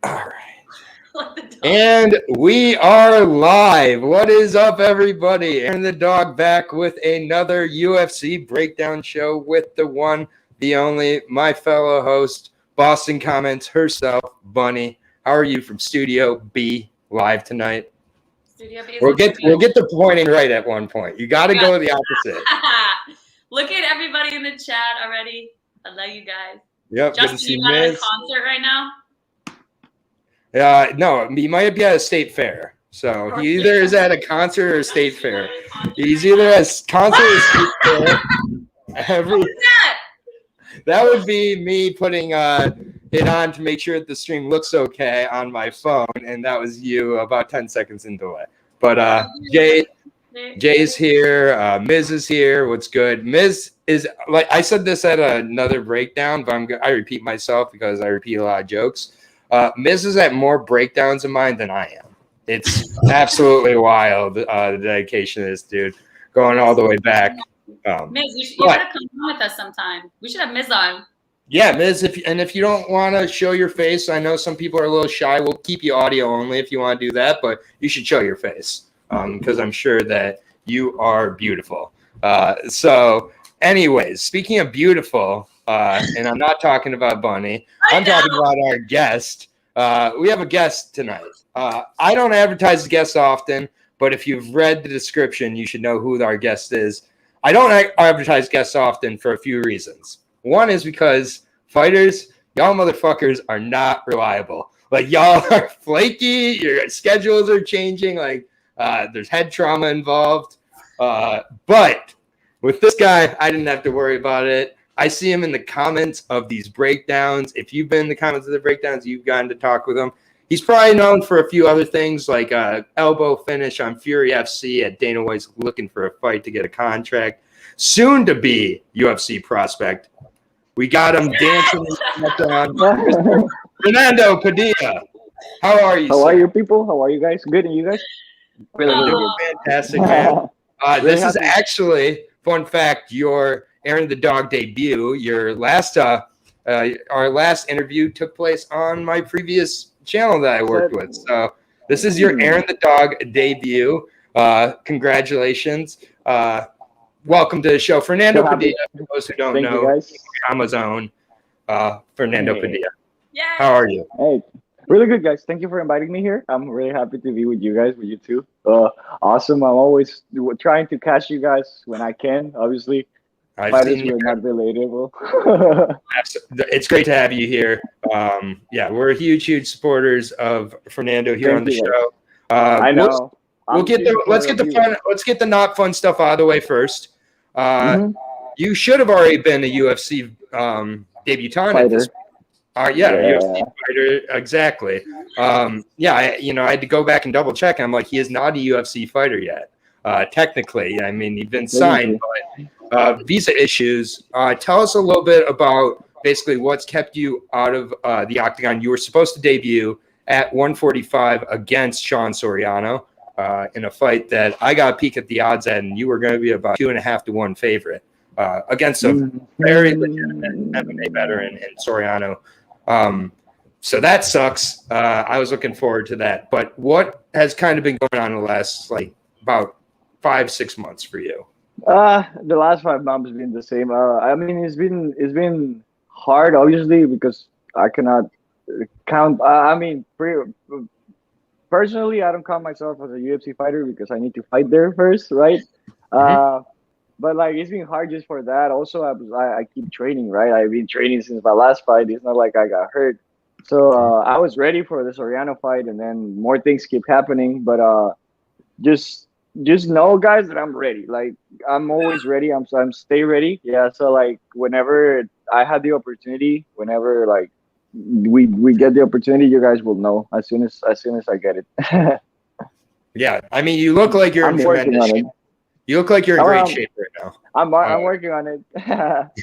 All right. And we are live. What is up, everybody? Aaron the Dog back with another UFC Breakdown show with the one, the only, my fellow host, Boston Comments herself, Bunny. How are you from Studio B live tonight? Studio B. We'll get the pointing right at one point. You got to go the opposite. Look at everybody in the chat already. I love you guys. Yep. Justin, you not at a concert right now? No, he might be at a state fair. So he either is at a concert or a state fair. He's either at a concert or a state fair. That would be me putting it on to make sure that the stream looks okay on my phone, and that was you about 10 seconds in delay. But Jay's here. Miz is here. What's good? Miz is, like I said this at another breakdown, but I repeat myself because I repeat a lot of jokes. Miz is at more breakdowns of mine than I am. It's absolutely wild, the dedication of this dude, going all the way back. Miz, you gotta come on with us sometime. We should have Miz on. Yeah, Miz, if you don't want to show your face, I know some people are a little shy. We'll keep you audio only if you want to do that, but you should show your face because I'm sure that you are beautiful. So anyways, speaking of beautiful, and I'm not talking about Bunny, I'm talking about our guest. We have a guest tonight. I don't advertise guests often, but if you've read the description, you should know who our guest is. I don't advertise guests often for a few reasons. One is because fighters, y'all motherfuckers are not reliable. Like, y'all are flaky. Your schedules are changing. Like, there's head trauma involved. But with this guy, I didn't have to worry about it. I see him in the comments of these breakdowns. If you've been in the comments of the breakdowns, you've gotten to talk with him. He's probably known for a few other things, like elbow finish on Fury FC at Dana White's looking for a fight to get a contract. Soon to be UFC prospect. We got him dancing. Fernando Padilla. How are you, How are you, people? How are you guys? Good, and you guys? Really good. Fantastic, man. This is actually, fun fact, your Aaron the Dog debut. Your last, our last interview took place on my previous channel that I worked with. So this is your Aaron the Dog debut. Congratulations. Welcome to the show, Fernando Padilla. For those who don't know, Amazon, Fernando Padilla. Yeah. How are you? Hey, really good, guys. Thank you for inviting me here. I'm really happy to be with you guys, with you too. Awesome. I'm always trying to catch you guys when I can. Obviously, fighters were not relatable. It's great to have you here. Yeah, we're huge supporters of Fernando here on the show. I know. Let's get the not fun stuff out of the way first. You should have already been a UFC debutant at this point. UFC fighter, exactly. I had to go back and double check. I'm like, he is not a UFC fighter yet. Technically, I mean, he's been signed, but visa issues. Tell us a little bit about basically what's kept you out of the octagon. You were supposed to debut at 145 against Sean Soriano in a fight that I got a peek at the odds at, and you were going to be about 2.5 to 1 favorite against a very legitimate MMA veteran in Soriano. So that sucks. I was looking forward to that. But what has kind of been going on in the last about 5-6 months for you? The last 5 months have been the same. I mean, it's been hard, obviously, because I cannot count. Personally, I don't count myself as a UFC fighter because I need to fight there first, right? But it's been hard just for that. Also, I keep training, right? I've been training since my last fight. It's not like I got hurt. So I was ready for the Soriano fight, and then more things keep happening. But just know, guys, that I'm ready. Like, I'm always ready. I'm stay ready. Yeah. So whenever I had the opportunity, whenever we get the opportunity, you guys will know as soon as I get it. Yeah, I mean, you look like you're in tremendous shape. You look like you're in great shape right now. I'm working on it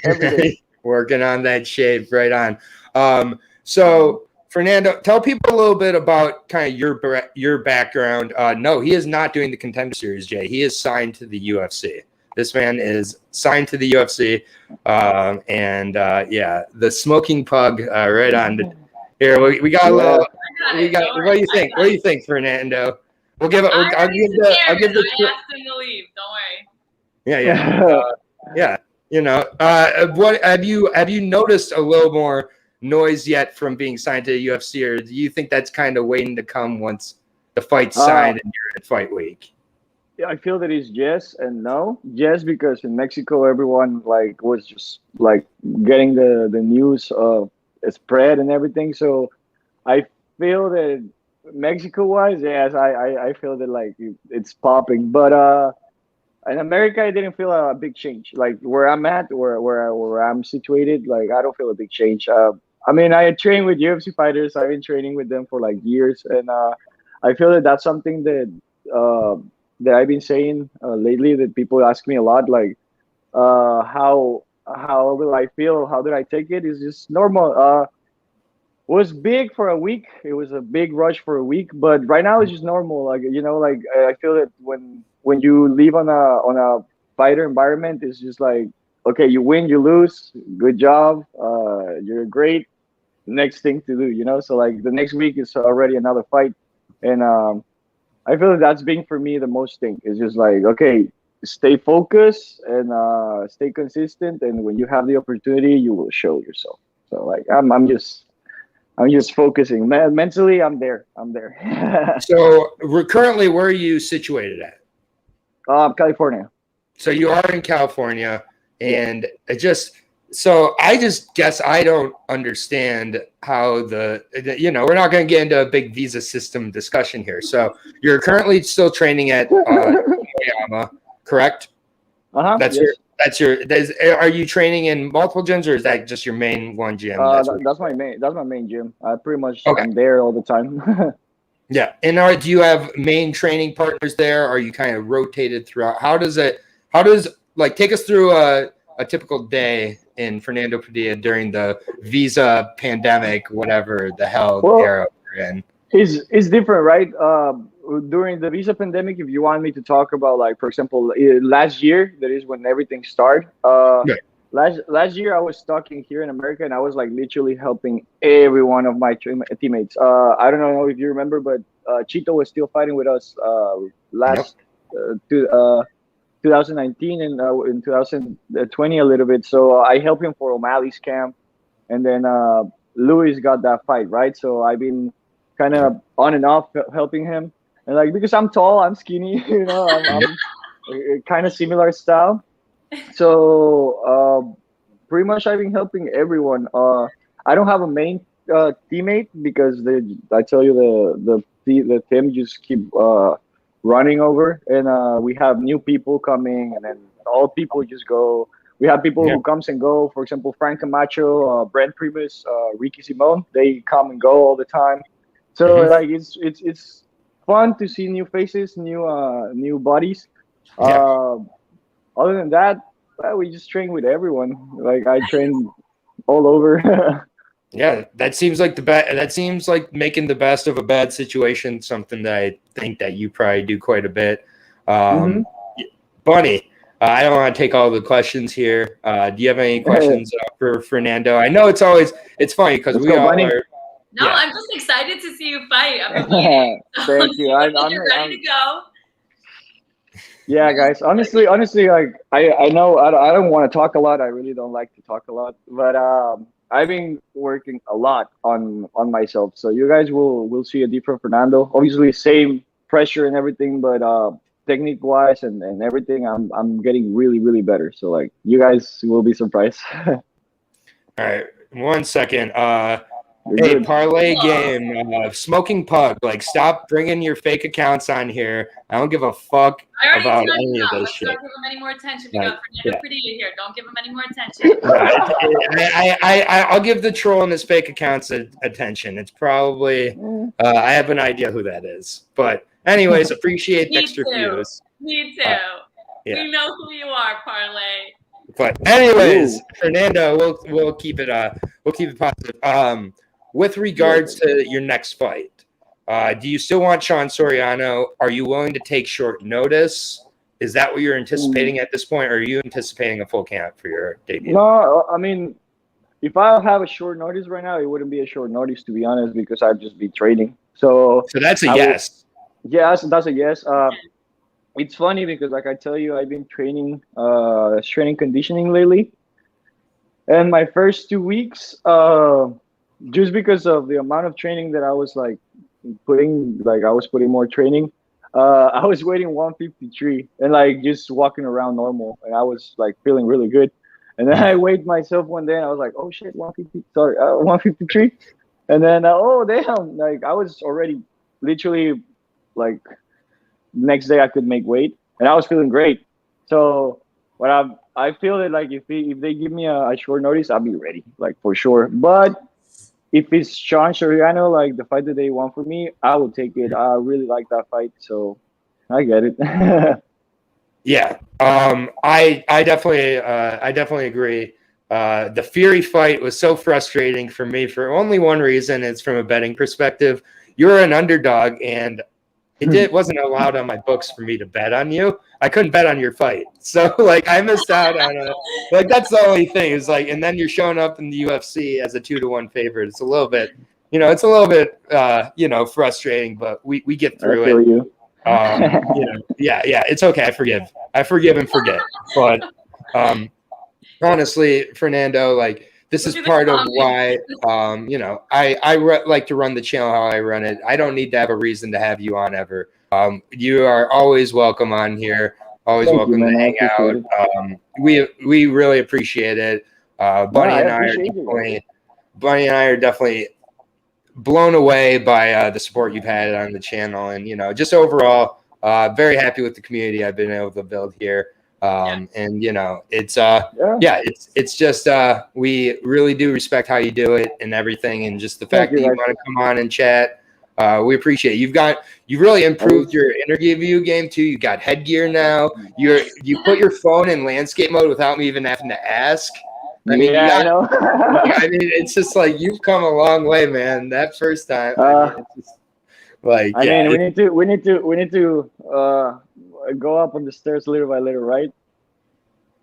every day. Working on that shape, right on. So Fernando, tell people a little bit about kind of your background. No, he is not doing the Contender Series, Jay. He is signed to the UFC. This man is signed to the UFC, the smoking pug right on. Here we got a little. we got. Don't What do worry, you I think? got What do it. you think, Fernando? We'll give it. I I'll already give the. I'll give prepared. the. I asked him to leave. Don't worry. Yeah. Yeah. You know. What have you noticed a little more noise yet from being signed to the UFC, or do you think that's kind of waiting to come once the fight's signed and you're at fight week? I feel that it's yes and no. Yes, because in Mexico, everyone like was just like getting the news of spread and everything. So I feel that Mexico wise, yes, I feel that like it's popping. But in America, I didn't feel a big change. Like where I'm at, where I'm situated, like I don't feel a big change. I mean, I train with UFC fighters. I've been training with them for like years, and I feel that that's something that that I've been saying lately. That people ask me a lot, like how will I feel? How did I take it? It's just normal. Was big for a week. It was a big rush for a week, but right now it's just normal. Like like I feel that when you live on a fighter environment, it's just like okay, you win, you lose, good job, you're great. Next thing to do. So like the next week is already another fight, and I feel that that's been for me the most thing. It's just like okay, stay focused and stay consistent, and when you have the opportunity, you will show yourself. So like I'm just focusing. Mentally, I'm there. So we're currently, where are you situated at? California. So you are in California, and I just guess I don't understand how we're not going to get into a big visa system discussion here. So you're currently still training at Onama, correct? Are you training in multiple gyms, or is that just your main one gym? That's my main gym. I pretty much I'm there all the time. Yeah. And do you have main training partners there? Are you kind of rotated throughout? How does take us through a typical day in Fernando Padilla during the visa pandemic, whatever the hell era we're in? It's different, right? During the visa pandemic, if you want me to talk about, like, for example, last year, that is when everything started. Last year, I was stuck in here in America, and I was like literally helping every one of my teammates. I don't know if you remember, but Chito was still fighting with us last 2019 and in 2020 a little bit. So I helped him for O'Malley's camp, and then Louis got that fight, right? So I've been kind of on and off helping him, and like because I'm tall, I'm skinny, I'm kind of similar style. So pretty much I've been helping everyone. I don't have a main teammate because I tell you the team just keep running over, and we have new people coming, and then all people just go. We have people who comes and go. For example, Frank Camacho, Brent Primus, Ricky Simone. They come and go all the time. So like it's fun to see new faces, new bodies. Other than that, we just train with everyone. Like I train all over. Yeah, that seems like that seems like making the best of a bad situation. Something that I think that you probably do quite a bit. Bunny, I don't want to take all the questions here. Do you have any questions for Fernando? I know it's funny because we all Bunny. are. No, yeah. I'm just excited to see you fight. Thank you. I'm ready to go. Yeah, guys. Honestly, like I know I don't want to talk a lot. I really don't like to talk a lot, but I've been working a lot on myself. So you guys will see a different Fernando. Obviously, same pressure and everything, but technique wise and everything, I'm getting really, really better. So like you guys will be surprised. All right, 1 second. Hey, parlay game, smoking pug. Like, stop bringing your fake accounts on here. I don't give a fuck about any of this shit. Don't give him any more attention. We got Fernando Padilla here. Don't give him any more attention. I'll give the troll and his fake accounts attention. It's probably I have an idea who that is. But anyways, appreciate extra views. Me too. We know who you are, Parlay. But anyways, Fernando, we'll keep it positive. With regards to your next fight, do you still want Sean Soriano? Are you willing to take short notice? Is that what you're anticipating at this point, or are you anticipating a full camp for your debut? No, I mean, if I have a short notice right now, it wouldn't be a short notice, to be honest, because I'd just be training. So that's a I yes. Yes, that's a yes. It's funny because, like I tell you, I've been training, strength and conditioning lately, and my first 2 weeks, just because of the amount of training that I was like I was putting more training. I was weighing 153 and like just walking around normal, and I was like feeling really good. And then I weighed myself one day, and I was like, "Oh shit, 150, sorry, 153." And then, oh damn, like I was already literally like next day I could make weight, and I was feeling great. So what I feel that like if they give me a short notice, I'll be ready, like for sure. But if it's Sean Soriano, like the fight that they want for me, I will take it. I really like that fight, so I get it. Yeah, I definitely agree. The Fury fight was so frustrating for me for only one reason. It's from a betting perspective. You're an underdog, and wasn't allowed on my books for me to bet on you. I couldn't bet on your fight, so like I missed out on like that's the only thing. Is like, and then you're showing up in the UFC as a 2-1 favorite. It's a little bit, frustrating, but we get through it. You. Yeah, it's okay. I forgive and forget. But honestly, Fernando, like this is part of why I like to run the channel how I run it. I don't need to have a reason to have you on ever. You are always welcome on here. Always welcome to hang out. We really appreciate it. Bunny and I are definitely blown away by the support you've had on the channel, and just overall very happy with the community I've been able to build here. And it's just we really do respect how you do it and everything, and just the fact that you want to come on and chat. We appreciate it. You've really improved your interview game too. You got headgear now. You put your phone in landscape mode without me even having to ask. I mean, I know. I mean, it's just like you've come a long way, man. That first time, it's just, like, we need to go up on the stairs little by little, right?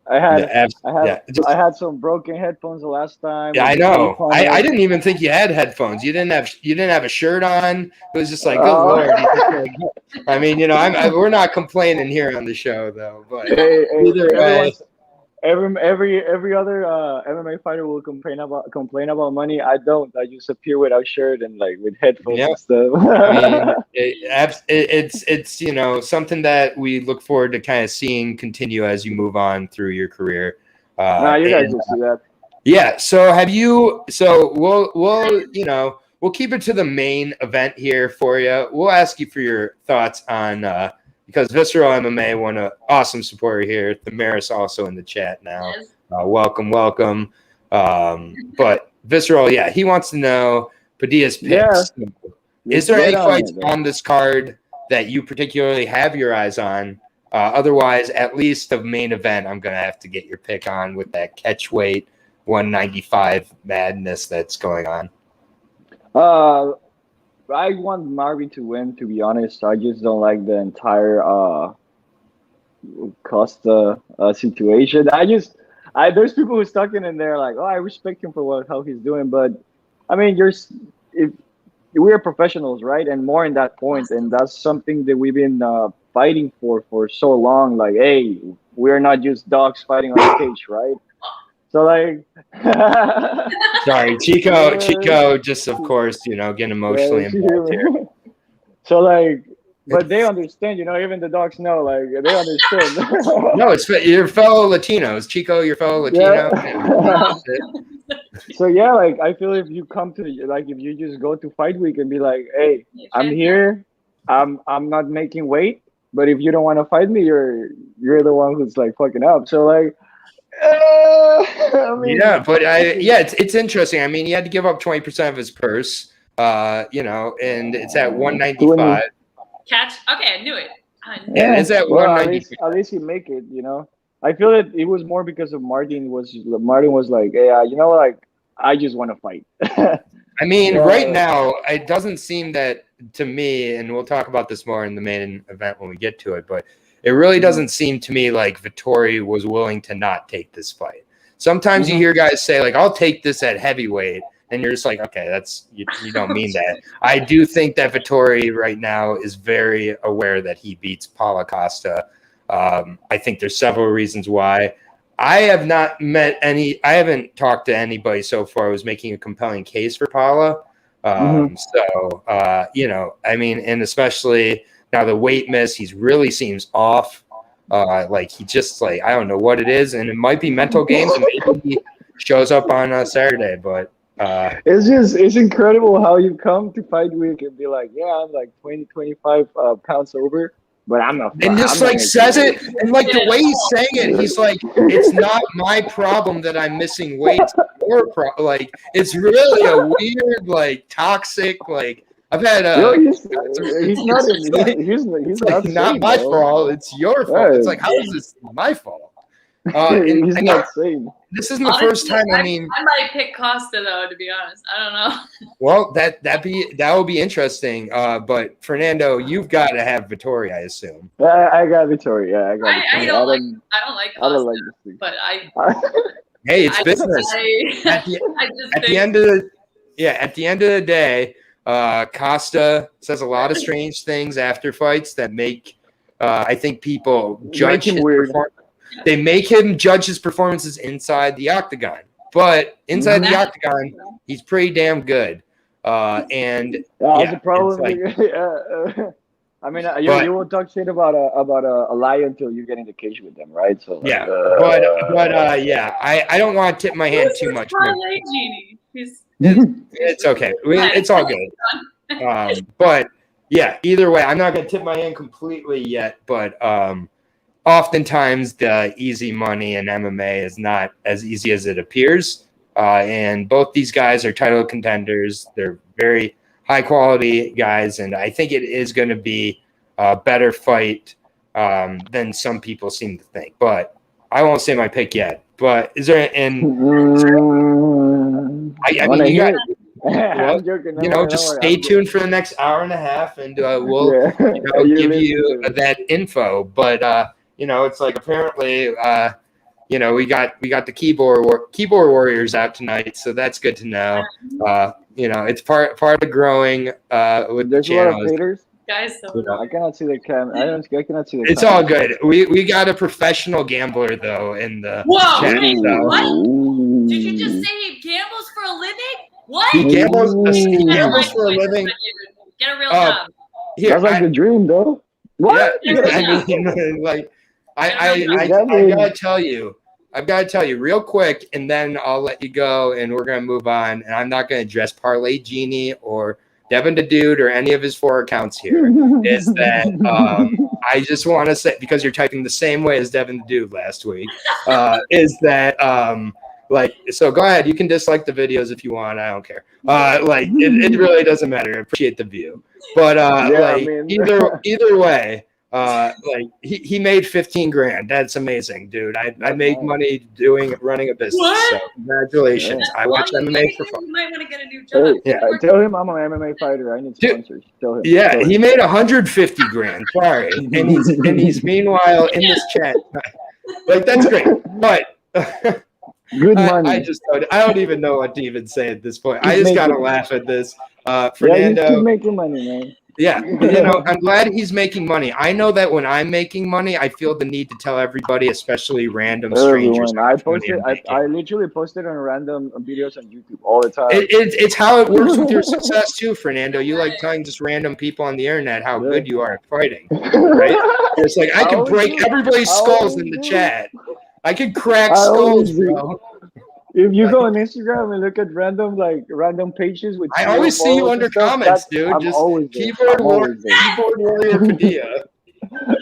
I had some broken headphones the last time. Yeah, I know. I didn't even think you had headphones. You didn't have a shirt on. It was just like, good Lord. I mean, we're not complaining here on the show though. But either way. Every other MMA fighter will complain about money. I don't. I just appear without shirt and like with headphones and stuff. I mean, it's something that we look forward to kind of seeing continue as you move on through your career. You guys will see that. Yeah. So have you? So we'll keep it to the main event here for you. We'll ask you for your thoughts on. Because Visceral MMA, one awesome supporter here. Thamaris also in the chat now. Yes. Welcome. But Visceral, he wants to know Padilla's picks. Yeah. Is there any fights on this card that you particularly have your eyes on? Otherwise, at least the main event, I'm going to have to get your pick on with that catchweight 195 madness that's going on. I want Marvin to win, to be honest. I just don't like the entire Costa situation. There's people who stuck in there like, oh, I respect him for how he's doing, but I mean, we're professionals, right? And more in that point, and that's something that we've been fighting for so long. Like, hey, we're not just dogs fighting on the cage, right? So like, sorry, Chico, just of course, getting emotionally involved here. So like, but they understand, even the dogs know, like they understand. No, it's your fellow Latinos, Chico, your fellow Latino. Yeah. So like I feel if you come to if you just go to fight week and be like, hey, I'm here, I'm not making weight, but if you don't want to fight me, you're the one who's like fucking up. So like. It's interesting. I mean, he had to give up 20% of his purse, and it's at 195. Okay, I knew it. It's at 195. At least he make it. I feel that it was more because of Martin was like, hey, like I just want to fight. I mean, right now it doesn't seem that to me, and we'll talk about this more in the main event when we get to it, but. It really doesn't seem to me like Vettori was willing to not take this fight. Sometimes you hear guys say, like, I'll take this at heavyweight, and you're just like, okay, you don't mean that. I do think that Vettori right now is very aware that he beats Paulo Costa. I think there's several reasons why. I haven't talked to anybody so far who's making a compelling case for Paulo. So, I mean, and especially now the weight miss, he really seems off. Like he just I don't know what it is, and it might be mental games, and maybe he shows up on Saturday, but it's incredible how you come to fight week and be like, yeah, I'm like 25 pounds over, but I'm not. And just says it, and the way he's saying it, he's like, it's not my problem that I'm missing weight. It's really a weird, toxic, I've had he's not my fault. It's your fault. It's like, how is this my fault? He's not saying. This isn't the first time. I might pick Costa though. To be honest, I don't know. Well, that will be interesting. But Fernando, you've got to have Vettori, I assume. I got Vettori. Yeah, I got. I don't like Costa, I don't like this thing. But Hey, it's business. At the end of the day, Costa says a lot of strange things after fights that make I think people judge him weird. They make him judge his performances inside the octagon, but inside the octagon, he's pretty damn good. The problem. I mean, you won't talk shit about a lion until you get in the cage with them, right? So I don't want to tip my hand too much. It's okay. It's all good. But yeah, either way, I'm not going to tip my hand completely yet, but oftentimes the easy money in MMA is not as easy as it appears. And both these guys are title contenders. They're very high quality guys. And I think it is going to be a better fight than some people seem to think. But I won't say my pick yet. But is there I'm joking. Just stay tuned for the next hour and a half, and we'll give you that info. But it's apparently we got the keyboard warriors out tonight, so that's good to know. It's part of growing with There's the channel. A lot of haters. Guys, I cannot see the cam. I cannot see the. It's all good. We got a professional gambler though in the chat. Wait, what? Did you just say he gambles for a living? What? He gambles for a living. Get a real job. That's like the dream, though. What? Yeah, I mean, I gotta tell you. I've got to tell you real quick, and then I'll let you go, and we're gonna move on. And I'm not gonna address Parlay Genie or Devin the Dude or any of his 4 accounts here. Is that I just want to say, because you're typing the same way as Devin the Dude last week, is that so go ahead. You can dislike the videos if you want. I don't care. It really doesn't matter. I appreciate the view. But either way, he made 15 grand. That's amazing, dude. I make money running a business. What? So congratulations. I watch MMA for fun. You might want to get a new job. Tell him I'm an MMA fighter. I need sponsors. Tell him. Yeah, he made 150 grand. Sorry, and he's meanwhile in this chat. That's great, but. Good money. I don't even know what to even say at this point. I just gotta laugh at this. Fernando, he's making money, man. Yeah, I'm glad he's making money. I know that when I'm making money, I feel the need to tell everybody, especially random strangers. I literally posted on random videos on YouTube all the time. It's how it works with your success too, Fernando. You like telling just random people on the internet how good you are at fighting, right? It's like I can break everybody's skulls in the chat. I could crack skulls, bro. If you go on Instagram and look at random pages with, I always see you under comments, dude. I'm just always keyboard warrior Padilla.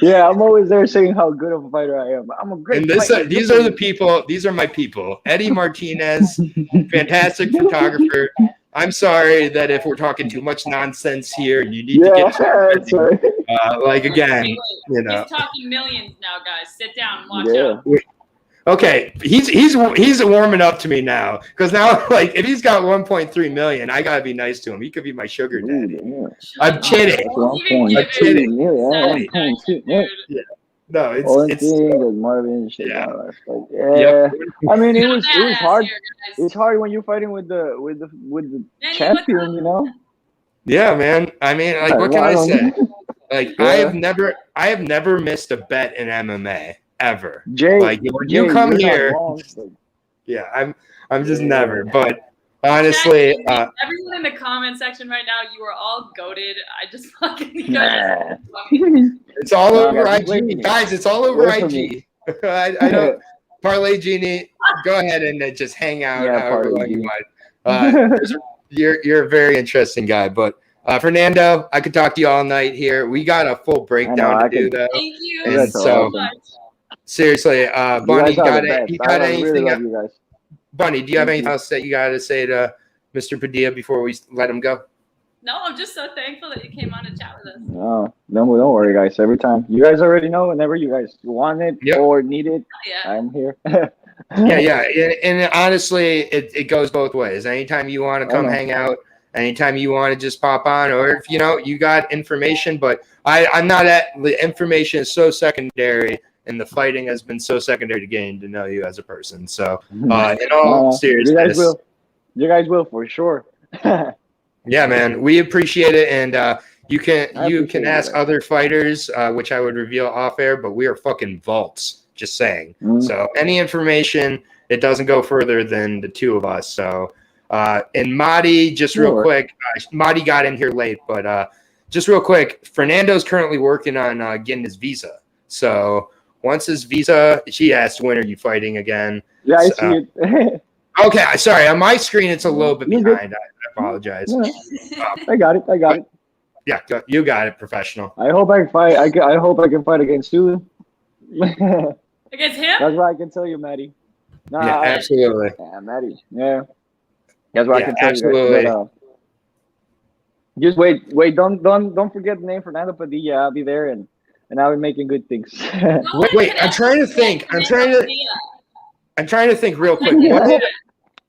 Yeah, I'm always there saying how good of a fighter I am. I'm a great. And these are the people. These are my people. Eddie Martinez, fantastic photographer. I'm sorry that if we're talking too much nonsense here, you need to get again, He's talking millions now, guys. Sit down and watch out. Okay, he's warming up to me now, because now if he's got 1.3 million, I gotta be nice to him. He could be my sugar daddy. I'm kidding. I'm kidding. No, Only it's thing that Marvin should yeah. yeah. Yep. I mean, it Got a was badass hard. here, guys. It's hard when you're fighting with the Manny, what's champion, up? you know. Yeah, man. I mean, like, what can I say? Like, I Yeah. have never missed a bet in MMA ever. Jay, Like, when Jay, you come you're here, not wrong. But yeah, I'm just Yeah. never. But honestly, Everyone in the comment section right now, you are all goated. I just fucking you Nah. guys. are it's all No, over guys, wait for IG, me. guys. It's all over Wait for IG. I don't. Parlay Genie, go ahead and just hang out Yeah, however Parlay long you Genie. want. You're a very interesting guy, but Fernando, I could talk to you all night here. We got a full breakdown I to do could- though. Thank you And so so- much. Seriously, Bunny, you guys are the best. you got I anything? really love you guys. Bunny, do you have Thank anything you. else that you got to say to Mr. Padilla before we let him go? No, I'm just so thankful that you came on to chat with us. No, don't worry, guys. Every time you guys already know, whenever you guys want it Yep. or need it, Yeah. I'm here. Yeah. And honestly, it goes both ways. Anytime you want to come know. hang out, anytime you want to just pop on, or if you got information, but I'm not at the information is so secondary, and the fighting has been so secondary to getting to know you as a person. So, in all seriousness, you guys will for sure. yeah, man, we appreciate it, and you can appreciate ask it. other fighters, which I would reveal off air, but we are fucking vaults. Just saying. Mm. So any information, it doesn't go further than the two of us. So, and Madi, just real Sure. quick, Madi got in here late, but just real quick, Fernando's currently working on getting his visa. So once his visa, she asked, when are you fighting again? Yeah, I see it. Okay, sorry. On my screen, it's a little bit You're good. behind. I apologize. Yeah, I got it. Yeah, you got it, professional. I hope I can fight. I hope I can fight against you. Against him? That's what I can tell you, Maddie. Nah, Yeah, absolutely. Yeah, Maddie. Yeah. That's what I Yeah, can tell absolutely. you. But, just wait. Don't forget the name Fernando Padilla. I'll be there and I'll be making good things. Wait, I'm trying to think. I'm trying to think real quick.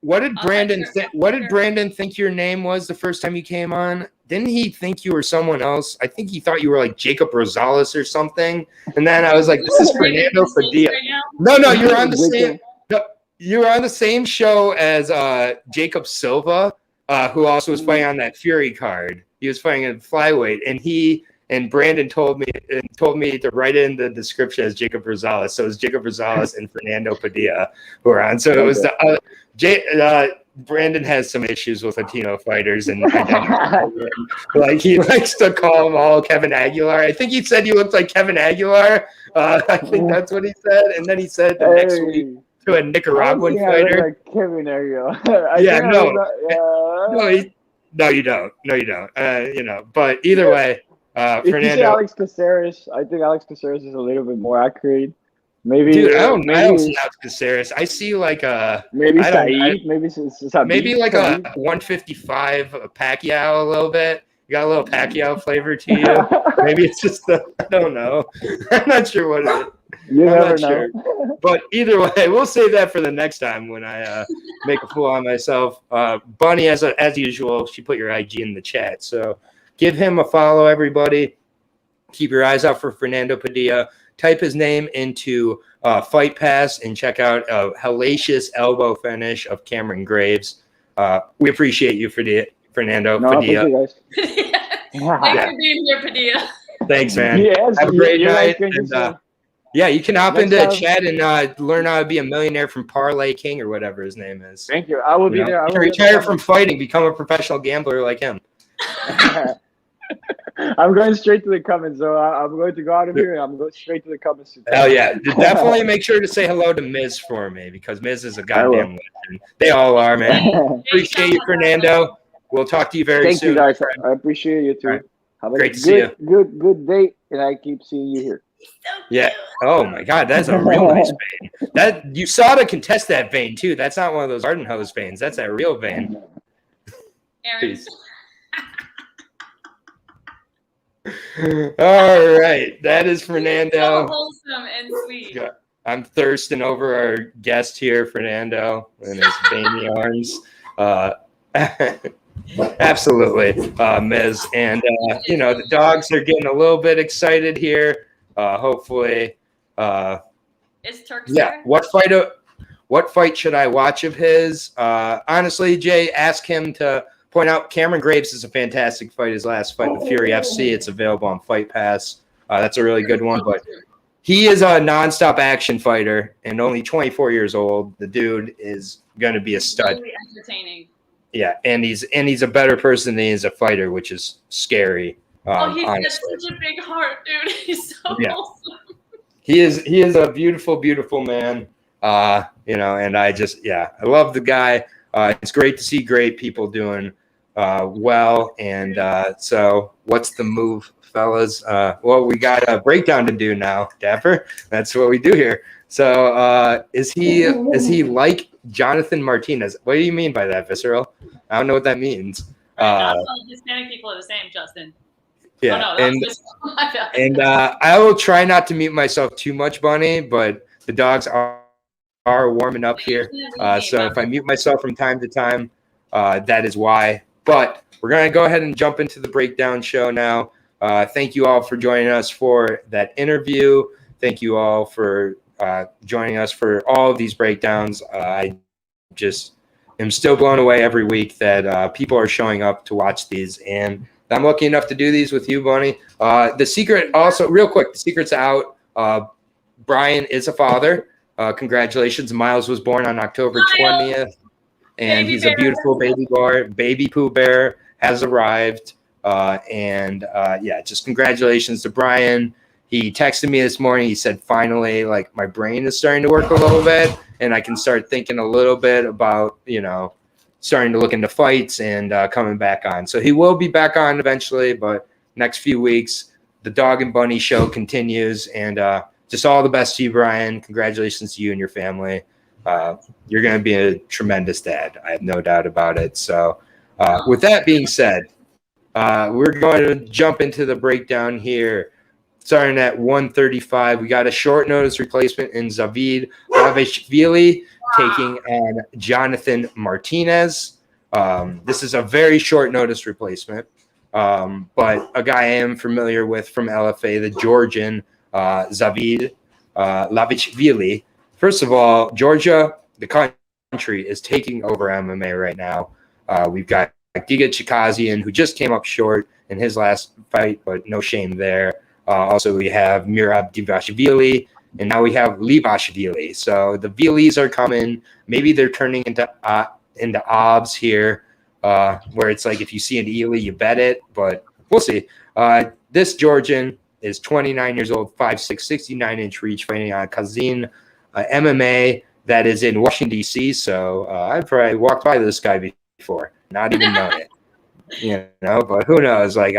What did Brandon think? What did Brandon think your name was the first time you came on? Didn't he think you were someone else? I think he thought you were like Jacob Rosales or something. And then I was like, "This is Fernando Padilla." No, you're on the same. No, you were on the same show as Jacob Silva, who also was fighting on that Fury card. He was fighting in flyweight, and Brandon told me to write it in the description as Jacob Rosales. So it was Jacob Rosales and Fernando Padilla who were on. So it was Brandon has some issues with Latino fighters, and like he likes to call them all Kevin Aguilar. I think he said you looked like Kevin Aguilar. I think that's what he said, and then he said the next week to a Nicaraguan fighter. Like Kevin Aguilar. No, you don't. But either way, if you say Fernando. Alex Caceres, I think Alex Caceres is a little bit more accurate. Maybe, dude, I don't see Alex Caceres. I see like maybe Saeed, maybe Sabit, maybe like a 155 Pacquiao a little bit. You got a little Pacquiao flavor to you. Maybe it's just I don't know. I'm not sure what it is. You I'm never not know. sure. But either way, we'll save that for the next time when I make a fool on myself. Bunny, as usual, she put your IG in the chat. So give him a follow, everybody. Keep your eyes out for Fernando Padilla. Type his name into Fight Pass and check out a hellacious elbow finish of Cameron Graves. We appreciate you, Fernando Padilla. Thank you guys. Thanks for being here, Padilla. Thanks, man. Yes, have a great night. And, yeah, you can hop next into time. chat and learn how to be a millionaire from Parlay King or whatever his name is. Thank you. I will be there. I will retire from fighting, become a professional gambler like him. I'm going straight to the comments, so I'm going to go out of here and I'm going straight to the comments. Hell yeah. Definitely make sure to say hello to Miz for me because Miz is a goddamn legend. They all are, man. Appreciate you, Fernando. We'll talk to you very soon. Thank you, guys. I appreciate you too. Right. Have a Great to see you. Good day, and I keep seeing you here. Yeah. Oh my God, that's a real nice vein. That you saw to contest that vein too. That's not one of those Arden Hose veins. That's that real vein. Aaron. Peace. All right, that is Fernando. So wholesome and sweet. I'm thirsting over our guest here, Fernando, and his veiny arms. Absolutely, Miz. And, the dogs are getting a little bit excited here. Hopefully Is Turks Yeah. there? What fight should I watch of his? Honestly, Jay, ask him to point out Cameron Graves is a fantastic fight. His last fight with Fury FC. It's available on Fight Pass. That's a really good one. But he is a nonstop action fighter and only 24 years old. The dude is going to be a stud. Really entertaining. Yeah, and he's a better person than he is a fighter, which is scary. He's got Honestly. such a big heart, dude. He's so wholesome. He is a beautiful, beautiful man. And I love the guy. It's great to see great people doing well. And so what's the move, fellas? Well, we got a breakdown to do now, Dapper. That's what we do here. So is he like Jonathan Martinez? What do you mean by that, Visceral? I don't know what that means. Not all Hispanic people are the same, Justin. Yeah, oh, no, and I will try not to mute myself too much, Bunny, but the dogs are warming up here. So if I mute myself from time to time, that is why. But we're going to go ahead and jump into the breakdown show now. Thank you all for joining us for that interview. Thank you all for joining us for all of these breakdowns. I just am still blown away every week that people are showing up to watch these, and I'm lucky enough to do these with you, Bunny. The secret also, real quick, the secret's out. Brian is a father. Congratulations. Miles was born on October 20th, and Baby he's bear. a beautiful baby boy. Baby Pooh Bear has arrived. Just congratulations to Brian. He texted me this morning. He said, finally, like, my brain is starting to work a little bit, and I can start thinking a little bit about, starting to look into fights and coming back on. So he will be back on eventually, but next few weeks, the Dog and Bunny show continues. And just all the best to you, Brian. Congratulations to you and your family. You're going to be a tremendous dad. I have no doubt about it. So with that being said, we're going to jump into the breakdown here. Starting at 135, we got a short notice replacement in Zavid Lavishvili taking on Jonathan Martinez. This is a very short notice replacement, but a guy I am familiar with from LFA, the Georgian Zavid Lavishvili. First of all, Georgia, the country, is taking over MMA right now. We've got Giga Chikazian, who just came up short in his last fight, but no shame there. Also, we have Mirab Divashvili, and now we have Livashvili. So the Vilis are coming. Maybe they're turning into obs here, where it's like if you see an Ely, you bet it. But we'll see. This Georgian is 29 years old, 5'6", 69-inch reach, fighting on Kazin MMA that is in Washington, D.C. So I've probably walked by this guy before, not even known it. But who knows? Like,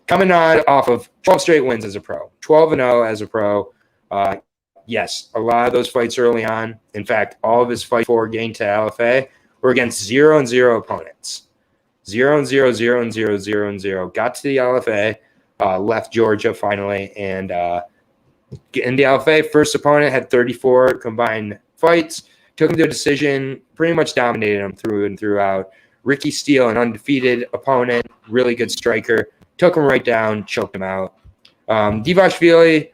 coming on off of 12 straight wins as a pro, 12-0 as a pro. Yes, a lot of those fights early on. In fact, all of his fights before getting to LFA were against 0-0 opponents. 0-0, 0-0, 0-0. Got to the LFA, left Georgia finally, and in the LFA, first opponent had 34 combined fights. Took him to a decision, pretty much dominated him through and throughout. Ricky Steele, an undefeated opponent, really good striker. Took him right down, choked him out. Livashvili,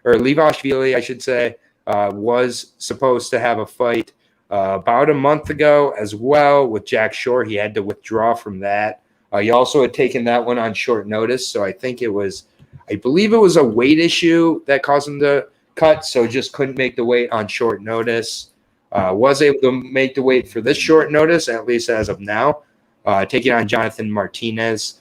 I should say, was supposed to have a fight about a month ago as well with Jack Shore. He had to withdraw from that. He also had taken that one on short notice, so I believe it was a weight issue that caused him to cut, so just couldn't make the weight on short notice. Was able to make the weight for this short notice, at least as of now, taking on Jonathan Martinez.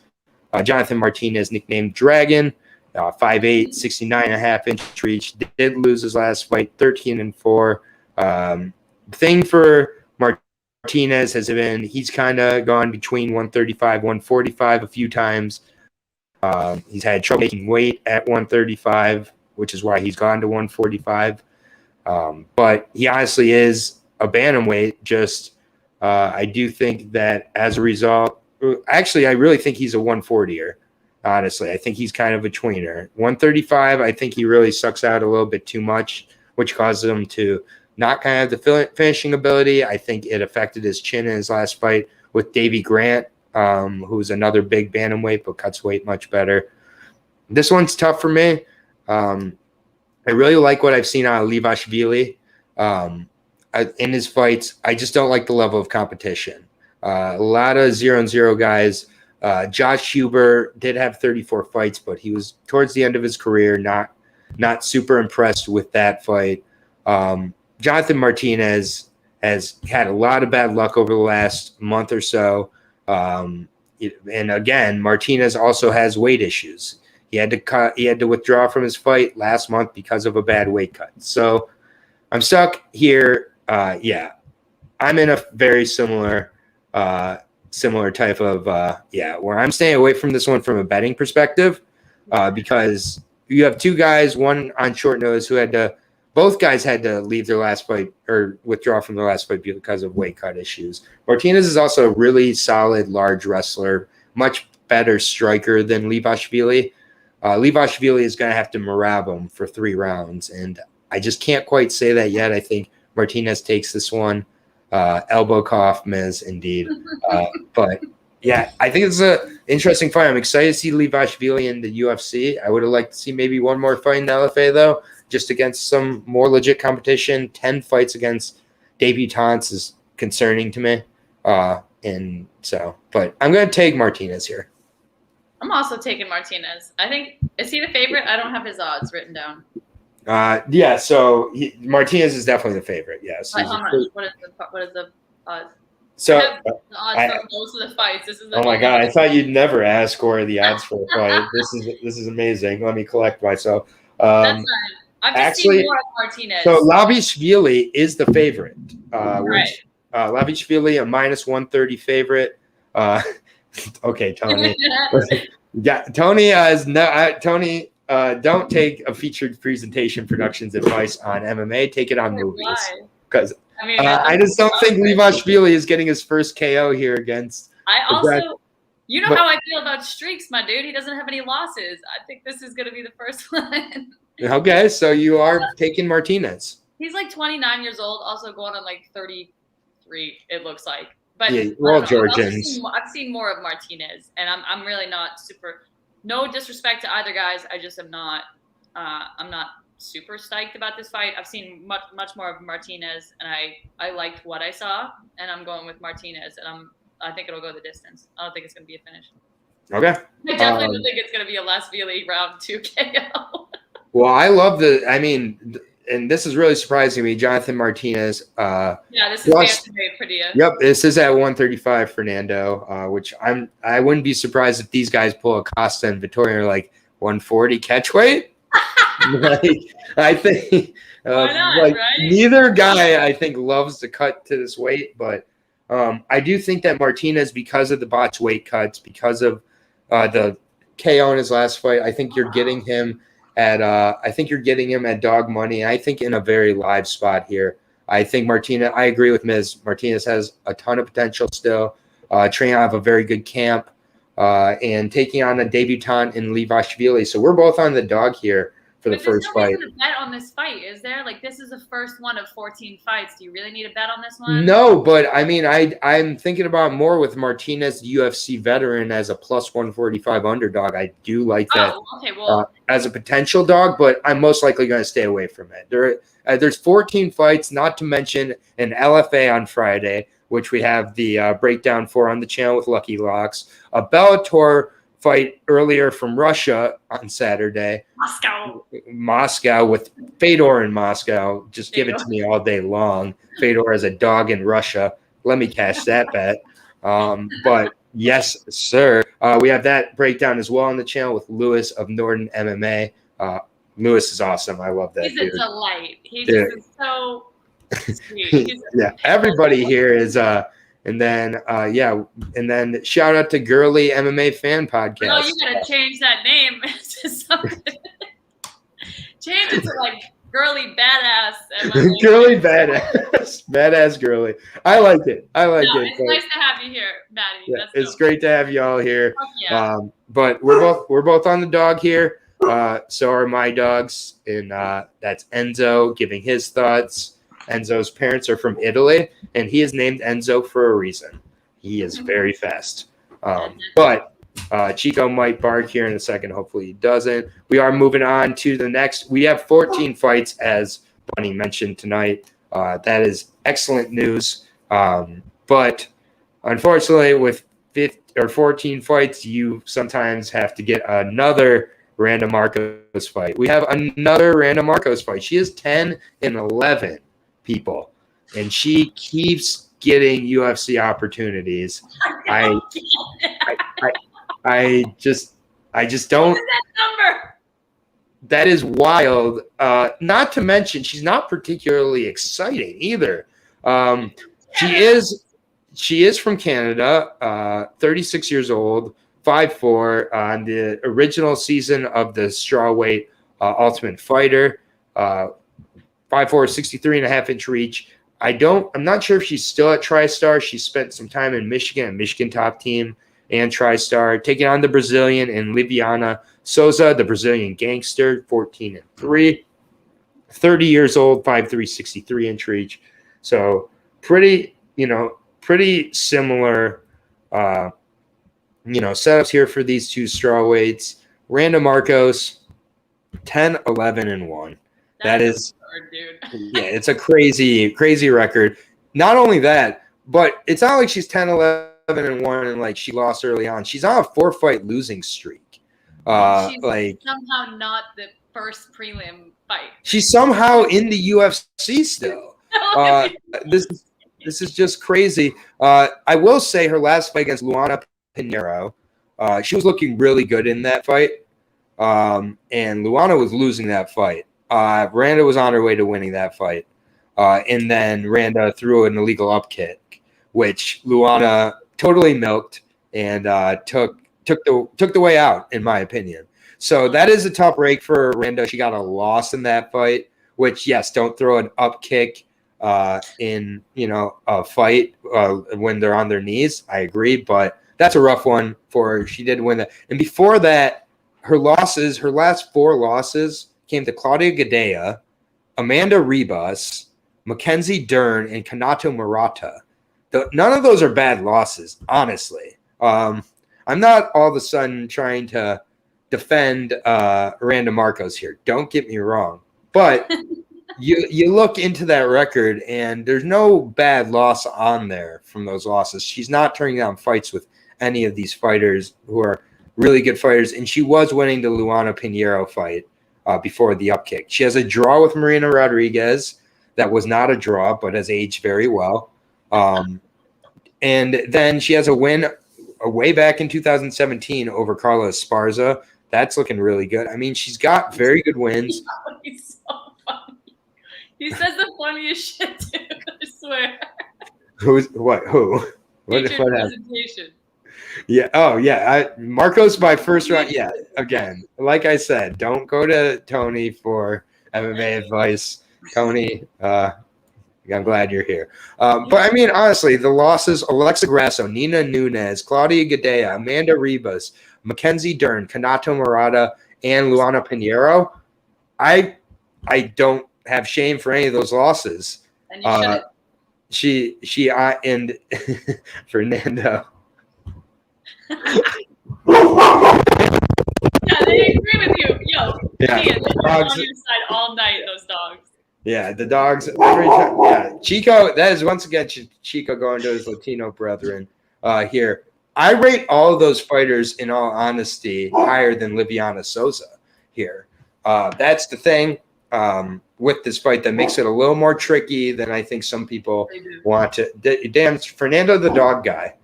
Jonathan Martinez, nicknamed Dragon, 5'8", 69.5-inch reach. Did lose his last fight, 13-4. The thing for Martinez has been he's kind of gone between 135, 145 a few times. He's had trouble making weight at 135, which is why he's gone to 145. But he honestly is a bantamweight. Just I do think that as a result, actually, I really think he's a 140er. Honestly, I think he's kind of a tweener. 135, I think he really sucks out a little bit too much, which causes him to not kind of have the finishing ability. I think it affected his chin in his last fight with Davey Grant, who's another big bantamweight but cuts weight much better. This one's tough for me. I really like what I've seen out of Livashvili in his fights. I just don't like the level of competition. A lot of 0-0 guys. Josh Hebert did have 34 fights, but he was towards the end of his career, not super impressed with that fight. Jonathan Martinez has had a lot of bad luck over the last month or so. And again, Martinez also has weight issues. He had to withdraw from his fight last month because of a bad weight cut. So I'm stuck here. I'm in a very similar type of where I'm staying away from this one from a betting perspective, because you have two guys, one on short notice, both guys had to leave their last fight or withdraw from their last fight because of weight cut issues. Martinez is also a really solid, large wrestler, much better striker than Livashvili. Livashvili is going to have to marab him for 3 rounds, and I just can't quite say that yet. I think Martinez takes this one. Elbow cough, Miz, indeed. But yeah, I think it's an interesting fight. I'm excited to see Livashvili in the UFC. I would have liked to see maybe one more fight in the LFA, though, just against some more legit competition. 10 fights against debutants is concerning to me. But I'm going to take Martinez here. I'm also taking Martinez. I think, is he the favorite? I don't have his odds written down. So Martinez is definitely the favorite. Yes. How much? What is the odds? So I have the odds for most of the fights. This is. Oh my god! I thought you'd never ask where the odds for a fight. This is amazing. Let me collect myself. That's fine. I've just seen more of Martinez. So Livashvili is the favorite. Right. Livashvili a -130 favorite. Okay, Tony. Yeah, Tony is no. Tony. Don't take a featured presentation productions advice on MMA. Take it on movies, because I just don't think Livashvili is getting his first KO here against. You know how I feel about streaks, my dude. He doesn't have any losses. I think this is going to be the first one. Okay, so you are taking Martinez. He's like 29 years old, also going on like 33. It looks like, but yeah, well, Georgians. I've seen more of Martinez, and I'm really not super. No disrespect to either guys. I just am not. I'm not super psyched about this fight. I've seen much more of Martinez, and I liked what I saw, and I'm going with Martinez, and I think it'll go the distance. I don't think it's going to be a finish. Okay. I definitely don't think it's going to be a Livashvili round 2 KO. Well, I love and this is really surprising me, Jonathan Martinez. This is bantamweight Padilla. Yep, this is at 135, Fernando. Which I wouldn't be surprised if these guys pull a Costa and Vettori are like 140 catchweight. I think why not, right? Neither guy I think loves to cut to this weight, but I do think that Martinez, because of the botched weight cuts, because of the KO in his last fight, I think you're getting him at dog money. I think in a very live spot here. I think Martinez. I agree with Miz. Martinez has a ton of potential still. Training out of a very good camp, and taking on a debutant in Livashvili. So we're both on the dog here for the first fight. There's no reason to bet on this fight, is there? Like, this is the first one of 14 fights. Do you really need a bet on this one? No, but I mean, I'm thinking about more with Martinez, the UFC veteran, as a +145 underdog. I do like that. Oh, okay, well, as a potential dog, but I'm most likely going to stay away from it. There's 14 fights, not to mention an LFA on Friday, which we have the breakdown for on the channel with Lucky Locks, a Bellator fight earlier from Russia on Saturday. Moscow with Fedor in Moscow. Just give it to me all day long. Fedor as a dog in Russia. Let me cash that bet. But yes, sir. We have that breakdown as well on the channel with Lewis of Norton MMA. Lewis is awesome. I love that. He's a delight. He's just so sweet. Yeah, everybody here is and then shout out to Girly MMA Fan Podcast. Oh, you gotta change that name to something. Change it to like Girly Badass. Girly Badass. Badass Girly. I like it. It's nice to have you here, Maddie. Yeah, it's great to have you all here. Yeah. But we're both on the dog here. So are my dogs, and that's Enzo giving his thoughts. Enzo's parents are from Italy, and he is named Enzo for a reason. He is very fast. But Chico might bark here in a second. Hopefully he doesn't. We are moving on to the next. We have 14 fights, as Bunny mentioned tonight. That is excellent news. But unfortunately, with 14 fights, you sometimes have to get another Randa Marcos fight. We have another Randa Marcos fight. She is 10-11, people, and she keeps getting UFC opportunities. I just don't. What is that number? That is wild. Not to mention, she's not particularly exciting either. She is from Canada, 36 years old, 5'4", on the original season of the strawweight Ultimate Fighter, 5'4", 63.5-inch reach. I'm not sure if she's still at TriStar. She spent some time in Michigan top team and TriStar, taking on the Brazilian and Liviana Souza, the Brazilian gangster, 14-3, 30 years old, 5'3", 63-inch reach. So pretty similar, setups here for these two strawweights. Randa Marcos, 10-11-1. That is absurd, dude. Yeah, it's a crazy record. Not only that, but it's not like she's 10-11-1 and like she lost early on. She's on a 4-fight losing streak. She's somehow not the first prelim fight. She's somehow in the UFC still. This is just crazy. I will say her last fight against Luana Pinheiro, she was looking really good in that fight. And Luana was losing that fight. Randa was on her way to winning that fight. And then Randa threw an illegal up kick, which Luana totally milked and took the way out, in my opinion. So that is a tough break for Randa. She got a loss in that fight, which, yes, don't throw an up kick in a fight when they're on their knees. I agree, but that's a rough one for her. She did win that. And before that, her last 4 losses came to Claudia Gadea, Amanda Ribas, Mackenzie Dern, and Kanato Murata. None of those are bad losses, honestly. I'm not all of a sudden trying to defend Randa Marcos here. Don't get me wrong. But you look into that record, and there's no bad loss on there from those losses. She's not turning down fights with any of these fighters who are really good fighters, and she was winning the Luana Pinheiro fight before the upkick. She has a draw with Marina Rodriguez. That was not a draw, but has aged very well. And then she has a win way back in 2017 over Carla Esparza. That's looking really good. I mean, she's got very good wins. He's so funny. He says the funniest shit, dude. I swear. Who? What presentation. Yeah. Oh, yeah. Marcos by first round. Yeah. Again, like I said, don't go to Tony for MMA advice. Tony, I'm glad you're here. But I mean, honestly, the losses: Alexa Grasso, Nina Nunez, Claudia Gadea, Amanda Ribas, Mackenzie Dern, Kanato Murata, and Luana Pinheiro. I don't have shame for any of those losses. And you shouldn't. And Fernando. Yeah, they agree with you. Yo, Yeah, they're on your side all night, those dogs. Yeah, the dogs every time. Yeah, Chico. That is once again Chico going to his Latino brethren here. I rate all of those fighters, in all honesty, higher than Liviana Souza here. That's the thing with this fight that makes it a little more tricky than I think some people want to. Damn, Fernando the dog guy,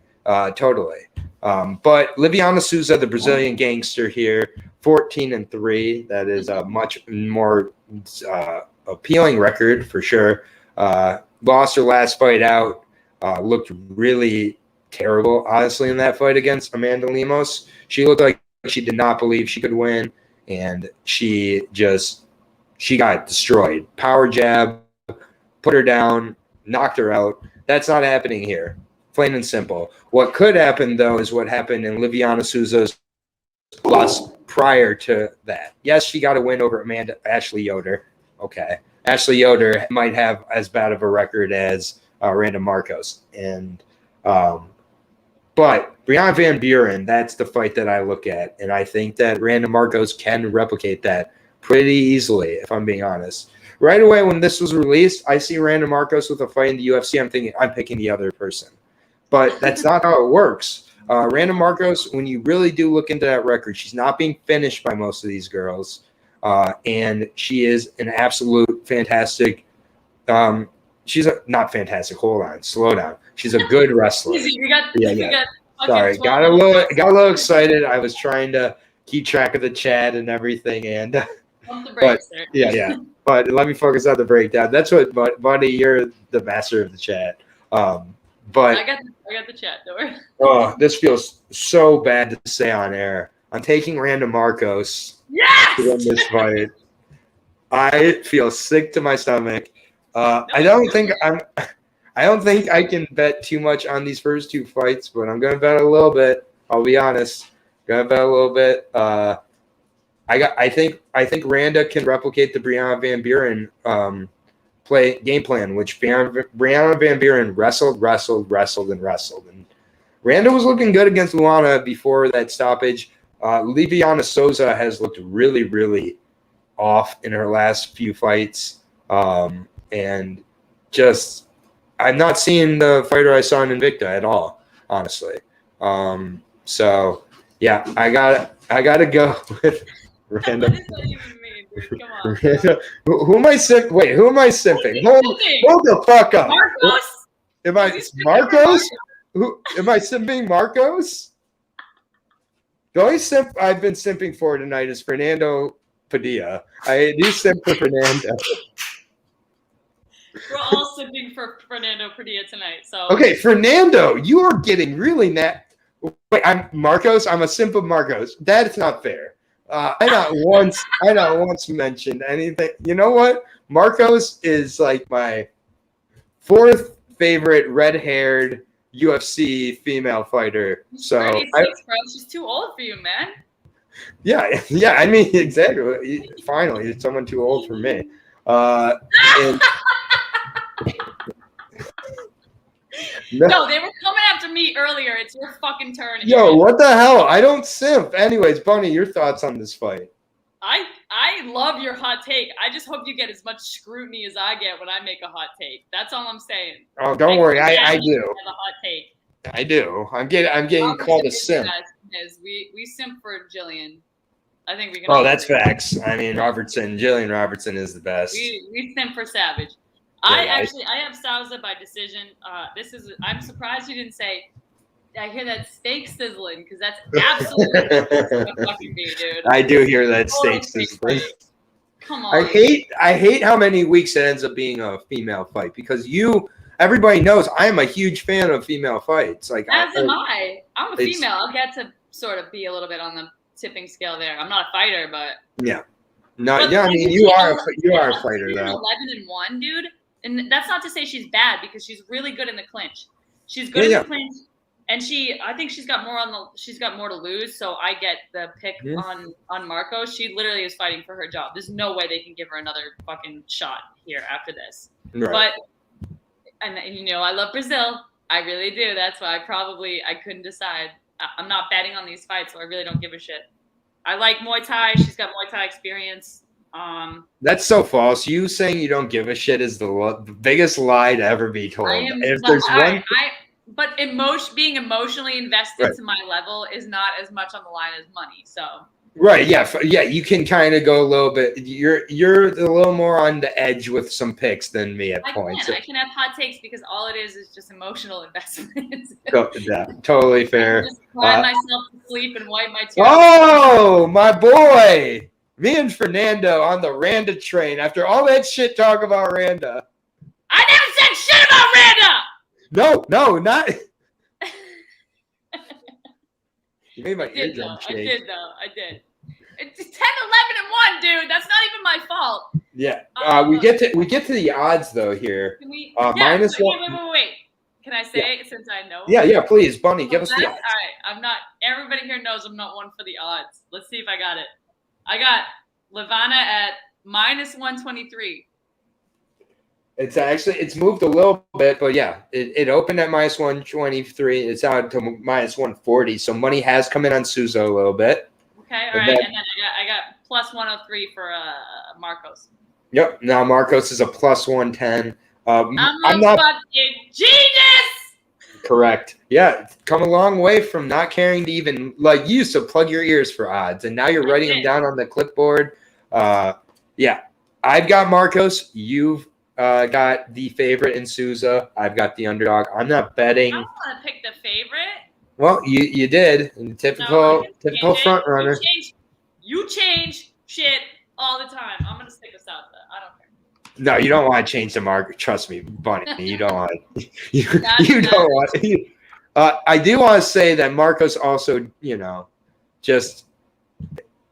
totally. But Liviana Souza, the Brazilian gangster here, 14-3. That is a much more appealing record for sure. Lost her last fight out. Looked really terrible, honestly, in that fight against Amanda Lemos. She looked like she did not believe she could win, and she got destroyed. Power jab, put her down, knocked her out. That's not happening here. Plain and simple. What could happen, though, is what happened in Liviana Souza's loss prior to that. Yes, she got a win over Ashley Yoder. Okay. Ashley Yoder might have as bad of a record as Randa Marcos. And But Brianna Van Buren, that's the fight that I look at. And I think that Randa Marcos can replicate that pretty easily, if I'm being honest. Right away when this was released, I see Randa Marcos with a fight in the UFC. I'm thinking I'm picking the other person. But that's not how it works. Randa Marcos, when you really do look into that record, she's not being finished by most of these girls. And she is an absolute fantastic not fantastic. Hold on. Slow down. She's a good wrestler. Sorry. Got a little excited. I was trying to keep track of the chat and everything. And But let me focus on the breakdown. That's what, buddy, you're the master of the chat. But I got the chat door. Oh, this feels so bad to say on air. I'm taking Randa Marcos to win this fight. I feel sick to my stomach. I don't think I can bet too much on these first two fights, but I'm gonna bet a little bit. I'll be honest. Gonna bet a little bit. I think Randa can replicate the Brianna Van Buren game plan, which Brianna Van Buren wrestled. And Randa was looking good against Luana before that stoppage. Liviana Souza has looked really, really off in her last few fights. And just I'm not seeing the fighter I saw in Invicta at all, honestly. So yeah, I gotta go with Randa. What does that even mean, dude? Come on. Randa. Who am I simping? Wait, who am I simping? Hold the fuck up. Marcos? Am I Marcos? Who am I simping? Marcos? The only simp I've been simping for tonight is Fernando Padilla. I do simp for Fernando. We're all simping for Fernando Padilla tonight. So okay, Fernando, you are getting really Wait, I'm Marcos. I'm a simp of Marcos. That's not fair. I not once mentioned anything. You know what? Marcos is like my fourth favorite red-haired UFC female fighter. So 36, bro. She's too old for you, man. Yeah. I mean, exactly. Finally, it's someone too old for me. No, they were coming after me earlier. It's your fucking turn. Yo, what the hell? I don't simp. Anyways, Bunny, your thoughts on this fight? I love your hot take. I just hope you get as much scrutiny as I get when I make a hot take. That's all I'm saying. Oh, don't worry. I do. Have a hot take. I do. I'm getting called a simp. We simp for Jillian. I think we can. Oh, that's facts. I mean, Jillian Robertson is the best. We simp for Savage. Yeah, I have Souza by decision. I'm surprised you didn't say. I hear that steak sizzling because that's absolutely fucking me, dude. I do hear that steak sizzling. Come on. I hate how many weeks it ends up being a female fight because everybody knows I am a huge fan of female fights. Like as am I. I'm a female. I'll get to sort of be a little bit on the tipping scale there. I'm not a fighter, but yeah. No, yeah. I mean, you are a fighter though. 11-1, dude. And that's not to say she's bad because she's really good in the clinch. She's good in the clinch, and I think she's got more to lose. So I get the pick on Marcos. She literally is fighting for her job. There's no way they can give her another fucking shot here after this. Right. But I love Brazil. I really do. That's why I couldn't decide. I'm not betting on these fights, so I really don't give a shit. I like Muay Thai. She's got Muay Thai experience. That's so false. You saying you don't give a shit is the biggest lie to ever be told. Being emotionally invested to my level is not as much on the line as money. So right, yeah, you can kind of go a little bit. You're a little more on the edge with some picks than me at points. I can have hot takes because all it is just emotional investment. Yeah, totally fair. I just cry myself to sleep and wipe my tears. Oh, my boy. Me and Fernando on the Randa train after all that shit talk about Randa. I never said shit about Randa! No, not. You made my eardrum shake. I did. It's 10, 11, and 1, dude. That's not even my fault. Yeah. We get to the odds though here. Can we, minus one. Wait. Can I say it since I know? Yeah, please, Bunny, give us the odds. All right. I'm not. Everybody here knows I'm not one for the odds. Let's see if I got it. I got Levana at minus 123. It's moved a little bit, but yeah, it opened at minus 123. It's out to minus 140. So money has come in on Souza a little bit. Okay, all right, and then I got plus 103 for Marcos. Yep. Now Marcos is a plus 110. I'm not fucking genius. Correct. Yeah, come a long way from not caring to even like you used to plug your ears for odds, and now you're writing them down on the clipboard. Yeah, I've got Marcos. You've got the favorite in Souza. I've got the underdog. I'm not betting. I don't want to pick the favorite. Well, you did. Typical front runner. You change shit all the time. I'm gonna stick this out. I don't care. No, you don't want to change the market. Trust me, Bunny. You don't want. You don't want. I do want to say that Marcos also,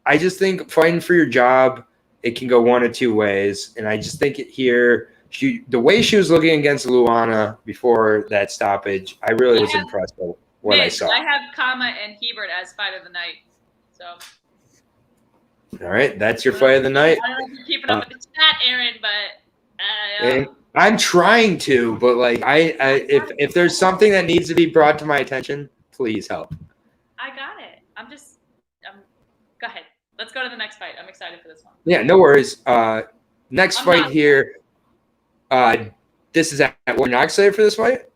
I just think fighting for your job, it can go one of two ways, and I just think the way she was looking against Luana before that stoppage, I really was impressed with what I saw. I have Kama and Hebert as fight of the night. So. All right, that's your fight of the night. I don't know if you're keeping up with the chat, Aaron, but I'm trying to, but like if there's something that needs to be brought to my attention, please help. I got it. Go ahead. Let's go to the next fight. I'm excited for this one. Yeah, no worries. Next fight here. This is we're not excited for this fight?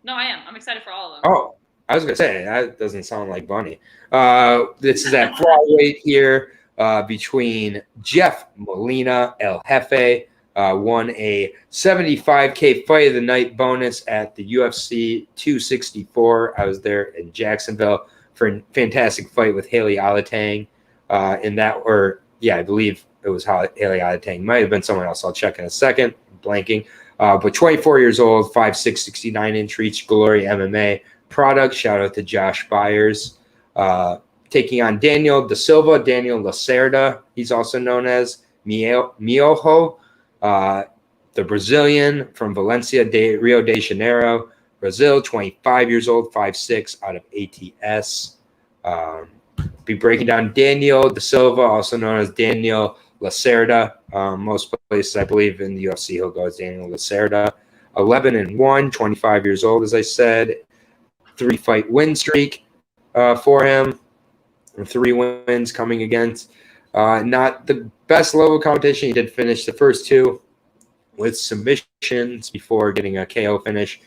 No, I am. I'm excited for all of them. Oh, I was gonna say that doesn't sound like Bunny. This is at flyweight here between Jeff Molina, El Jefe, won a $75K fight of the night bonus at the UFC 264. I was there in Jacksonville for a fantastic fight with Haley Alatang. I believe it was Haley Alatang. Might have been someone else. I'll check in a second. Blanking. But 24 years old, 5'6", 69-inch reach, Glory MMA product. Shout out to Josh Byers. Taking on Daniel Da Silva, Daniel Lacerda. He's also known as Miojo. The Brazilian from Valencia, Rio de Janeiro, Brazil, 25 years old, 5'6", out of ATS. Be breaking down Daniel Da Silva, also known as Daniel Lacerda. Most places, I believe, in the UFC, he'll go as Daniel Lacerda. 11-1, 25 years old, as I said. 3-fight win streak for him. 3 wins coming against not the best level of competition. He did finish the first 2 with submissions before getting a KO finish.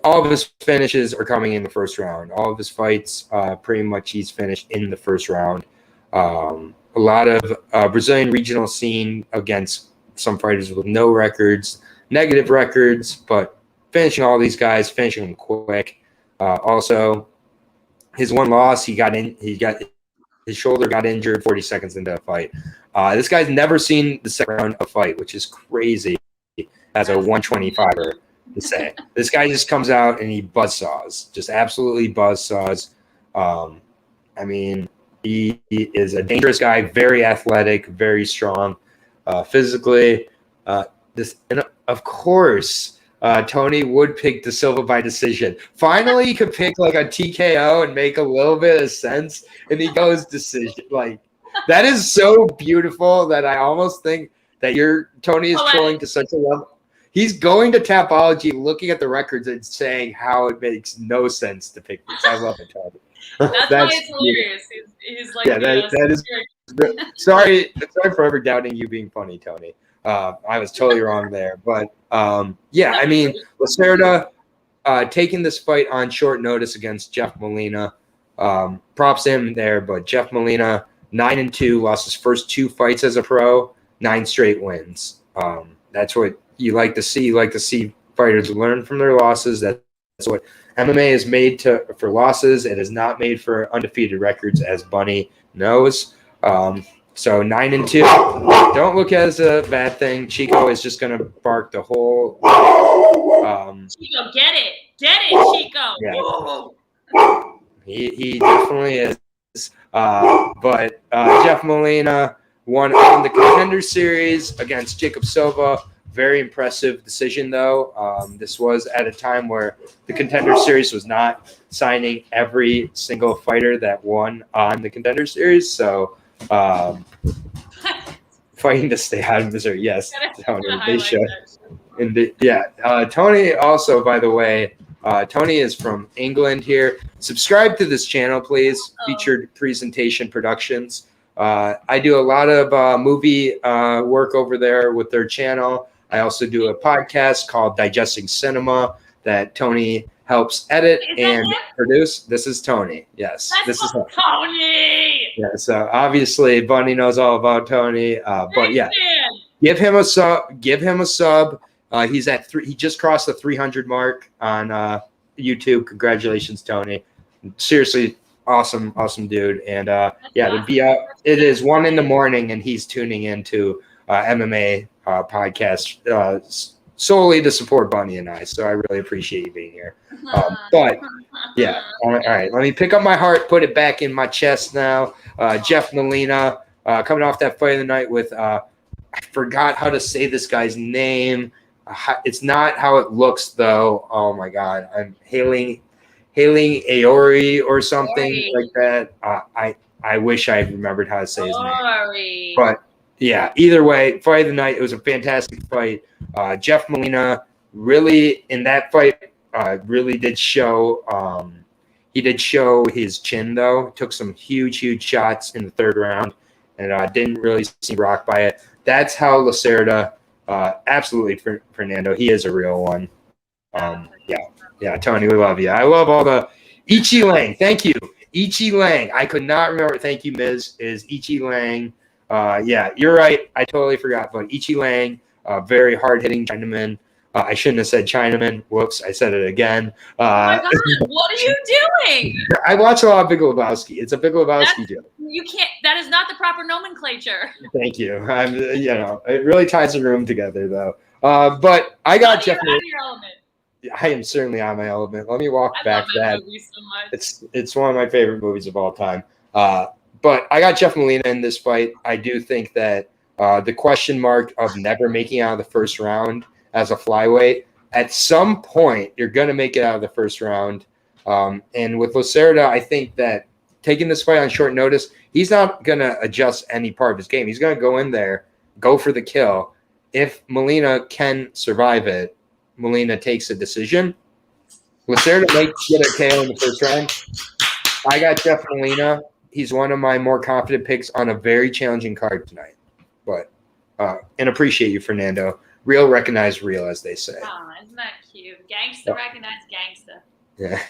All of his finishes are coming in the first round. All of his fights, pretty much he's finished in the first round. A lot of Brazilian regional scene against some fighters with no records, negative records, but finishing all these guys, finishing them quick. Also, his one loss, his shoulder got injured 40 seconds into the fight. This guy's never seen the second round of a fight, which is crazy as a 125er to say. This guy just comes out and he buzzsaws, just absolutely buzzsaws. I mean, he is a dangerous guy, very athletic, very strong physically. And of course, Tony would pick Da Silva by decision. Finally, he could pick like a TKO and make a little bit of sense, and he goes decision. Like, that is so beautiful that I almost think that Tony is trolling to such a level. He's going to Tapology, looking at the records and saying how it makes no sense to pick this. I love it, Tony. That's why it's hilarious. He's like, yeah, that is. Sorry for ever doubting you being funny, Tony. I was totally wrong there, but yeah, I mean, Lacerda taking this fight on short notice against Jeff Molina. Props to him there, but Jeff Molina 9-2, lost his first 2 fights as a pro, 9 straight wins. That's what you like to see. You like to see fighters learn from their losses. That's what MMA is made for losses. It is not made for undefeated records, as Bunny knows. So 9-2. Don't look at it as a bad thing. Chico is just going to bark the whole. Chico, get it, Chico. Yeah. He definitely is. But Jeff Molina won on the Contender Series against Jacob Silva. Very impressive decision, though. This was at a time where the Contender Series was not signing every single fighter that won on the Contender Series. So fighting to stay out of Missouri. Yes, Tony, they should. Tony also, by the way, Tony is from England here. Subscribe to this channel, please. Featured Presentation Productions. I do a lot of movie work over there with their channel. I also do a podcast called Digesting Cinema that Tony helps edit and produce. This is Tony. Yes, this is Tony. Yeah, so obviously Bunny knows all about Tony. But yeah, give him a sub. Give him a sub. He's at he just crossed the 300 mark on YouTube. Congratulations, Tony. Seriously, awesome dude. And to be out, it is 1 a.m. and he's tuning into MMA podcast solely to support Bunny and I. So I really appreciate you being here. But yeah, all right. Let me pick up my heart, put it back in my chest now. Jeff Molina coming off that fight of the night with I forgot how to say this guy's name. It's not how it looks though. Oh my God, I'm hailing Aori or something like that. I wish I remembered how to say his name. But yeah, either way, fight of the night. It was a fantastic fight. Jeff Molina really in that fight really did show. He did show his chin though. Took some huge shots in the third round, and didn't really seem rocked by it. That's how Lacerda. Absolutely, Fernando. He is a real one. Yeah, Tony, we love you. I love all the Ichi Lang. Thank you, Ichi Lang. I could not remember. Thank you, Ms. Is Ichi Lang? Yeah, you're right. I totally forgot. But Ichi Lang, very hard-hitting Chinaman. I shouldn't have said Chinaman. Whoops, I said it again. Oh my God, what are you doing? I watch a lot of Big Lebowski. It's a Big Lebowski joke. You can't. That is not the proper nomenclature. Thank you. It really ties the room together, though. But I got Jeff. I am certainly on my element. Let me walk back that. Movie so much. It's one of my favorite movies of all time. But I got Jeff Molina in this fight. I do think that the question mark of never making out of the first round as a flyweight, at some point you're going to make it out of the first round. And with Lacerda, I think that taking this fight on short notice, he's not going to adjust any part of his game. He's going to go in there, go for the kill. If Molina can survive it, Molina takes a decision. Lacerda might get a KO in the first round. I got Jeff Molina. He's one of my more confident picks on a very challenging card tonight. But and appreciate you, Fernando. Real recognize real, as they say. Oh, isn't that cute? Gangsta recognize gangsta. Yeah.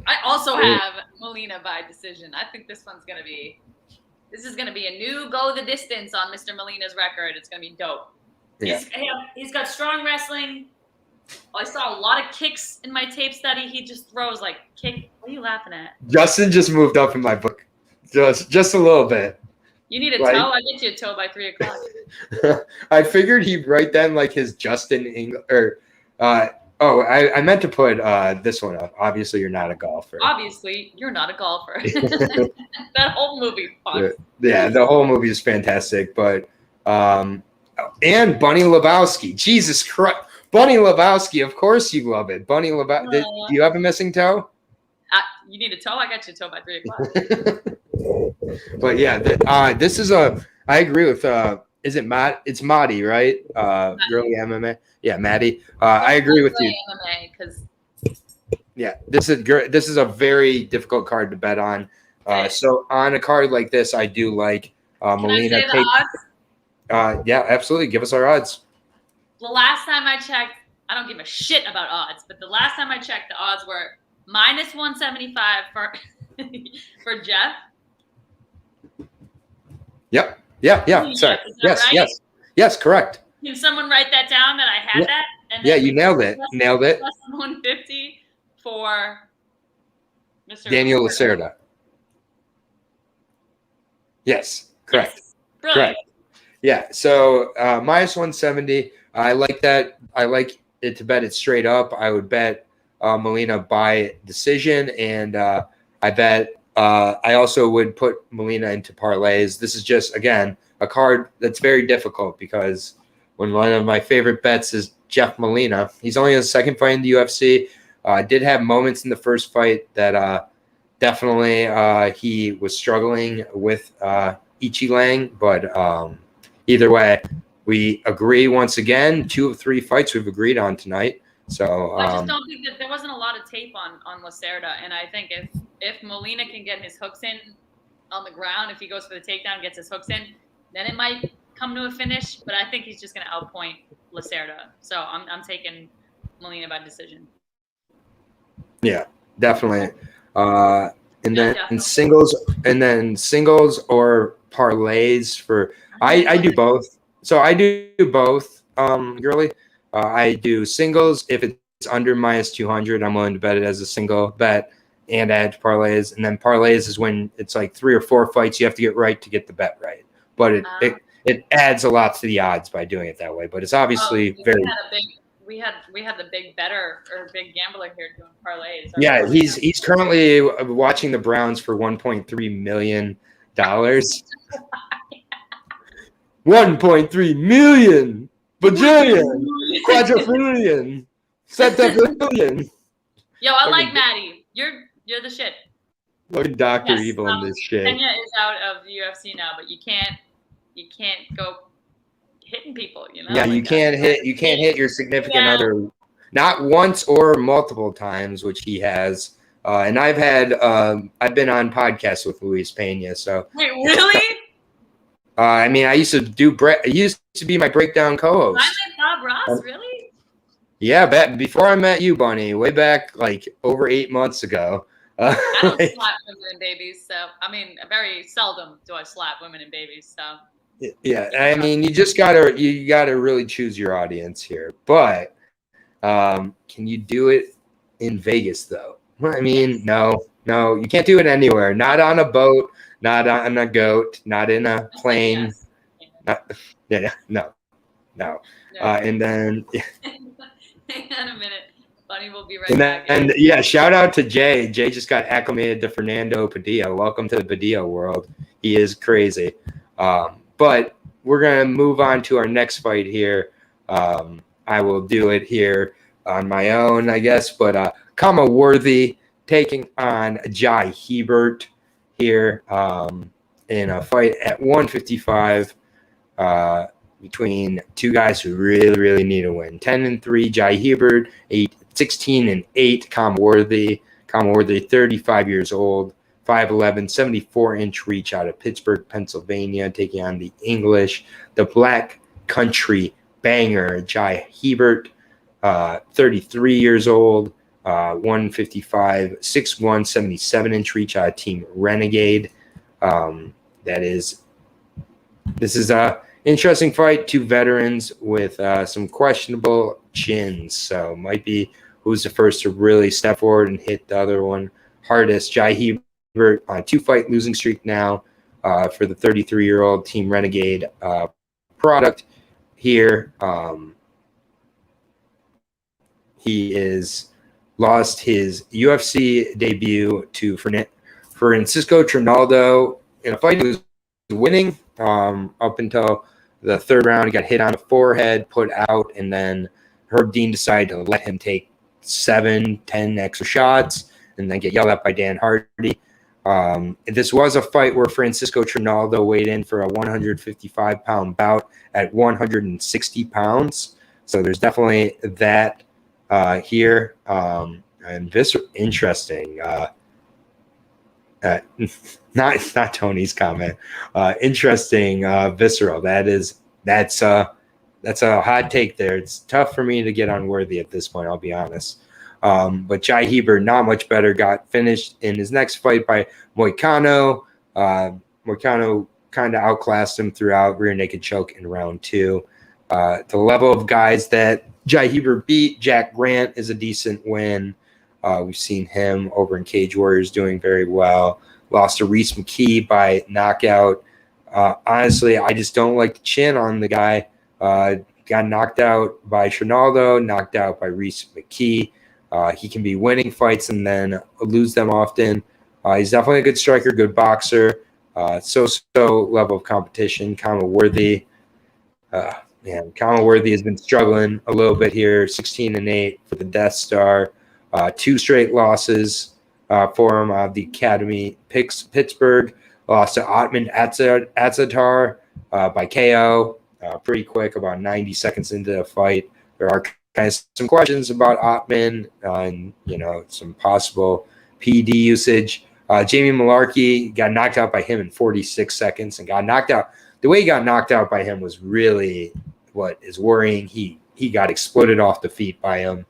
I also have Molina by decision. I think this is going to be a new go the distance on Mr. Molina's record. It's going to be dope. Yeah. He's got strong wrestling. I saw a lot of kicks in my tape study. He just throws like kick. What are you laughing at? Justin just moved up in my book. Just a little bit. You need a toe? I'll get you a toe by 3 o'clock. I figured he'd write down like his Justin English or I meant to put this one up. Obviously, you're not a golfer. Obviously, you're not a golfer. That whole movie fun. Yeah, the whole movie is fantastic. But and Bunny Lebowski. Jesus Christ. Bunny Lebowski, of course you love it. Bunny Lebowski. Do you have a missing toe? You need a toe? I got you a toe by 3 o'clock. But yeah, this is I agree with is it Matt? It's Maddie, right? Really MMA. Yeah, Maddie. I agree with you. MMA because yeah, this is a very difficult card to bet on. So on a card like this, I do like Molina. Can I say the odds? Yeah, absolutely. Give us our odds. The last time I checked, I don't give a shit about odds, but the last time I checked, the odds were minus 175 for Jeff. Yep. Yeah. Sorry. Yes. Correct. Can someone write that down that I had that? And yeah, you nailed it. Nailed it. Plus 150 for Mr. Daniel Lacerda. Yes. Correct. Yes. Brilliant. Correct. Yeah. So minus 170. I like that. I like it to bet it straight up. I would bet Molina by decision, and I bet I also would put Molina into parlays. This is just, again, a card that's very difficult because when one of my favorite bets is Jeff Molina. He's only his second fight in the UFC. Did have moments in the first fight that definitely he was struggling with Ichi Lang, but either way, we agree once again. 2 of 3 fights we've agreed on tonight. So I just don't think that there wasn't a lot of tape on Lacerda, and I think if Molina can get his hooks in on the ground, if he goes for the takedown, gets his hooks in, then it might come to a finish. But I think he's just going to outpoint Lacerda. So I'm taking Molina by decision. yeah, definitely. And then Definitely. singles or parlays for I do both. So I do both, girly. I do singles if it's under -200. I'm willing to bet it as a single bet and add parlays. And then parlays is when it's like 3 or 4 fights you have to get right to get the bet right. But it adds a lot to the odds by doing it that way. But it's obviously very. We had the big bettor or big gambler here doing parlays. Yeah, he's currently watching the Browns for $1.3 million. 1.3 million, bajillion, quadrillion, septillion. Yo, I like Maddie. You're the shit. Look at Dr. Evil in this shit. Kenya is out of the UFC now, but you can't go hitting people, you know? Yeah, you can't hit your significant other, not once or multiple times, which he has. And I've been on podcasts with Luis Pena. So wait, really? I mean, I used to be my breakdown co-host. Finally, Bob Ross, really? Yeah, before I met you, Bunny, way back like over 8 months ago. I don't slap women and babies, so I mean, very seldom do I slap women and babies. So yeah, I mean, you gotta really choose your audience here. But can you do it in Vegas though? I mean, no, you can't do it anywhere. Not on a boat, not on a goat, not in a plane. No. And then hang on a minute. Bunny will be right back. And yeah, shout out to Jay. Jay just got acclimated to Fernando Padilla. Welcome to the Padilla world. He is crazy. But we're going to move on to our next fight here. I will do it here on my own, I guess. But Kama Worthy taking on Jai Hebert here in a fight at 155 between two guys who really, really need a win. 10-3, Jai Hebert, 16-8, Kama Worthy. Kama Worthy, 35 years old, 5'11", 74-inch reach out of Pittsburgh, Pennsylvania, taking on the Black Country Banger, Jai Hebert, 33 years old, 155, 6'1", 77-inch reach out of Team Renegade. This is a interesting fight. 2 veterans with some questionable chins. So might be who's the first to really step forward and hit the other one hardest. Jai Hebert on a 2-fight losing streak now for the 33-year-old Team Renegade product here. He is lost his UFC debut to Francisco Trinaldo in a fight he was winning up until the 3rd round. He got hit on the forehead, put out, and then Herb Dean decided to let him take 7-10 extra shots and then get yelled at by Dan Hardy. This was a fight where Francisco Trinaldo weighed in for a 155-pound bout at 160 pounds. So there's definitely that here. And this interesting. Not Tony's comment. Interesting, visceral. That's a hot take there. It's tough for me to get on Worthy at this point, I'll be honest. But Jai Hebert, not much better, got finished in his next fight by Moicano. Moicano kind of outclassed him throughout, rear naked choke in round 2. The level of guys that Jai Hebert beat, Jack Grant is a decent win. We've seen him over in Cage Warriors doing very well. Lost to Reese McKee by knockout. Honestly, I just don't like the chin on the guy. Got knocked out by Trinaldo, knocked out by Reese McKee. He can be winning fights and then lose them often. He's definitely a good striker, good boxer. So level of competition. Kama Worthy. Kama Worthy has been struggling a little bit here. 16-8 for the Death Star. 2 straight losses for him out of the Academy. Pittsburgh lost to Otman Atzatar by KO. pretty quick, about 90 seconds into the fight. There are kind of some questions about Ottman and, some possible PD usage. Jamie Malarkey got knocked out by him in 46 seconds and got knocked out. The way he got knocked out by him was really what is worrying. He got exploded off the feet by him.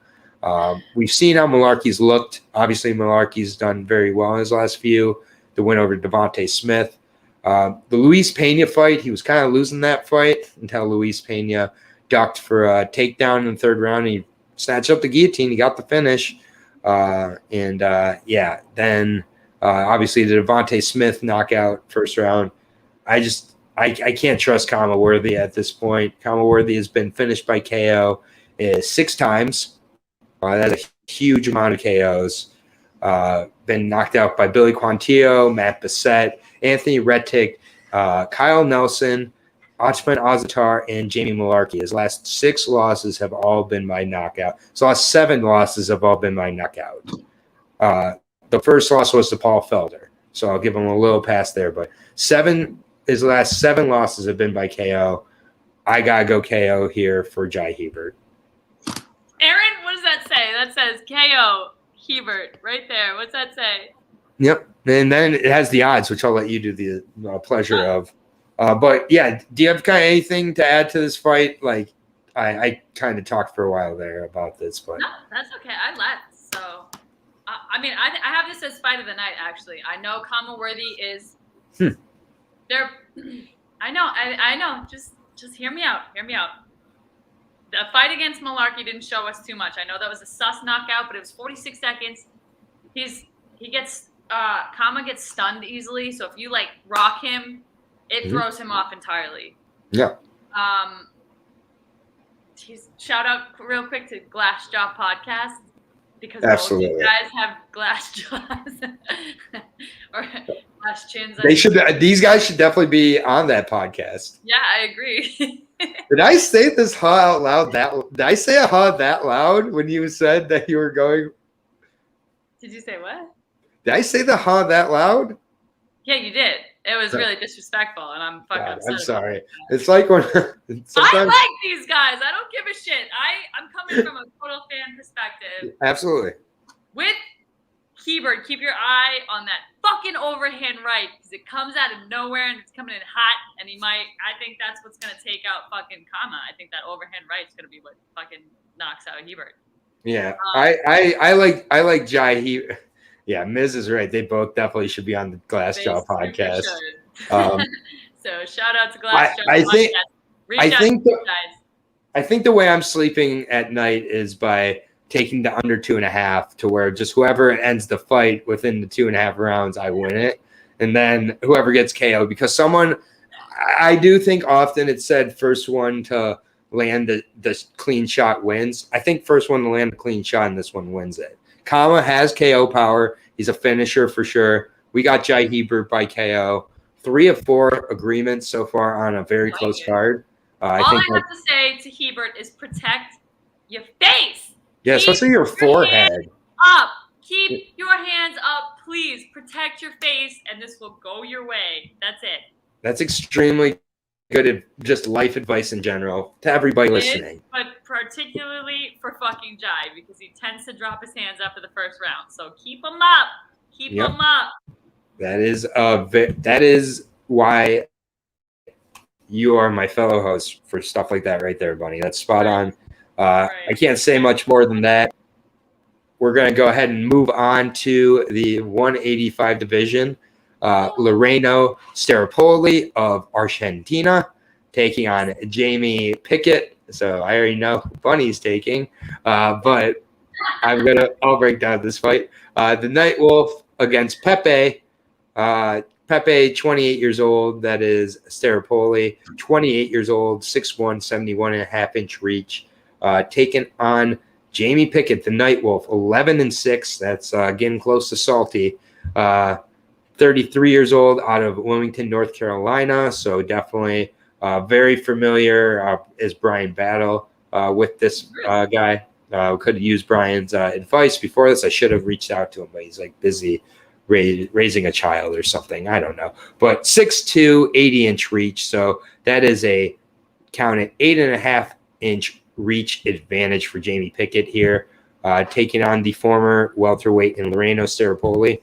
We've seen how Malarkey's looked. Obviously, Malarkey's done very well in his last few. The win over Devontae Smith. The Luis Pena fight, he was kind of losing that fight until Luis Pena ducked for a takedown in the third round. He snatched up the guillotine. He got the finish. Then obviously the Devontae Smith knockout first round. I can't trust Kama Worthy at this point. Kama Worthy has been finished by KO 6 times. That's a huge amount of KOs. Been knocked out by Billy Quantillo, Matt Bissett, Anthony Rettig, Kyle Nelson, Ochman Azatar, and Jamie Malarkey. His last 6 losses have all been by knockout. His last 7 losses have all been by knockout. The first loss was to Paul Felder, so I'll give him a little pass there. But his last 7 losses have been by KO. I gotta go KO here for Jai Hebert. Aaron, what does that say? That says KO Hebert right there. What's that say? Yep, and then it has the odds, which I'll let you do the pleasure of. But yeah, do you have kind of anything to add to this fight? Like, I kind of talked for a while there about this, but no, that's okay. I left, so I have this as fight of the night. Actually, I know Kama Worthy is there. I know. Just hear me out. Hear me out. The fight against Malarkey didn't show us too much. I know that was a sus knockout, but it was 46 seconds. Kama gets stunned easily, so if you rock him, it throws him off entirely. Yeah. Shout out real quick to Glass Jaw Podcast, because absolutely both you guys have glass jaws or glass chins. These guys should definitely be on that podcast. Yeah, I agree. Did I say this out loud? Did I say that loud when you said that you were going? Did you say what? Did I say that loud? Yeah, you did. It was really disrespectful, and I'm fucking upset. I'm sorry. It's like when I like these guys. I don't give a shit. I'm coming from a total fan perspective. Absolutely. With Hebert, keep your eye on that fucking overhand right, because it comes out of nowhere and it's coming in hot, and I think that's what's going to take out fucking Kama. I think that overhand right is going to be what fucking knocks out Hebert. Yeah, I like Jai Hebert. Yeah, Miz is right. They both definitely should be on the Glass Jaw podcast. So shout out to Glass Jaw podcast. I think the way I'm sleeping at night is by taking the under 2.5, to where just whoever ends the fight within the 2.5 rounds, I win it. And then whoever gets KO, because I do think often it's said first one to land the clean shot wins. I think first one to land a clean shot and this one wins it. Kama has KO power. He's a finisher for sure. We got Jai Hebert by KO. 3 of 4 agreements so far on a very close card. All I have to say to Hebert is protect your face. Yeah, especially your forehead. Up. Keep your hands up, please. Protect your face, and this will go your way. That's it. That's extremely good, just life advice in general to everybody listening. But particularly for fucking Jai, because he tends to drop his hands after the first round. So keep them up. Keep them up. That is why you are my fellow host for stuff like that right there, Bunny. That's spot on. I can't say much more than that. We're going to go ahead and move on to the 185 division. Loreno Staropoli of Argentina taking on Jamie Pickett. So I already know who Bunny's taking, but I'll break down this fight. The Night Wolf against Pepe. Pepe, 28 years old. That is Staropoli, 28 years old, 6'1", 71.5-inch reach. Taking on Jamie Pickett, the Night Wolf, 11-6. That's getting close to salty. 33 years old, out of Wilmington, North Carolina. So definitely very familiar is Brian Battle with this guy. Could have used Brian's advice before this. I should have reached out to him, but he's busy raising a child or something. I don't know. But 6'2", 80-inch reach. So that is a count it, 8.5-inch reach advantage for Jamie Pickett here, taking on the former welterweight in Loreno Staropoli.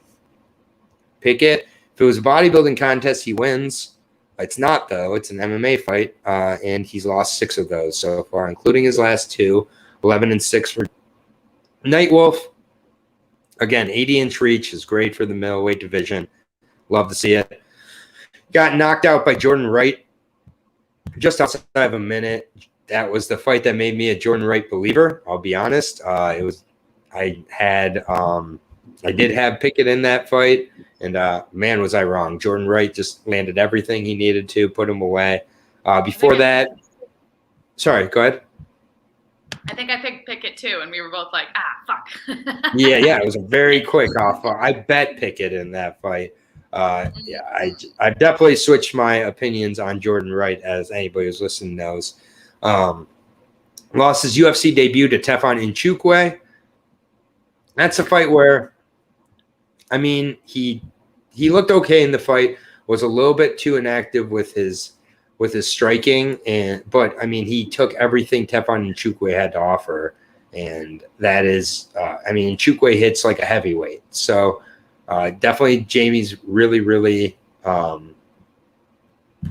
Pickett, if it was a bodybuilding contest, he wins. It's not, though. It's an MMA fight, and he's lost 6 of those so far, including his last 2, 11-6 for Nightwolf. Again, 80-inch reach is great for the middleweight division. Love to see it. Got knocked out by Jordan Wright just outside of a minute. That was the fight that made me a Jordan Wright believer. I'll be honest. I did have Pickett in that fight, and man, was I wrong. Jordan Wright just landed everything he needed to, put him away. Before that, sorry, go ahead. I think I picked Pickett too, and we were both like, fuck. yeah, it was a very quick off. I bet Pickett in that fight. I definitely switched my opinions on Jordan Wright, as anybody who's listening knows. Lost his UFC debut to Tefon Nchukwu. That's a fight where, I mean, he looked okay in the fight, was a little bit too inactive with his striking, but I mean, he took everything Tefon Nchukwu had to offer, and that is, Nchukwu hits like a heavyweight. So definitely Jamie's really, really, a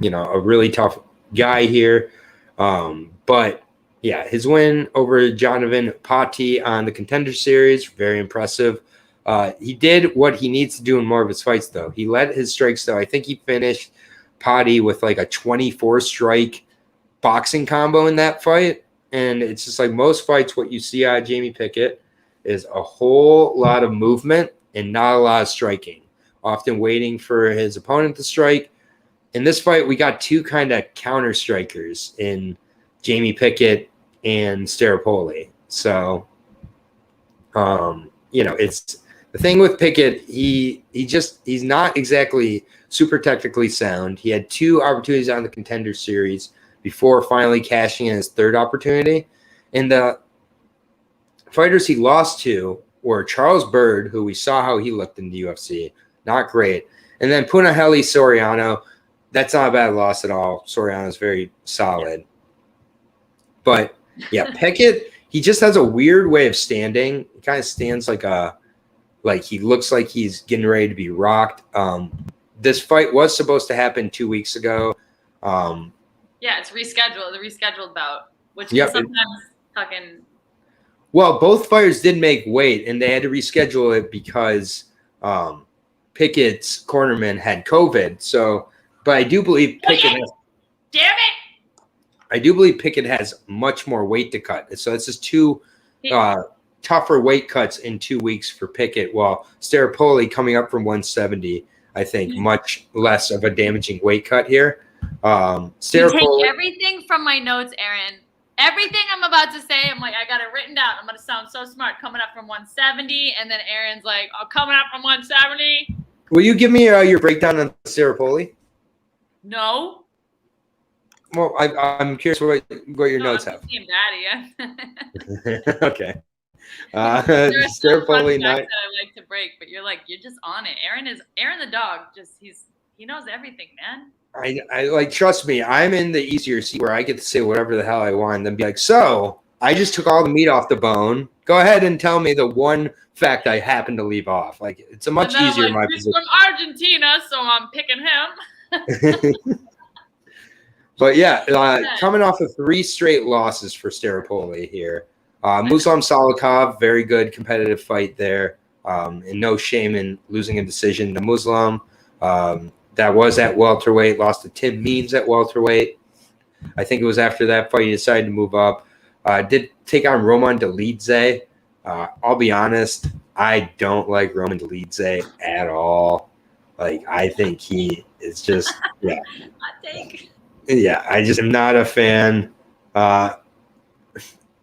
really tough guy here. But yeah, his win over Jonathan Patti on the Contender Series, very impressive. He did what he needs to do in more of his fights, though. He led his strikes, though. I think he finished Patti with like a 24-strike boxing combo in that fight. And it's just like most fights, what you see out of Jamie Pickett is a whole lot of movement and not a lot of striking, often waiting for his opponent to strike. In this fight, we got 2 kind of counter strikers in Jamie Pickett and Staropoli. So, it's the thing with Pickett. He's not exactly super technically sound. He had 2 opportunities on the Contender Series before finally cashing in his 3rd opportunity. And the fighters he lost to were Charles Byrd, who we saw how he looked in the UFC, not great, and then Punahele Soriano. That's not a bad loss at all. Soriano's very solid. But, yeah, Pickett, he just has a weird way of standing. He kind of stands like he looks like he's getting ready to be rocked. This fight was supposed to happen 2 weeks ago. Yeah, it's rescheduled. The rescheduled bout, which is sometimes fucking. Well, both fighters did make weight, and they had to reschedule it because Pickett's cornerman had COVID. So, but I do believe Pickett has. Damn it! I do believe Pickett has much more weight to cut. So this is 2 tougher weight cuts in 2 weeks for Pickett, while Staropoli coming up from 170, I think, much less of a damaging weight cut here. You take everything from my notes, Aaron. Everything I'm about to say, I'm like, I got it written down. I'm going to sound so smart coming up from 170, and then Aaron's like, coming up from 170. Will you give me your breakdown on Staropoli? No. Well, I'm curious what your notes have. Okay. Staropoli that I like to break, but you're just on it. Aaron the dog, he knows everything, man. I trust me, I'm in the easier seat where I get to say whatever the hell I want and then be like, so I just took all the meat off the bone. Go ahead and tell me the one fact I happen to leave off. Like, it's a much easier in my position. He's from Argentina, so I'm picking him. But yeah, coming off of 3 straight losses for Staropoli here. Muslim Salikov, very good competitive fight there. And no shame in losing a decision to Muslim. That was at welterweight, lost to Tim Means at welterweight. I think it was after that fight he decided to move up. Did take on Roman Dolidze. I'll be honest, I don't like Roman Dolidze at all. Like, I think he is just, yeah. Hot take. Yeah, I just am not a fan.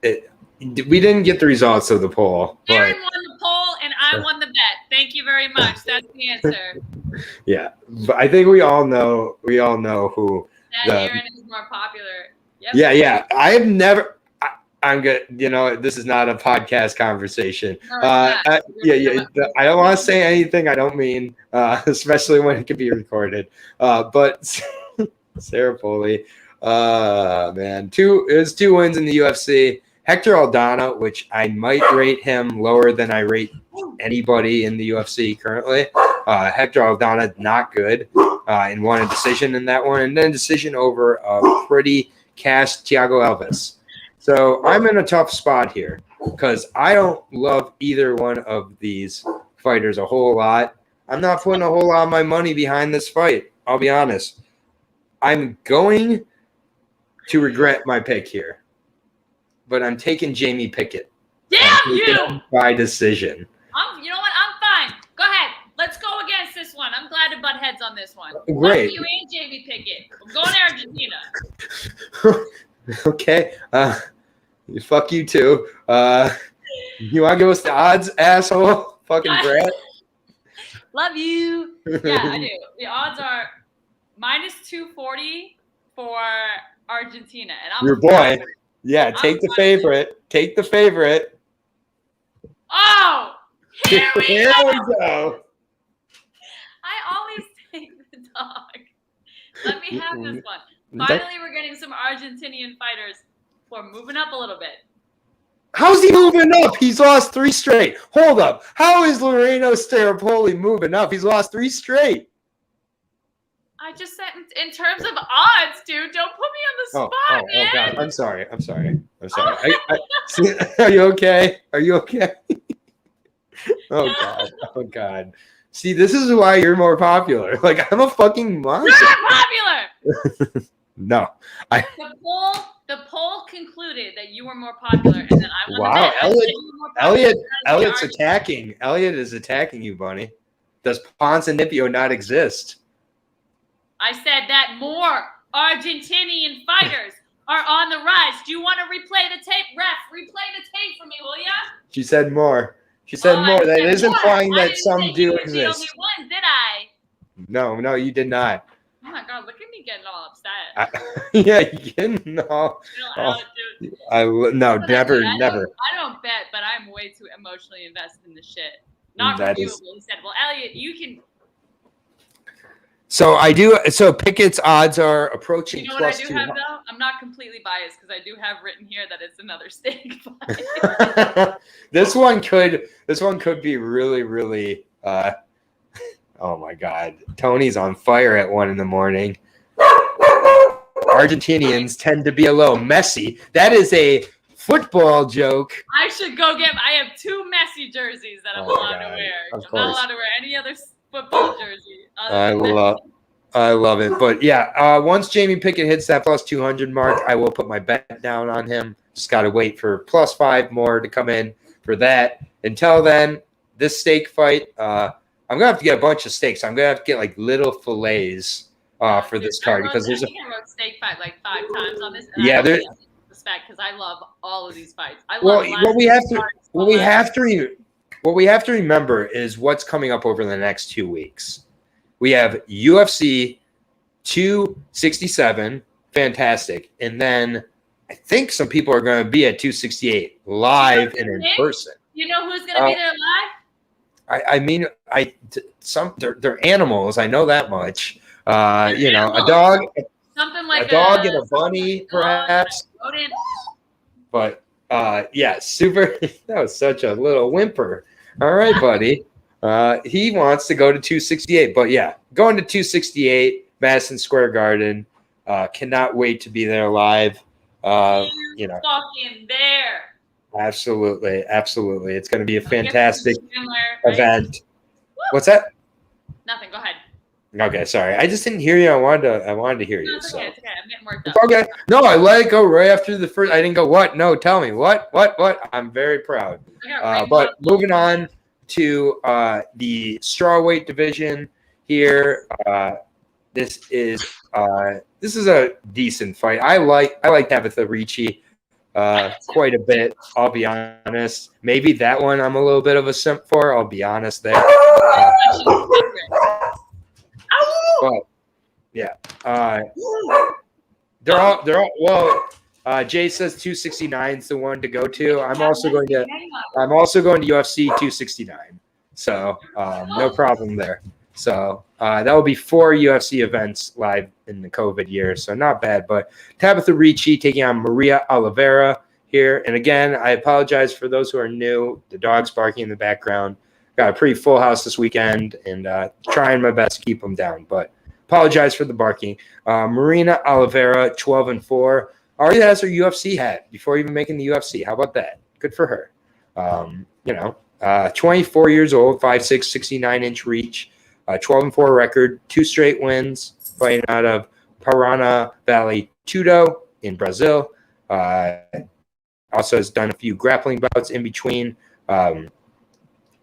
We didn't get the results of the poll. Aaron won the poll, and I won the bet. Thank you very much. That's the answer. Yeah, but I think we all know who. Aaron is more popular. Yep. Yeah. I have never. I'm good. This is not a podcast conversation. No, I don't want to say anything I don't mean, especially when it can be recorded. But Staropoli, Man, it was 2 wins in the UFC. Hector Aldana, which I might rate him lower than I rate anybody in the UFC currently. Hector Aldana, not good, and won a decision in that one, and then decision over a pretty cast Thiago Alves. So I'm in a tough spot here because I don't love either one of these fighters a whole lot. I'm not putting a whole lot of my money behind this fight. I'll be honest. I'm going to regret my pick here, but I'm taking Jamie Pickett. Damn you! By decision. You know what? I'm fine. Go ahead. Let's go against this one. I'm glad to butt heads on this one. Great. Fuck you and Jamie Pickett. I'm going to Argentina. Okay. Fuck you too. You want to give us the odds, asshole? Fucking brat. Love you. Yeah, I do. The odds are -240 for Argentina, and I'm your boy. Yeah, take the favorite. Take the favorite. Oh, here we go. I always take the dog. Let me have this one. Finally, we're getting some Argentinian fighters who are moving up a little bit. How's he moving up? He's lost 3 straight. Hold up. How is Loreno Staropoli moving up? He's lost 3 straight. I just said in terms of odds, dude. Don't put me on the spot, man. Oh, God. I'm sorry. Are you okay? Are you okay? Oh, God. Oh, God. See, this is why you're more popular. Like, I'm a fucking monster. You're not popular. No. The poll concluded that you were more popular, and then I won the bet. Elliot's attacking. Elliot is attacking you, Bunny. Does Ponzinibbio not exist? I said that more Argentinian fighters are on the rise. Do you want to replay the tape? Ref, replay the tape for me, will ya? She said more. She said more. That is implying that some do exist. The only one, did I? No, you did not. Oh my God, look at me getting all upset. Yeah, you getting all. Never. I don't bet, but I'm way too emotionally invested in this shit. Not reviewable. He said, well, Elliot, you can. So I do. So Pickett's odds are approaching. You know what I do have though? I'm not completely biased because I do have written here that it's another steak fight. This one could be really, really. Oh my God, Tony's on fire at 1 a.m. Argentinians tend to be a little messy. That is a football joke. I should go get. I have 2 Messi jerseys that I'm allowed to wear. I'm not allowed to wear any other football jersey. I love it. But yeah, once Jamie Pickett hits that plus 200 mark, I will put my bet down on him. Just got to wait for plus 5 more to come in for that. Until then, this steak fight, I'm going to have to get a bunch of steaks. I'm going to have to get like little fillets for this card because there's I wrote steak fight like 5 times on this. Yeah, there's respect because I love all of these fights. What we have to remember is what's coming up over the next 2 weeks. We have UFC 267, fantastic, and then I think some people are going to be at 268 live and in person. You know who's going to be there live? They're animals. I know that much. A dog, something like a dog and a bunny, perhaps. But super. That was such a little whimper. All right, buddy. He wants to go to 268, but yeah, going to 268, Madison Square Garden. Cannot wait to be there live. Fucking there. Absolutely. It's going to be a fantastic event. What's that? Nothing. Go ahead. Okay, sorry. I just didn't hear you. I wanted to hear you. It's okay. I'm getting worked up. Okay. No, I let it go right after the first. I didn't go, what? No, tell me. What? I'm very proud. But moving on to the strawweight division here. This is a decent fight. I like Tabitha Ricci quite a bit. I'll be honest. Maybe that one I'm a little bit of a simp for. I'll be honest there. But yeah, they're all well. Jay says 269 is the one to go to. I'm also going to UFC 269. So no problem there. So that will be 4 UFC events live in the COVID year. So not bad. But Tabitha Ricci taking on Maria Oliveira here. And again, I apologize for those who are new. The dog's barking in the background. Got a pretty full house this weekend and trying my best to keep them down. But apologize for the barking. Marina Oliveira, 12-4. Already has her UFC hat before even making the UFC. How about that? Good for her. 24 years old, 5'6", 69-inch reach. 12-4 record, 2 straight wins, fighting out of Parana Valley Tudo in Brazil. Also has done a few grappling bouts in between. Her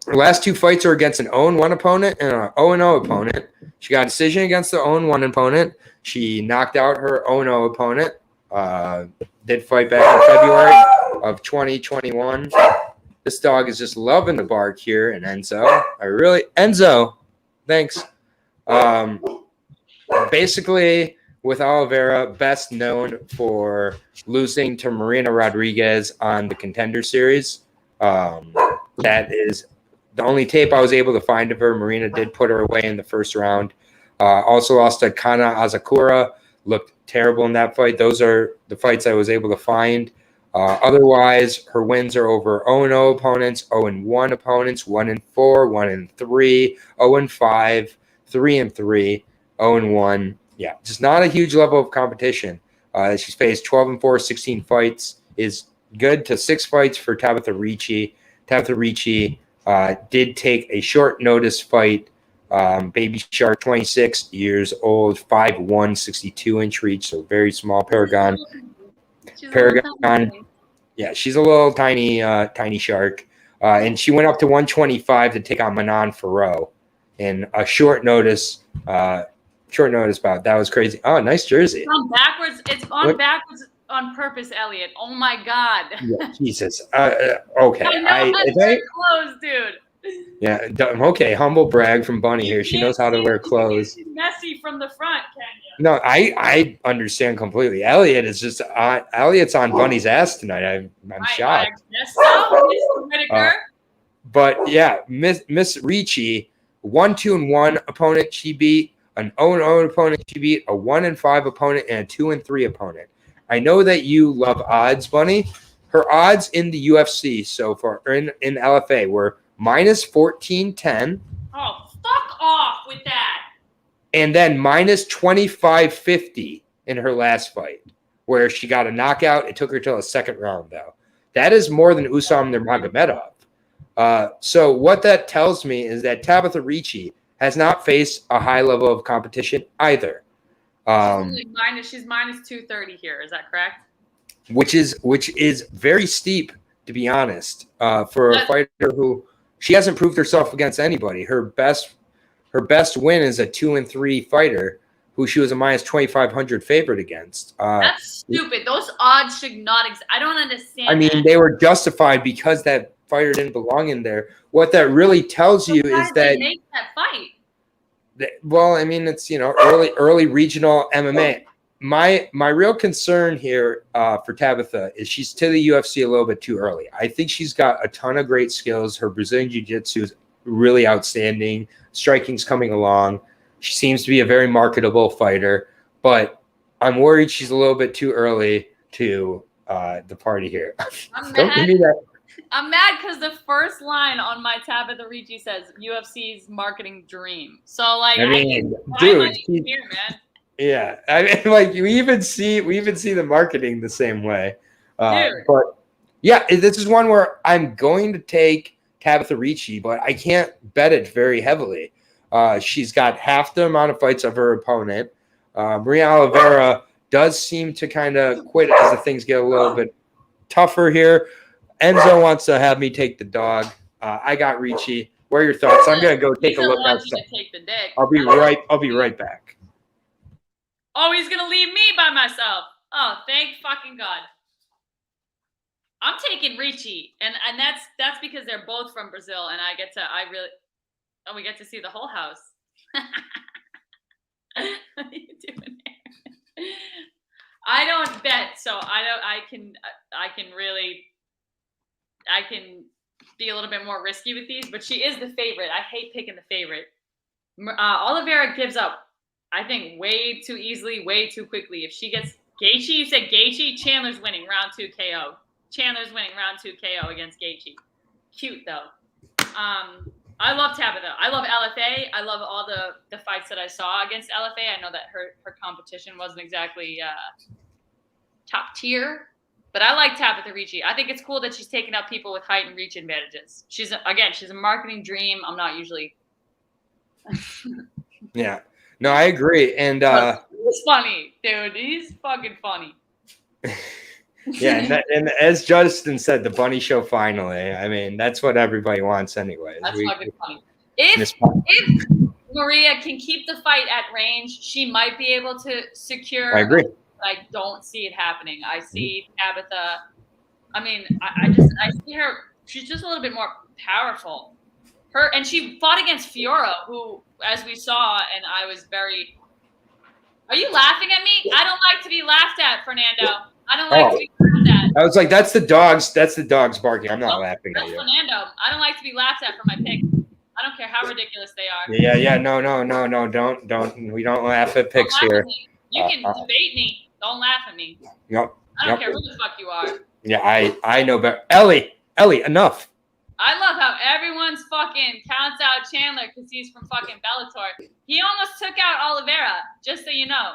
last 2 fights are against an 0-1 opponent and an 0-0 opponent. She got a decision against the 0-1 opponent. She knocked out her 0-0 opponent. Did fight back in February of 2021. This dog is just loving the bark here in Enzo. Enzo. Thanks. Basically, with Oliveira, best known for losing to Marina Rodriguez on the Contender Series. That is the only tape I was able to find of her. Marina did put her away in the first round. Also lost to Kana Azakura. Looked terrible in that fight. Those are the fights I was able to find. Otherwise, her wins are over 0-0 opponents, 0-1 opponents, 1-4, 1-3, 0-5, 3-3, 0-1. Yeah, just not a huge level of competition. She's faced 12-4, 16 fights. Is good to 6 fights for Tabitha Ricci. Tabitha Ricci did take a short notice fight. Baby Shark, 26 years old, 5'1", 62-inch reach, so very small. Paragon. Yeah, she's a little tiny shark. And she went up to 125 to take on Manon Farrow in a short notice bout. That was crazy. Oh, nice jersey. It's on backwards. It's on backwards on purpose, Elliot. Oh my God. Yeah, Jesus. Okay. I know how to wear clothes, dude. Yeah. Okay. Humble brag from Bunny here. She knows how to wear clothes. She's messy from the front, Kenya. No, I understand completely. Elliot is just Elliot's on Bunny's ass tonight. I'm shocked. I guess so, Mr. Whitaker. But yeah, Miss Ricci, 1-2-1 opponent she beat, an 0-0 opponent she beat, a 1-5 opponent, and a 2-3 opponent. I know that you love odds, Bunny. Her odds in the UFC so far in LFA were minus 1410. Oh, fuck off with that. And then minus 2550 in her last fight, where she got a knockout. It took her till the second round, though. That is more than Usam Nurmagomedov. So what that tells me is that Tabitha Ricci has not faced a high level of competition either. She's minus 230 here. Is that correct? Which is very steep, to be honest, for a fighter who she hasn't proved herself against anybody. Her best win is a 2-3 fighter who she was a minus 2,500 favorite against. That's stupid. Those odds should not exist. I don't understand. I mean, they were justified because that fighter didn't belong in there. What that really tells you is that make that fight. Well, I mean, it's early regional MMA. My real concern here for Tabitha is she's to the UFC a little bit too early. I think she's got a ton of great skills. Her Brazilian Jiu-Jitsu is really outstanding. Striking's coming along. She seems to be a very marketable fighter, but I'm worried she's a little bit too early to the party here. Don't give me that. I'm mad because the first line on my Tabitha Ricci says UFC's marketing dream. So like, I mean, dude, here, man. Yeah, I mean, like we even see the marketing the same way. But yeah, this is one where I'm going to take Tabitha Ricci, but I can't bet it very heavily. She's got half the amount of fights of her opponent. Maria Oliveira does seem to kind of quit as the things get a little bit tougher here. Enzo wants to have me take the dog. I got Ricci. What are your thoughts? I'm gonna go take a look outside. I'll be right back. Oh, he's gonna leave me by myself. Oh, thank fucking God. I'm taking Ricci, and that's because they're both from Brazil, and we get to see the whole house. What are you doing there? I don't bet, so I can be a little bit more risky with these, but she is the favorite. I hate picking the favorite. Oliveira gives up, I think, way too easily, way too quickly. If she gets Gaethje, you said Gaethje, Chandler's winning round 2 KO. Chandler's winning round 2 KO against Gaethje. Cute though. I love Tabitha. I love LFA. I love all the fights that I saw against LFA. I know that her competition wasn't exactly top tier, but I like Tabitha Ricci. I think it's cool that she's taking out people with height and reach advantages. She's a marketing dream. I'm not usually. Yeah. No, I agree. And he's funny, dude. He's fucking funny. Yeah, and as Justin said, the bunny show finally. I mean, that's what everybody wants anyways. That's fucking funny. If Maria can keep the fight at range, she might be able to secure. I agree. I don't see it happening. I see Tabitha. I mean, I see her. She's just a little bit more powerful. And she fought against Fiora, who, as we saw, and I was very. Are you laughing at me? I don't like to be laughed at, Fernando. I don't like to be laughed at. I was like, that's the dogs. That's the dogs barking. I'm not laughing at you. Fernando. I don't like to be laughed at for my picks. I don't care how ridiculous they are. Yeah. No. Don't. We don't laugh at picks here. You can debate me. Don't laugh at me. Yep. I don't care who the fuck you are. Yeah, I know better. Ellie, enough. I love how everyone's fucking counts out Chandler because he's from fucking Bellator. He almost took out Oliveira, just so you know.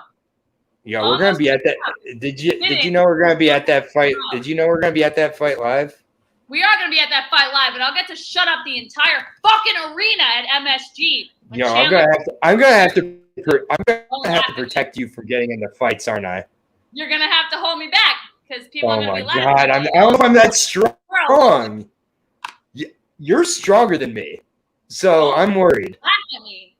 Yeah, we're gonna be at that. Did you know we're gonna be at that fight? Did you know we're gonna be at that fight live? We are gonna be at that fight live, but I'll get to shut up the entire fucking arena at MSG. Yo, I'm gonna have to protect you from getting into fights, aren't I? You're gonna have to hold me back because people are gonna be laughing. Oh my god, I don't know if I'm that strong. You're stronger than me, so I'm worried. Laugh at me.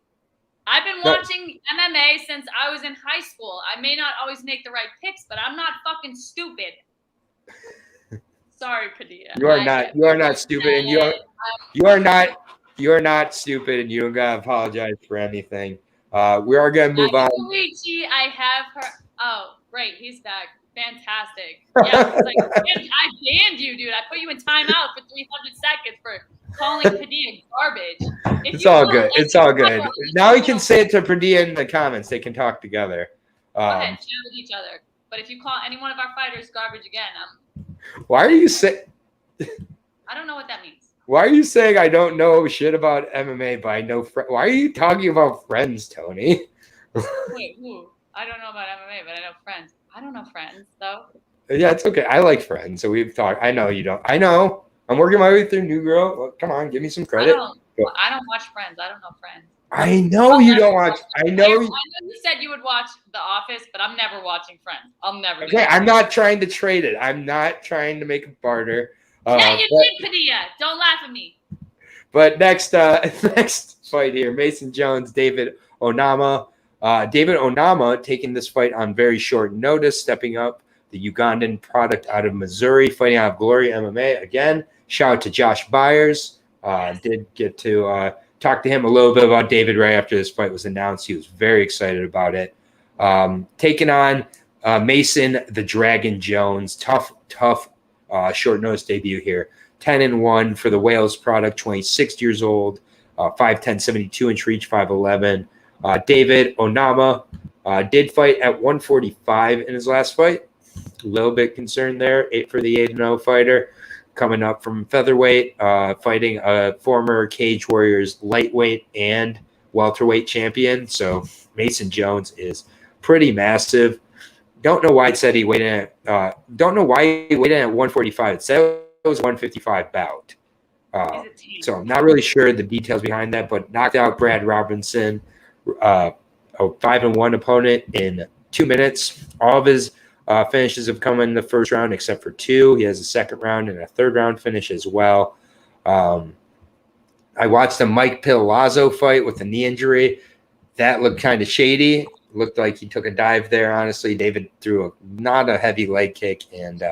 I've been watching MMA since I was in high school. I may not always make the right picks, but I'm not fucking stupid. Sorry, Padilla. You are not stupid, and you are not stupid, and you don't gotta apologize for anything. We are gonna move on. Luigi, I have her. Oh, great, he's back. Fantastic. Yeah, like, I banned you, dude. I put you in timeout for 300 seconds for calling Padilla garbage. It's all good. It's all good. Now we can say it to Padilla in the comments. They can talk together. Go ahead, chat with each other. But if you call any one of our fighters garbage again, why are you saying? I don't know what that means. Why are you saying I don't know shit about MMA, but I know why are you talking about Friends, Tony? Wait, who? I don't know about MMA, but I know Friends. I don't know Friends, though. Yeah, it's okay. I like Friends, so we've talked. I know you don't. I know. I'm working my way through New Girl. Well, come on, give me some credit. I don't watch Friends. I don't know Friends. I know you don't watch. I know you said you would watch The Office, but I'm never watching Friends. I'll never. Okay, I'm not trying to trade it. I'm not trying to make a barter. Yeah, you did, Padilla. Don't laugh at me. But next fight here, Mason Jones, David Onama. David Onama taking this fight on very short notice, stepping up, the Ugandan product out of Missouri, fighting out of Glory MMA. Again, shout out to Josh Byers. Did get to talk to him a little bit about David right after this fight was announced. He was very excited about it. Taking on Mason the Dragon Jones. Tough short notice debut here. 10-1 for the Wales product, 26 years old, 5'10", 72-inch reach, 5'11". David Onama did fight at 145 in his last fight. A little bit concerned there for the 8-0 fighter. Coming up from featherweight, fighting a former Cage Warriors lightweight and welterweight champion. So Mason Jones is pretty massive. Don't know why it said he weighed in at 145. It said it was 155 bout. So I'm not really sure the details behind that, but knocked out Brad Robinson, a 5-1 opponent in 2 minutes. All of his finishes have come in the first round except for 2. He has a second round and a third round finish as well. I watched a Mike Pilazzo fight with a knee injury. That looked kind of shady. Looked like he took a dive there, honestly. David threw not a heavy leg kick, and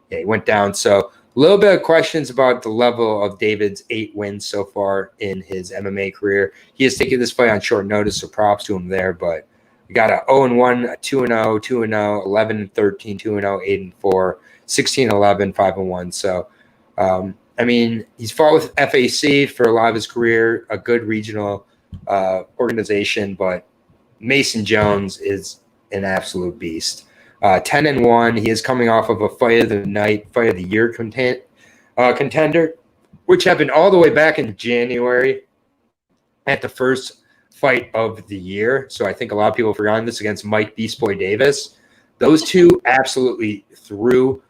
he went down. So a little bit of questions about the level of David's 8 wins so far in his MMA career. He has taken this fight on short notice, so props to him there. But we got a 0-1, a 2-0, 2-0, 11-13, 2-0, 8-4, 16-11, 5-1. So, I mean, he's fought with FAC for a lot of his career, a good regional organization, but Mason Jones is an absolute beast. 10-1. He is coming off of a fight of the night, fight of the year contender, which happened all the way back in January at the first fight of the year. So I think a lot of people have forgotten this, against Mike Beast Boy Davis. Those two absolutely threw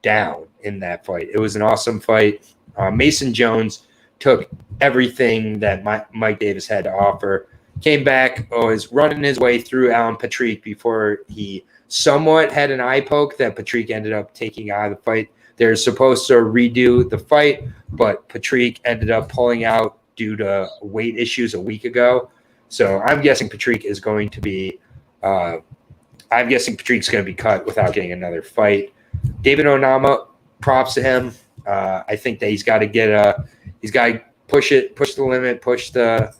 down in that fight. It was an awesome fight. Mason Jones took everything that Mike Davis had to offer, came back, was running his way through Alan Patrick before he somewhat had an eye poke that Patrick ended up taking out of the fight. They're supposed to redo the fight, but Patrick ended up pulling out due to weight issues a week ago. So I'm guessing Patrick is going to be Patrick's going to be cut without getting another fight. David Onama, props to him. I think that he's got to push the limit, push the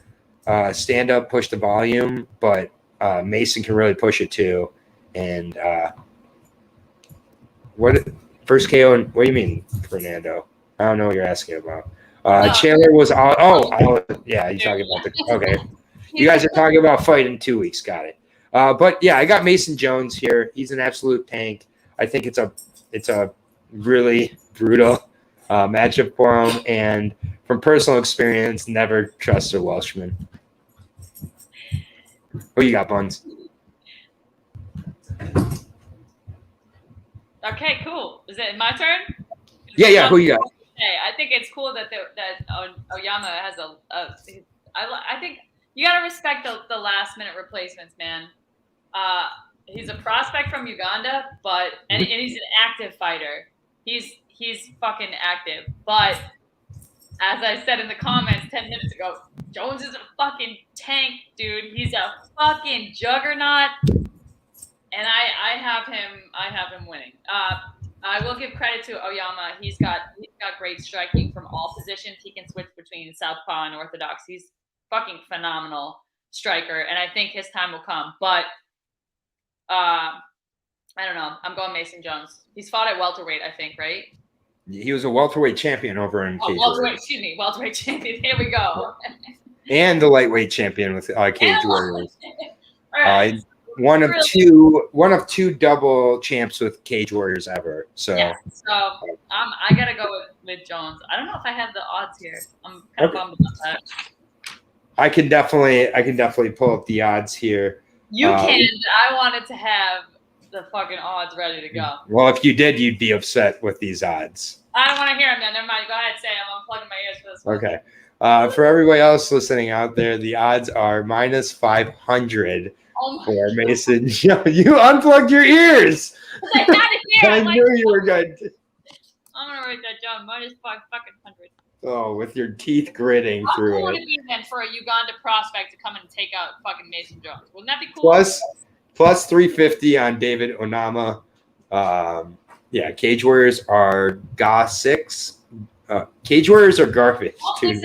stand up, push the volume, but Mason can really push it too. And first KO? And what do you mean, Fernando? I don't know what you're asking about. Chandler was yeah, you're talking about okay. You guys are talking about fight in 2 weeks. Got it. But yeah, I got Mason Jones here. He's an absolute tank. I think it's a really brutal matchup for him. And from personal experience, never trust a Welshman. What you got, Buns? Okay, cool. Is it my turn? Yeah. Who you got? Hey, I think it's cool that Oyama has I think you gotta respect the last minute replacements, man. He's a prospect from Uganda, and he's an active fighter. He's fucking active. But as I said in the comments 10 minutes ago, Jones is a fucking tank, dude. He's a fucking juggernaut. And I have him winning. I will give credit to Oyama. He's got great striking from all positions. He can switch between southpaw and orthodox. He's fucking phenomenal striker, and I think his time will come. But I don't know. I'm going Mason Jones. He's fought at welterweight, I think, right? He was a welterweight champion over in Cage welterweight. Excuse me, welterweight champion. Here we go. And the lightweight champion with Cage Warriors. All right. One of two double champs with Cage Warriors ever. So yeah. So I gotta go with Jones. I don't know if I have the odds here. I'm kind of bummed about that. I can definitely pull up the odds here. You can. I wanted to have the fucking odds ready to go. Well, if you did, you'd be upset with these odds. I don't want to hear them then. Never mind. Go ahead, say I'm unplugging my ears for this one. Okay. For everybody else listening out there, the odds are -500 for Mason. You unplugged your ears. I knew you were good. I'm gonna write that down. -500. Oh, with your teeth gritting through it. How cool would it be then for a Uganda prospect to come and take out fucking Mason Jones? Wouldn't that be cool? Plus 350 on David Onama. Yeah, Cage Warriors are GA6. Cage Warriors are garbage, dude.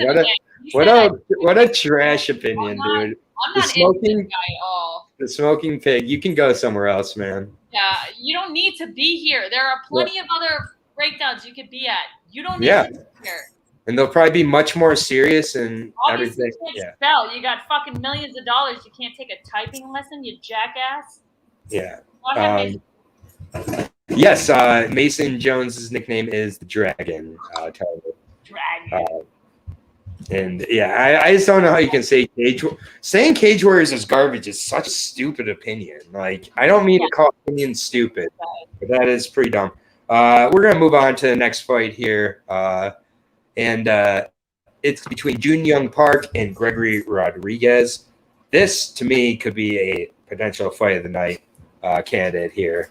What a trash opinion, dude. I'm not into this guy at all. The smoking pig. You can go somewhere else, man. Yeah, you don't need to be here. There are plenty of other breakdowns you could be at. You don't need to be here. And they'll probably be much more serious and Obviously everything. You can't spell. You got fucking millions of dollars. You can't take a typing lesson, you jackass. Yeah. Yes, Mason Jones's nickname is the Dragon. Dragon. And yeah, I just don't know how you can say saying Cage Warriors is garbage is such a stupid opinion. Like, I don't mean to call opinions stupid, but that is pretty dumb. We're gonna move on to the next fight here, and it's between Jun Young Park and Gregory Rodriguez. This, to me, could be a potential fight of the night candidate here.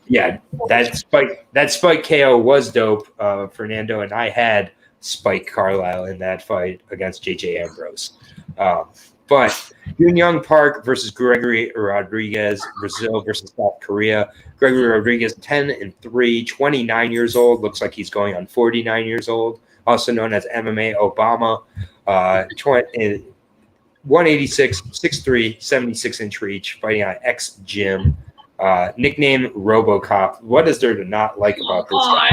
Yeah, that Spike KO was dope. Fernando and I had Spike Carlisle in that fight against JJ Ambrose. But Jun Young Park versus Gregory Rodriguez, Brazil versus South Korea. Gregory Rodriguez, 10-3, 29 years old. Looks like he's going on 49 years old. Also known as MMA Obama. 186, 6'3", 76-inch reach, fighting out X-Gym. Nickname RoboCop. What is there to not like about this guy?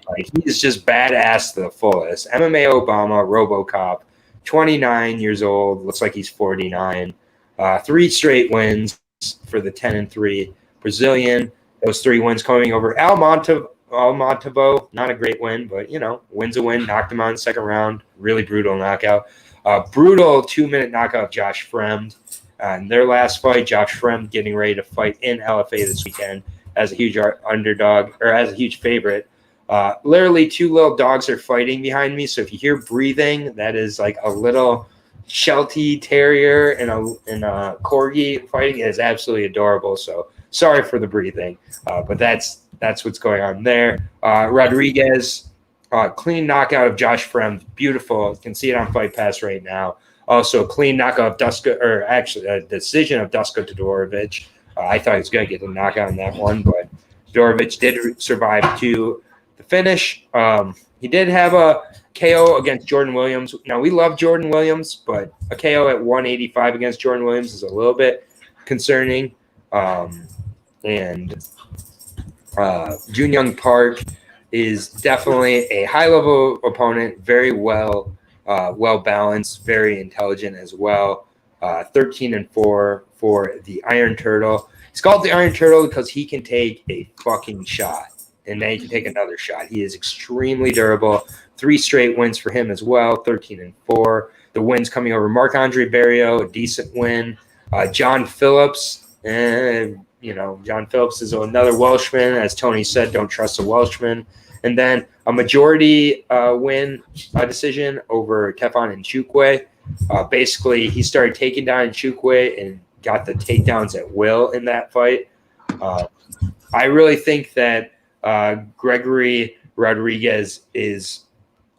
Like, he's just badass to the fullest. MMA Obama, RoboCop, 29 years old. Looks like he's 49. 3 straight wins for the 10-3 Brazilian. Those 3 wins coming over Montevo. Not a great win, but, win's a win. Knocked him out in the second round. Really brutal knockout. Brutal 2-minute knockout of Josh Fremd. In their last fight, Josh Fremd getting ready to fight in LFA this weekend as a huge underdog, or as a huge favorite. Literally 2 little dogs are fighting behind me. So if you hear breathing, that is like a little Sheltie Terrier and a Corgi fighting. It is absolutely adorable. So sorry for the breathing, but that's what's going on there. Rodriguez, clean knockout of Josh Fremd. Beautiful. You can see it on Fight Pass right now. Also, a clean knockout of a decision of Dusko Todorovic. I thought he was going to get the knockout in that one, but Todorovic did survive to the finish. He did have a KO against Jordan Williams. Now, we love Jordan Williams, but a KO at 185 against Jordan Williams is a little bit concerning. And Jun Young Park is definitely a high-level opponent, very well balanced, very intelligent as well. 13-4 for the Iron Turtle. He's called the Iron Turtle because he can take a fucking shot, and then he can take another shot. He is extremely durable. 3 straight wins for him as well, 13-4. The wins coming over Marc-Andre Barrio, a decent win. John Phillips, John Phillips is another Welshman. As Tony said, don't trust a Welshman. And then a majority win decision over Tefon Nchukwu. Basically, he started taking down Nchukwu and got the takedowns at will in that fight. I really think that Gregory Rodriguez is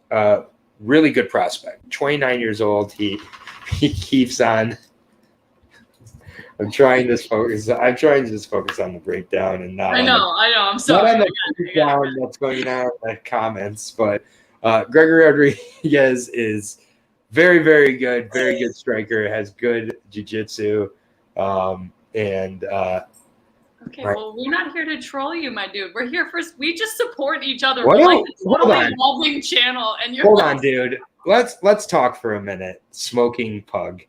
a really good prospect. 29 years old. He keeps on. I'm trying to just focus on the breakdown and not. I know. I'm sorry. Not on the breakdown that's going on in the comments, but Gregory Rodriguez is very, very good. Very good striker. Has good jiu-jitsu, and. Okay, well, we're not here to troll you, my dude. We're here we just support each other. What? We're like a totally evolving channel, and you're. Hold on, dude. Let's talk for a minute. Smoking Pug.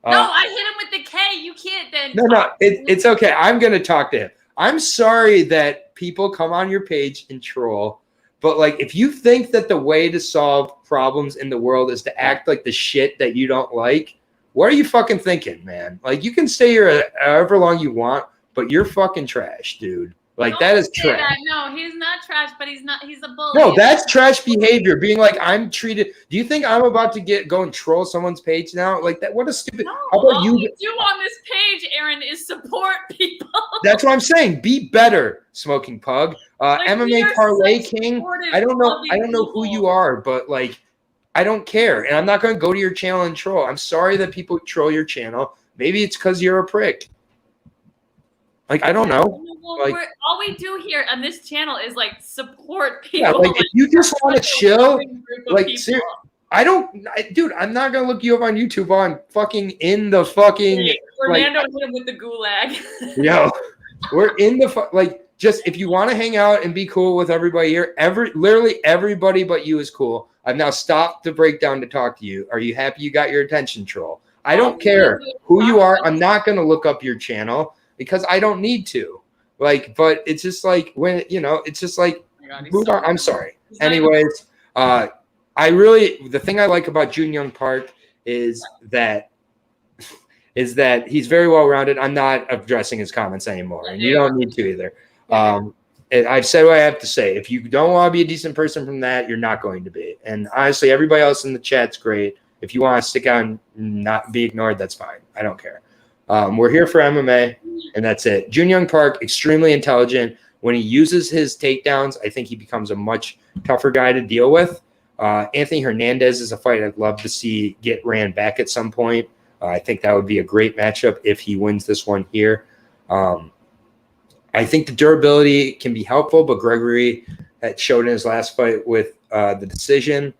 No, I hit him with the K. You can't then. No, it's okay. I'm going to talk to him. I'm sorry that people come on your page and troll, but if you think that the way to solve problems in the world is to act like the shit that you don't like, what are you fucking thinking, man? You can stay here however long you want, but you're fucking trash, dude. That is trash. No, he's not trash, but he's a bully. No, that's trash behavior. Being I'm treated. Do you think I'm about to go and troll someone's page now? That? What a stupid. No, how about all you? we do on this page, Aaron, is support people. That's what I'm saying. Be better, Smoking Pug. MMA Parlay King. I don't know who you are, but I don't care, and I'm not going to go to your channel and troll. I'm sorry that people troll your channel. Maybe it's because you're a prick. I don't know. Well, all we do here on this channel is support people. Yeah, if you just want to chill, seriously, dude, I'm not gonna look you up on YouTube while I'm fucking in the fucking. Fernando hit him with the gulag. Yo, we're in the just if you want to hang out and be cool with everybody here, literally everybody but you is cool. I've now stopped the breakdown to talk to you. Are you happy you got your attention, troll? I don't care who you are. I'm not gonna look up your channel. Because I don't need to, but it's just when it's just move on. I'm sorry. Anyways, the thing I like about Jun Young Park is that he's very well rounded. I'm not addressing his comments anymore, and you don't need to either. I've said what I have to say. If you don't want to be a decent person from that, you're not going to be. And honestly, everybody else in the chat's great. If you want to stick out and not be ignored, that's fine. I don't care. We're here for MMA, and that's it. Jun Young Park, extremely intelligent. When he uses his takedowns, I think he becomes a much tougher guy to deal with. Anthony Hernandez is a fight I'd love to see get ran back at some point. I think that would be a great matchup if he wins this one here. I think the durability can be helpful, but Gregory had showed in his last fight with the decision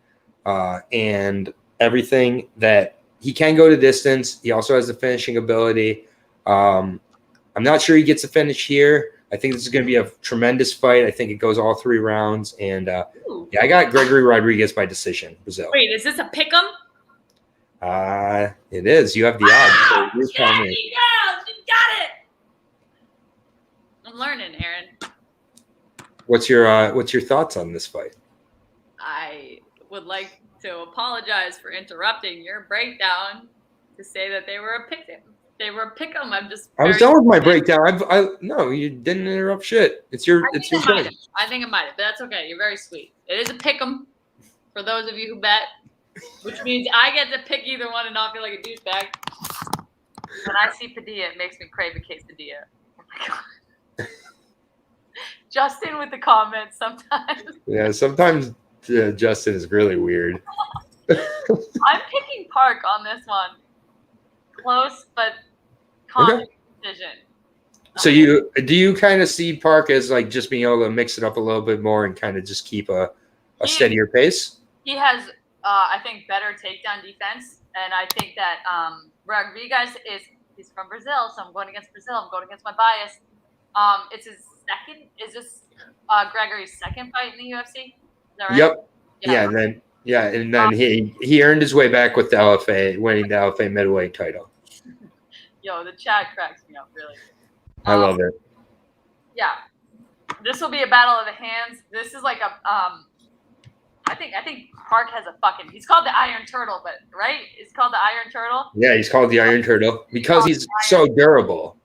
and everything that he can go to distance. He also has the finishing ability. I'm not sure he gets a finish here. I think this is going to be a tremendous fight. I think it goes all 3 rounds. And I got Gregory Rodriguez by decision, Brazil. Wait, is this a pick'em? It is. You have the odds. So you tell me. Girl, you got it. I'm learning, Aaron. What's your thoughts on this fight? I would like to apologize for interrupting your breakdown to say that they were a pick 'em. I was done with my breakdown. No, you didn't interrupt shit. It's your turn. I think it might have, but that's okay. You're very sweet. It is a pick 'em for those of you who bet, which means I get to pick either one and not feel like a douchebag. When I see Padilla, it makes me crave a quesadilla. Oh my god. Justin with the comments sometimes. Yeah, sometimes Justin is really weird. I'm picking Park on this one. Close, but common decision. So do you kind of see Park as like just being able to mix it up a little bit more and kind of just keep a steadier pace? He has, I think, better takedown defense, and I think that Rodriguez he's from Brazil, so I'm going against Brazil. I'm going against my bias. It's his second. Is this Gregory's second fight in the UFC? Is that right? Yep. Yeah, and then he earned his way back with the LFA, winning the LFA middleweight title. Yo, the chat cracks me up, really. I love it. Yeah, this will be a battle of the hands. This is like a I think Park has a fucking. He's called the Iron Turtle, but right? It's called the Iron Turtle. Yeah, he's called the Iron Turtle because he's so durable.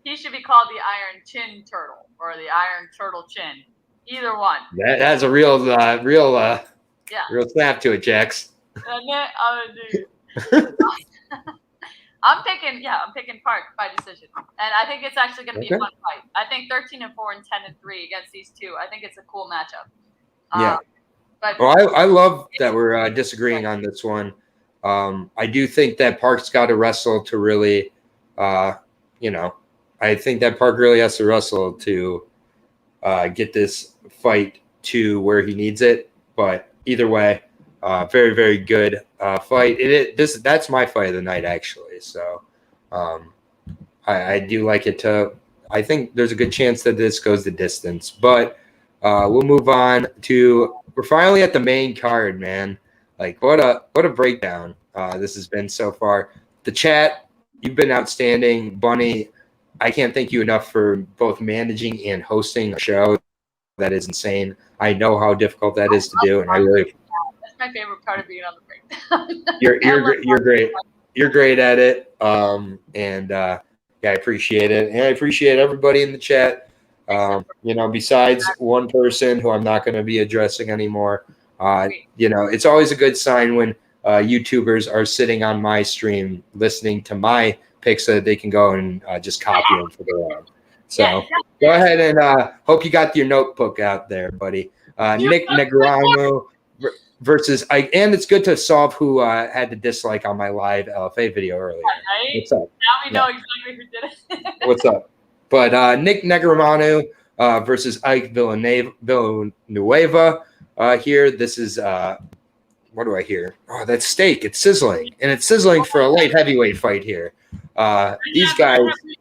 He should be called the Iron Chin Turtle or the Iron Turtle Chin. Either one. That has a real snap to it, Jax. I'm picking Park by decision, and I think it's actually going to be a fun fight. I think 13-4 and 10-3 against these two. I think it's a cool matchup. Yeah. But I love that we're disagreeing on this one. I do think that Park's got to wrestle to really, I think that Park really has to wrestle to get this fight to where he needs it. But either way, very, very good fight. That's my fight of the night, actually. So I do like it to. I think there's a good chance that this goes the distance. But we'll move on to. We're finally at the main card, man. Like what a breakdown this has been so far. The chat, you've been outstanding, Bunny. I can't thank you enough for both managing and hosting a show. That is insane. I know how difficult that is to do, and I really. That's my favorite part of being on the breakdown. You're great. You're great at it. I appreciate it, and I appreciate everybody in the chat. Besides one person who I'm not going to be addressing anymore. It's always a good sign when YouTubers are sitting on my stream listening to my picks so that they can go and just copy them for their own. So go ahead and hope you got your notebook out there, buddy. Nick Negreanu versus Ike. And it's good to solve who had the dislike on my live LFA video earlier. Right? What's up? Now we know exactly who did it. What's up? But Nick Negreanu versus Ike Villanueva here. This is what do I hear? Oh, that's steak. It's sizzling, and it's sizzling for a light heavyweight fight here. These guys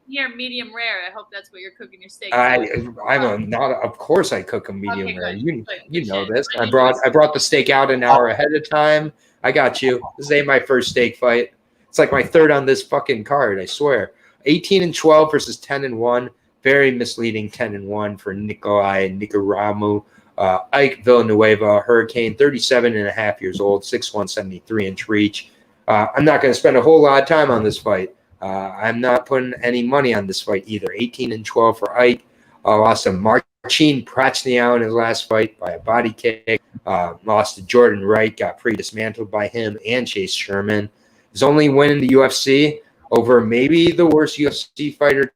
here medium rare. I hope that's what you're cooking your steak. Of course, I cook them medium rare. You know this. I Good. brought the steak out an hour ahead of time. I got you. This ain't my first steak fight. It's like my third on this fucking card. I swear. 18-12 versus 10-1. Very misleading 10-1 for Nikolai Negreanu. Ike Villanueva, Hurricane, 37.5 years old, 6'1", 73-inch reach. I'm not going to spend a whole lot of time on this fight. I'm not putting any money on this fight either. 18-12 for Ike. Lost to Marcin Prachniow in his last fight by a body kick. Lost to Jordan Wright, got pretty dismantled by him and Chase Sherman. His only win in the UFC over maybe the worst UFC fighter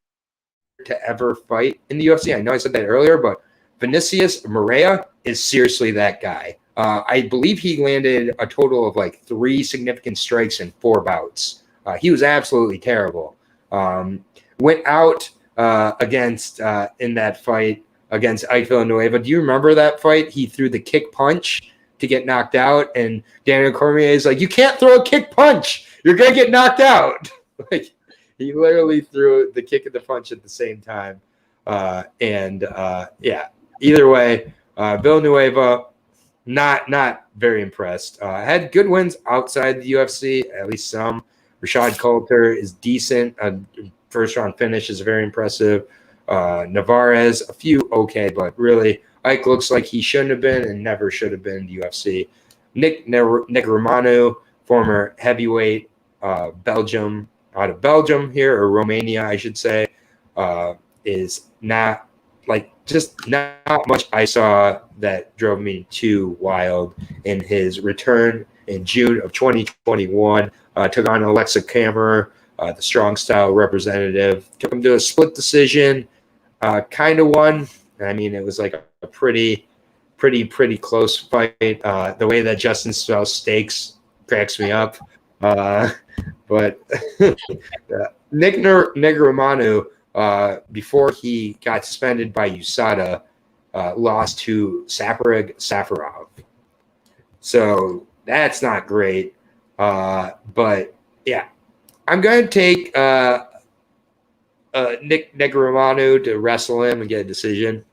to ever fight in the UFC. I know I said that earlier, but Vinicius Moreira is seriously that guy. I believe he landed a total of like 3 significant strikes in 4 bouts. He was absolutely terrible. Went out against in that fight against Ike Villanueva. Do you remember that fight? He threw the kick punch to get knocked out, and Daniel Cormier is like, "You can't throw a kick punch. You're gonna get knocked out." Like he literally threw the kick and the punch at the same time. Either way, Villanueva, not very impressed. Had good wins outside the UFC, at least some. Rashad Coulter is decent. First round finish is very impressive. Navarez, a few okay, but really Ike looks like he shouldn't have been and never should have been in the UFC. Nick Negromanu, former heavyweight, Belgium, out of Belgium here, or Romania, I should say, is not just not much I saw that drove me too wild in his return in June of 2021. Took on Alexa Kammerer, the strong style representative. Took him to a split decision, kind of won. I mean, it was like a pretty close fight. The way that Justin spells steaks cracks me up. But Nick Negromanu, before he got suspended by USADA, lost to Saparag Safarov. So that's not great. But yeah, I'm going to take Nick Negromanu to wrestle him and get a decision.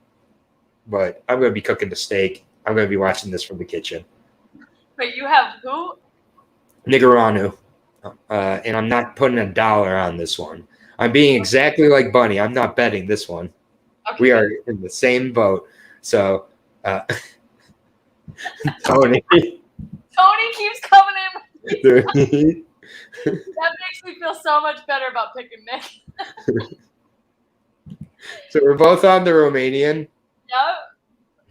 But I'm going to be cooking the steak. I'm going to be watching this from the kitchen. Wait, you have who? Negromanu. And I'm not putting $1 on this one. I'm being exactly like Bunny. I'm not betting this one. Okay. We are in the same boat. So, Tony. Tony keeps coming in. That That makes me feel so much better about picking Nick. So we're both on the Romanian. Yep.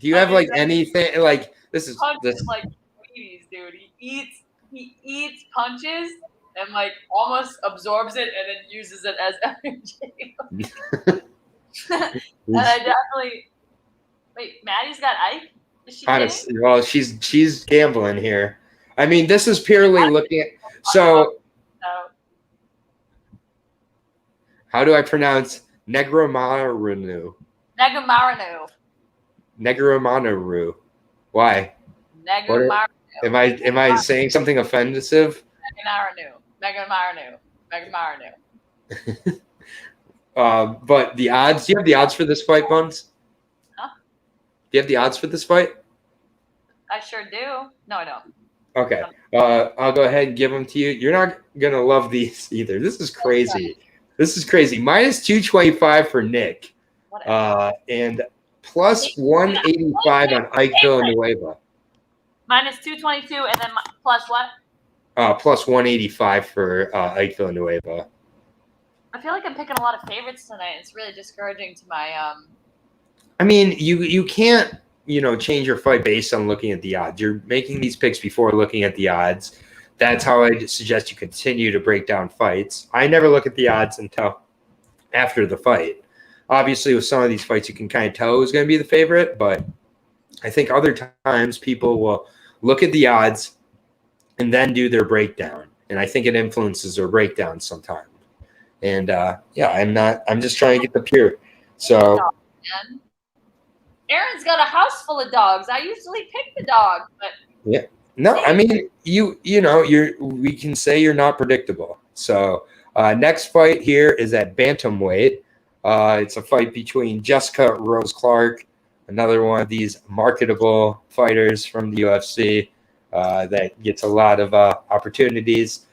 Do you have like anything like this is Punches this like Wheaties, dude. He eats punches and like almost absorbs it and then uses it as energy. And I definitely wait. Maddie's got Ike. Is she honestly, well, she's gambling here. I mean, this is purely looking at so. How do I pronounce Negromanu? Negromanu. Why? Negromanu. Am I saying something offensive? Megamaranu. But the odds. Do you have the odds for this fight, Buns? Huh? Do you have the odds for this fight? I sure do. No, I don't. Okay. I'll go ahead and give them to you. You're not gonna love these either. This is crazy. This is crazy. Minus 225 for Nick. And plus 185 on Ike Villanueva. Minus 222 and then plus what? Plus 185 for Ike Villanueva. I feel like I'm picking a lot of favorites tonight. It's really discouraging to my I mean, you can't, change your fight based on looking at the odds. You're making these picks before looking at the odds. That's how I suggest you continue to break down fights. I never look at the odds until after the fight. Obviously, with some of these fights, you can kind of tell who's going to be the favorite, but I think other times people will look at the odds and then do their breakdown. And I think it influences their breakdown sometimes. And I'm just trying to get the pure. So Aaron's got a house full of dogs. I usually pick the dog, but yeah. No, I mean, we can say you're not predictable. So next fight here is at bantamweight. It's a fight between Jessica Rose Clark, another one of these marketable fighters from the UFC that gets a lot of opportunities,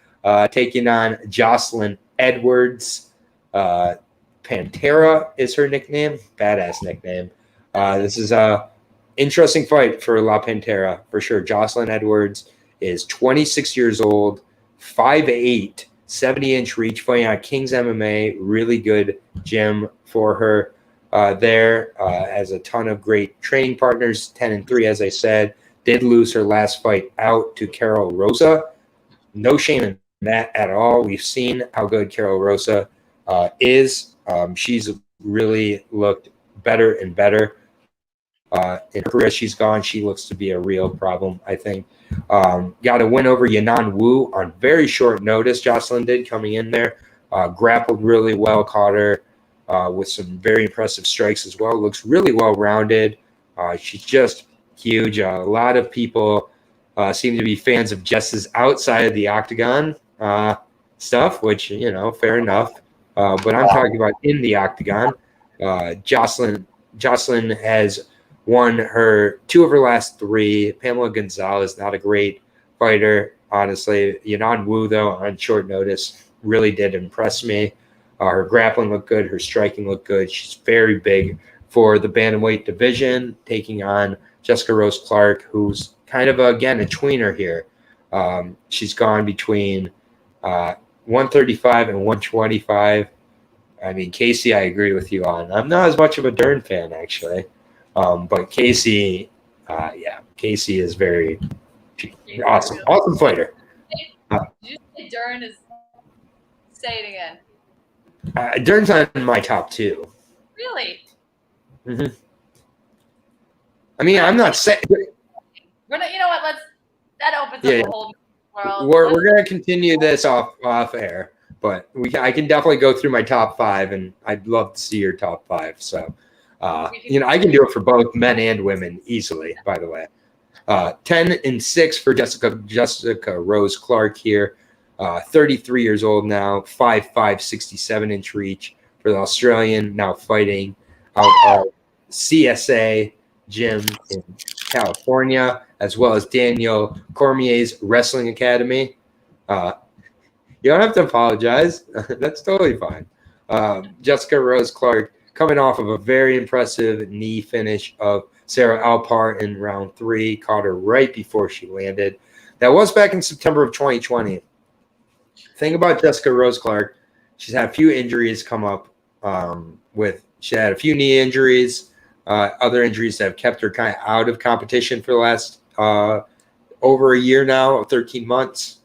taking on Jocelyn Edwards. Pantera is her nickname. Badass nickname. This is a interesting fight for La Pantera, for sure. Jocelyn Edwards is 26 years old, 5'8", 70-inch reach, fighting on King's MMA. Really good gym for her there. Has a ton of great training partners, 10-3, as I said. Did lose her last fight out to Carol Rosa. No shame in that at all. We've seen how good Carol Rosa is. She's really looked better and better. In her career, she's gone. She looks to be a real problem, I think. Got a win over Yanan Wu on very short notice. Jocelyn did coming in there. Grappled really well, caught her with some very impressive strikes as well. Looks really well-rounded. She's just huge. A lot of people seem to be fans of Jess's outside of the octagon stuff, which, fair enough. But I'm talking about in the octagon. Jocelyn has won two of her last 3. Pamela Gonzalez, not a great fighter, honestly. Yanan Wu, though, on short notice, really did impress me. Her grappling looked good. Her striking looked good. She's very big for the bantamweight division, taking on Jessica Rose Clark, who's kind of, again, a tweener here. She's gone between 135 and 125. I mean, Casey, I agree with you on. I'm not as much of a Dern fan, actually. But Casey, Casey is very awesome. Awesome fighter. Did you say Dern is? Say it again. Dern's on my top 2. Really? Mm-hmm. I mean, I'm not saying. We're not. You know what? That opens up a whole world. We're gonna continue this off air, but I can definitely go through my top 5, and I'd love to see your top 5. So, I can do it for both men and women easily. By the way, 10-6 for Jessica Rose Clark here. 33 years old now, 5'5", 67-inch reach for the Australian, now fighting out of CSA gym in California, as well as Daniel Cormier's Wrestling Academy. You don't have to apologize. That's totally fine. Jessica Rose Clark coming off of a very impressive knee finish of Sarah Alpar in round 3, caught her right before she landed. That was back in September of 2020. Thing about Jessica Rose Clark, she's had a few injuries come up she had a few knee injuries, other injuries that have kept her kind of out of competition for the last over a year now, 13 months.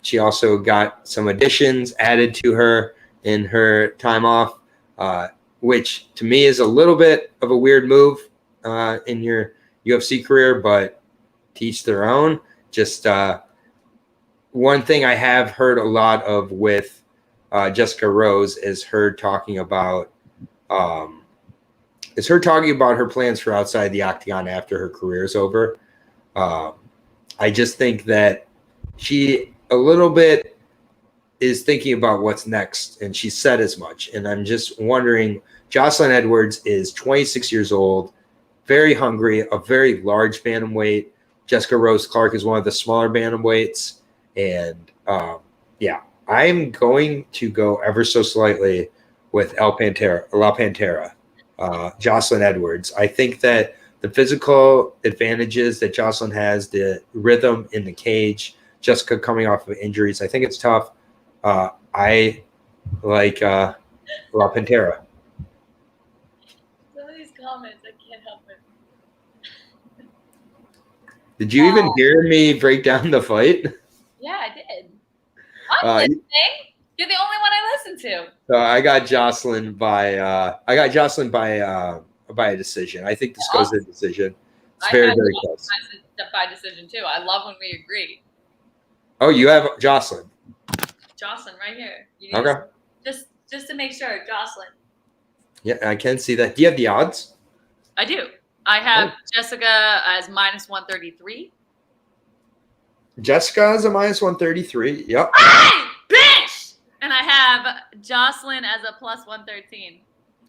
She also got some additions added to her in her time off, which to me is a little bit of a weird move in your UFC career, but to each their own. Just one thing I have heard a lot of with Jessica Rose is her talking about her plans for outside the octagon after her career is over. I just think that she a little bit is thinking about what's next, and she said as much. And I'm just wondering, Jocelyn Edwards is 26 years old, very hungry, a very large bantamweight. Jessica Rose Clark is one of the smaller bantamweights. And I'm going to go ever so slightly with La Pantera, Jocelyn Edwards. I think that the physical advantages that Jocelyn has, the rhythm in the cage, Jessica coming off of injuries, I think it's tough. I like La Pantera. Some of these comments, I can't help it. Did you even hear me break down the fight? Yeah, I did. I'm listening. You're the only one I listen to. So I got Jocelyn by a decision. I think this goes to decision. It's very close. By decision too. I love when we agree. Oh, you have Jocelyn. Jocelyn right here. Okay. Just to make sure, Jocelyn. Yeah, I can see that. Do you have the odds? I do. I have Jessica as -133. Jessica is a -133. Yep. Hey, bitch! And I have Jocelyn as a +113.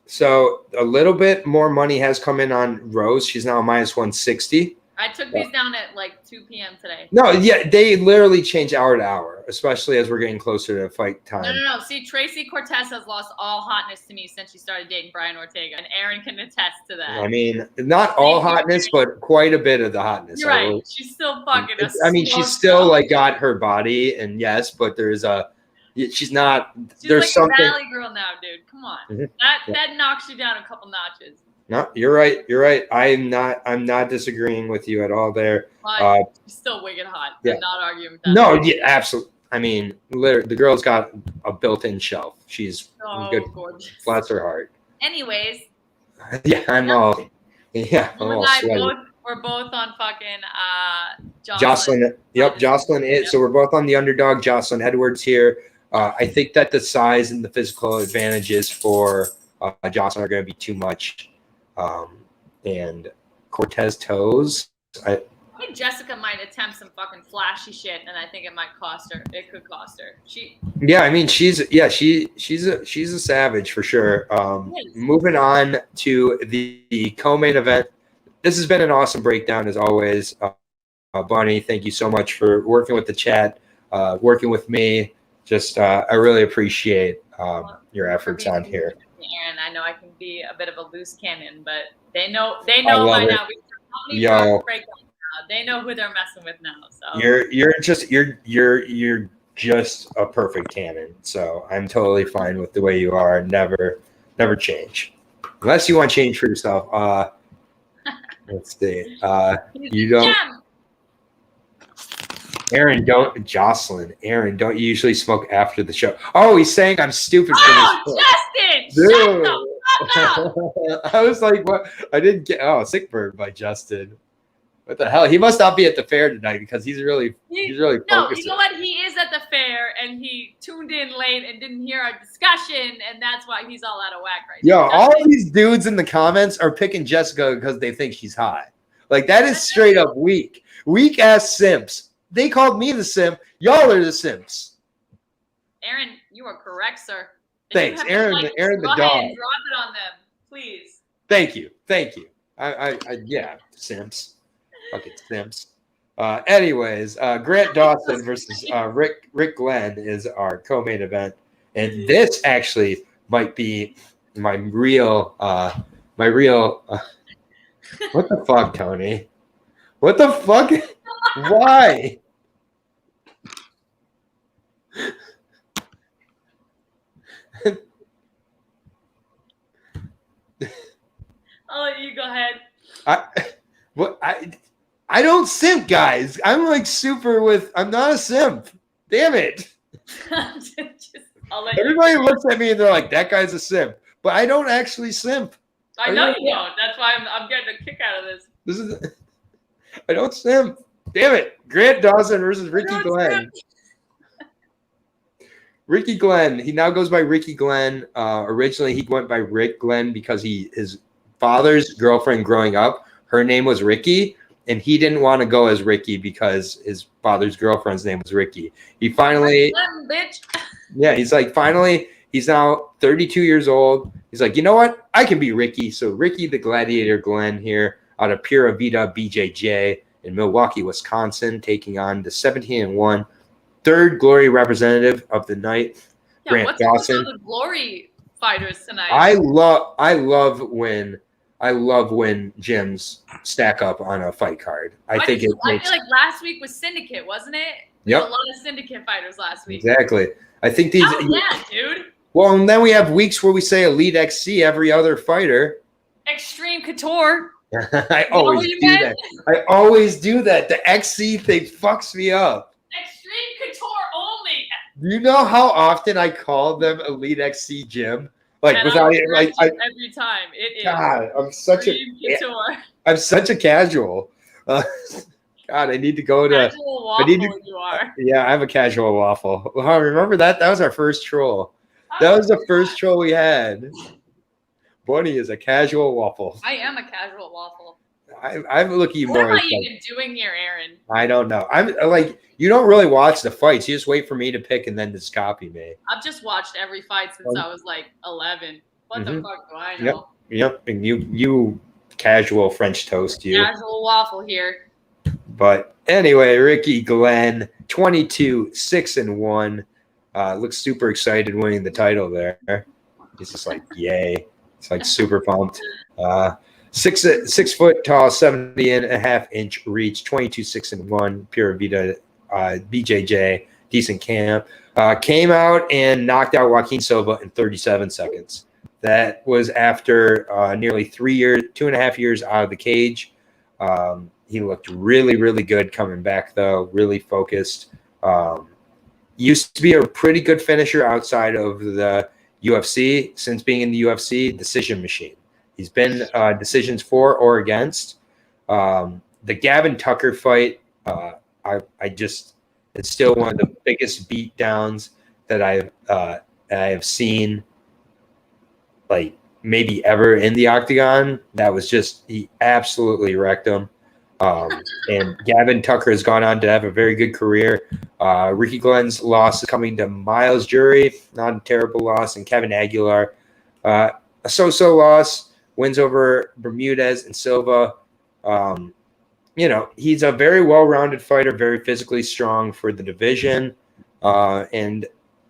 So a little bit more money has come in on Rose. She's now a -160. I took these down at like 2 p.m. today. No, yeah, they literally change hour to hour, especially as we're getting closer to fight time. No. See, Tracy Cortez has lost all hotness to me since she started dating Brian Ortega, and Aaron can attest to that. I mean, not all hotness, but quite a bit of the hotness. You're right. She's still fucking us. I mean, she's still like got her body, and yes, but she's not. There's like something. A valley girl now, dude. Come on, that knocks you down a couple notches. No, you're right. You're right. I'm not disagreeing with you at all there. She's still wicked hot. Yeah. I'm not arguing with that. No, yeah, absolutely. I mean, the girl's got a built-in shelf. She's good. Gorgeous. Bless her heart. Anyways. Yeah, I'm all. Yeah, I'm all sweaty. We're both on fucking Jocelyn. Yep, Jocelyn is. Yep. So we're both on the underdog, Jocelyn Edwards here. I think that the size and the physical advantages for Jocelyn are going to be too much. And Cortez toes. I think Jessica might attempt some fucking flashy shit, and I think it might cost her. It could cost her. Yeah, I mean, she's a savage for sure. Moving on to the co-main event. This has been an awesome breakdown as always. Bonnie, thank you so much for working with the chat, working with me. Just I really appreciate your efforts on here. Aaron, I know I can be a bit of a loose cannon, but they know by now. They know who they're messing with now. So you're just a perfect cannon. So I'm totally fine with the way you are. Never change, unless you want to change for yourself. Let's see. You don't. Jocelyn, Aaron, don't you usually smoke after the show? Oh, he's saying I'm stupid for this. Justin, shut the fuck up. I was like, what? I didn't get. Oh, sick bird by Justin. What the hell? He must not be at the fair tonight because he's really focused. No, you know what? He is at the fair and he tuned in late and didn't hear our discussion, and that's why he's all out of whack right now. Yo, all of these dudes in the comments are picking Jessica because they think she's hot. Like that is straight up weak. Weak ass simps. They called me the simp. Y'all are the simps. Aaron, you are correct, sir. Thanks, Aaron. Aaron the dog. Drop it on them, please. Thank you. I yeah, simps. Fucking simps. Anyways, Grant Dawson versus Rick Glenn is our co-main event, and this actually might be my real. What the fuck, Tony? What the fuck? Why? I'll let you go ahead. I don't simp, guys. I'm like super with. I'm not a simp. Damn it. Everybody looks at me and they're like, "That guy's a simp," but I don't actually simp. I know you don't. That's why I'm getting a kick out of this. I don't simp. Damn it. Grant Dawson versus Ricky Glenn. Ricky Glenn. He now goes by Ricky Glenn. Originally, he went by Rick Glenn because his father's girlfriend growing up, her name was Ricky, and he didn't want to go as Ricky because his father's girlfriend's name was Ricky. He finally, bitch. Yeah, he's like, finally, he's now 32 years old. He's like, you know what? I can be Ricky. So Ricky the Gladiator Glenn here out of Pura Vida BJJ in Milwaukee, Wisconsin, taking on the 17-1 third Glory representative of the night, Grant Dawson. What's the Glory fighters tonight? I love when gyms stack up on a fight card. I feel like last week was Syndicate, wasn't it? Yep. A lot of Syndicate fighters last week. Exactly. I think these. Yeah, dude. Well, and then we have weeks where we say Elite XC every other fighter. Extreme Couture. I always do that. The XC thing fucks me up. Extreme Couture only. Do you know how often I call them Elite XC Gym? Like without it, like every time it is. God, I'm such a casual. God, I need to go to. Casual waffle, you are. Yeah, I'm a casual waffle. Oh, remember that? That was our first troll. That was the first troll we had. Bonnie is a casual waffle. I am a casual waffle. I'm looking more. What am I even doing here, Aaron? I don't know. I'm like, you don't really watch the fights. You just wait for me to pick and then just copy me. I've just watched every fight since I was like 11. What the fuck do I know? Yep. And you casual French toast, you. Casual waffle here. But anyway, Ricky Glenn, 22-6-1. Looks super excited winning the title there. He's just like, yay. It's like super pumped. 6 foot tall, 70.5-inch reach, 22-6-1, Pura Vida BJJ, decent camp. Came out and knocked out Joaquin Silva in 37 seconds. That was after nearly 2.5 years out of the cage. He looked really, really good coming back, though, really focused. Used to be a pretty good finisher outside of the UFC. Since being in the UFC, decision machine. He's been decisions for or against. The Gavin Tucker fight, it's still one of the biggest beatdowns that I have seen, like maybe ever in the octagon. That was just, he absolutely wrecked him. And Gavin Tucker has gone on to have a very good career. Ricky Glenn's loss is coming to Miles Jury, not a terrible loss, and Kevin Aguilar, a so-so loss, wins over Bermudez and Silva. He's a very well-rounded fighter, very physically strong for the division. And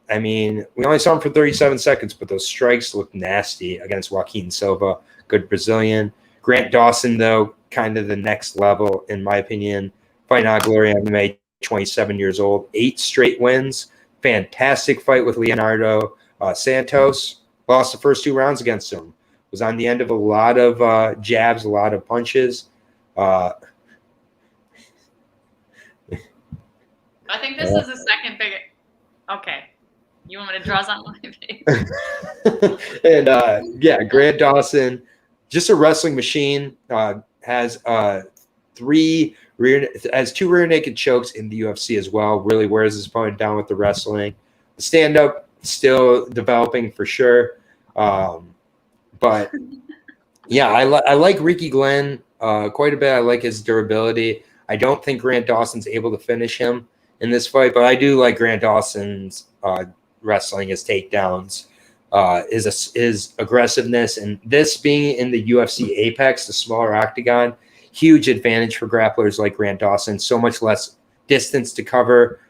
I mean, we only saw him for 37 seconds, but those strikes look nasty against Joaquin Silva, good Brazilian. Grant Dawson, though, kind of the next level, in my opinion. Fighting Aguilar MMA, 27 years old, 8 straight wins. Fantastic fight with Leonardo Santos. Lost the first 2 rounds against him. Was on the end of a lot of jabs, a lot of punches. I think this is the second biggest. Okay. You want me to draw something on my face? And Grant Dawson, just a wrestling machine. Has 2 rear naked chokes in the UFC as well. Really wears his opponent down with the wrestling. The stand up still developing for sure. But yeah, I like Ricky Glenn quite a bit. I like his durability. I don't think Grant Dawson's able to finish him in this fight, but I do like Grant Dawson's wrestling, his takedowns, his aggressiveness, and this being in the UFC Apex, the smaller octagon, huge advantage for grapplers like Grant Dawson. So much less distance to cover,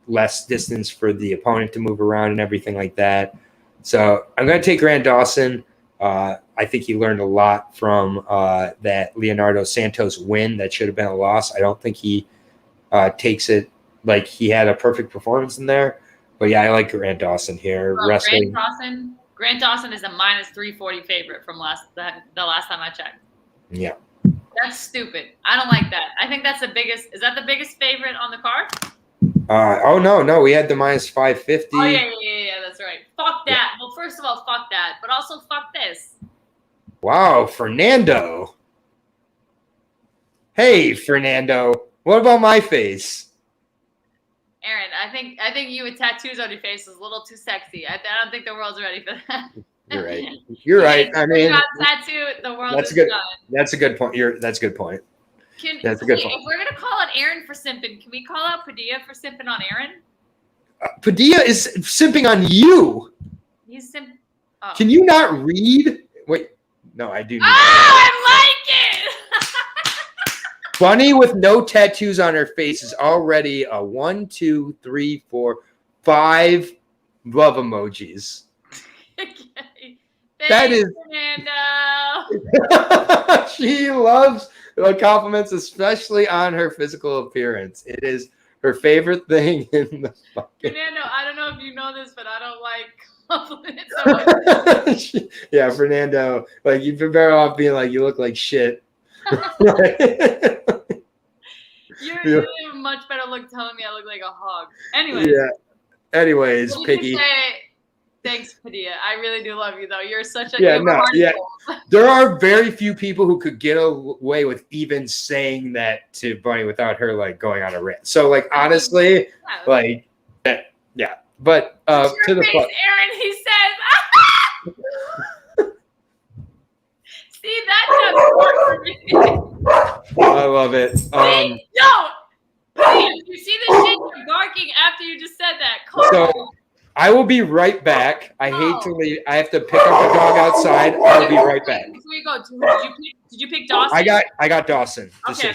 less distance for the opponent to move around and everything like that. So I'm going to take Grant Dawson. I think he learned a lot from that Leonardo Santos win that should have been a loss. I don't think he takes it like he had a perfect performance in there. But yeah, I like Grant Dawson here. Wrestling. Grant Dawson is a -340 favorite from the last time I checked. Yeah. That's stupid. I don't like that. I think that's the biggest. Is that the biggest favorite on the card? No. We had the -550. Oh yeah. That's right. Fuck that. Yeah. Well, first of all, fuck that. But also, fuck this. Wow, Fernando. Hey, Fernando. What about my face? Aaron, I think you with tattoos on your face is a little too sexy. I don't think the world's ready for that. You're right. You're right. I mean, tattoo. The world that's is good. done. That's a good point. That's a good point. That's a good point. If we're gonna call out Aaron for simping, can we call out Padilla for simping on Aaron? Padilla is simping on you. He's simp. Oh. Can you not read? Wait. No, I do. I like it. Bunny with no tattoos on her face is already a 1, 2, 3, 4, 5 love emojis. Okay. That is Fernando. She loves the compliments, especially on her physical appearance. It is her favorite thing in the fucking. Fernando, I don't know if you know this, but I don't like compliments so much. Yeah, Fernando, like you'd be better off being like, you look like shit. You have a much better look telling me I look like a hog. Anyways. Yeah. Anyways, Piggy. Thanks, Padilla. I really do love you, though. You're such a There are very few people who could get away with even saying that to Bunny without her like going on a rant. So, like, honestly, like, yeah. But to the face, Aaron, he says. See, that's just work for me. I love it. No, please, you see the shit you're barking after you just said that. So I will be right back. I hate to leave. I have to pick up a dog outside. I'll be right back. Before you go, did you pick Dawson? I got Dawson. Okay.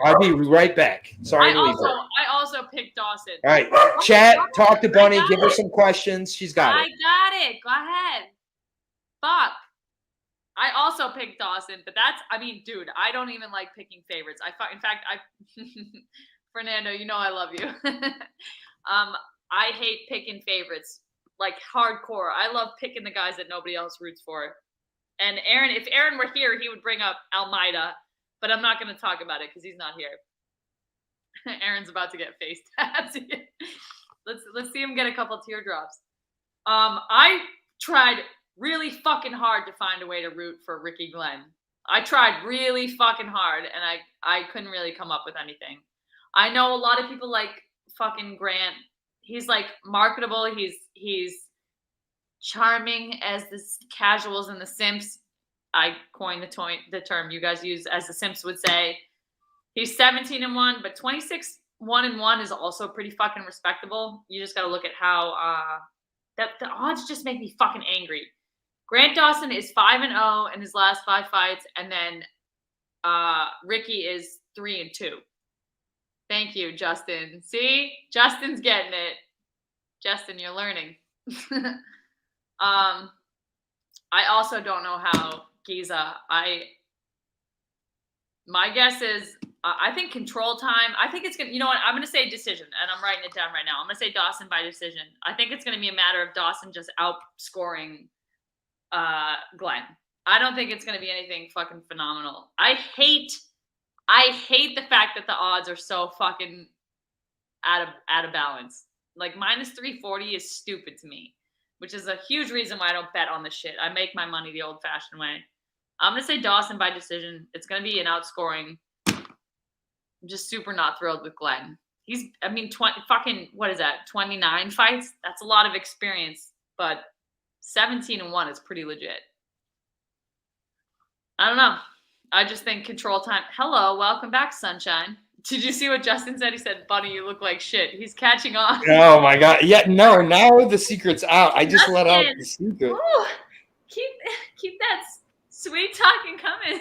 I'll be right back. Sorry to leave her. I also picked Dawson. All right, chat. Talk to Bunny. Give her some questions. She's got it. I got it. Go ahead. Fuck. I also picked Dawson, but dude, I don't even like picking favorites. In fact, Fernando, you know I love you. I hate picking favorites, like hardcore. I love picking the guys that nobody else roots for. And Aaron, if Aaron were here, he would bring up Almeida, but I'm not going to talk about it because he's not here. Aaron's about to get face tats. Let's see him get a couple teardrops. I tried really fucking hard to find a way to root for Ricky Glenn. I tried really fucking hard, and I couldn't really come up with anything. I know a lot of people like fucking Grant. He's like marketable. He's charming as the casuals and the simps. I coined the term you guys use, as the Simps would say. He's 17-1, but 26-1-1 is also pretty fucking respectable. You just got to look at how that the odds just make me fucking angry. Grant Dawson is 5-0 in his last 5 fights, and then Ricky is 3-2. Thank you, Justin. See, Justin's getting it. Justin, you're learning. I also don't know how Giza. My guess is I think control time. I think it's gonna. You know what? I'm gonna say decision, and I'm writing it down right now. I'm gonna say Dawson by decision. I think it's gonna be a matter of Dawson just outscoring Glenn. I don't think it's gonna be anything fucking phenomenal. I hate the fact that the odds are so fucking out of balance. Like -340 is stupid to me, which is a huge reason why I don't bet on this shit. I make my money the old-fashioned way. I'm gonna say Dawson by decision. It's gonna be an outscoring. I'm just super not thrilled with Glenn. What is that? 29 fights? That's a lot of experience, but 17-1 is pretty legit. I don't know. I just think control time. Hello, welcome back, Sunshine. Did you see what Justin said? He said, "Bunny, you look like shit." He's catching on. Oh my god! Yeah, no. Now the secret's out. I just let out the secret. Ooh, keep that sweet talking coming.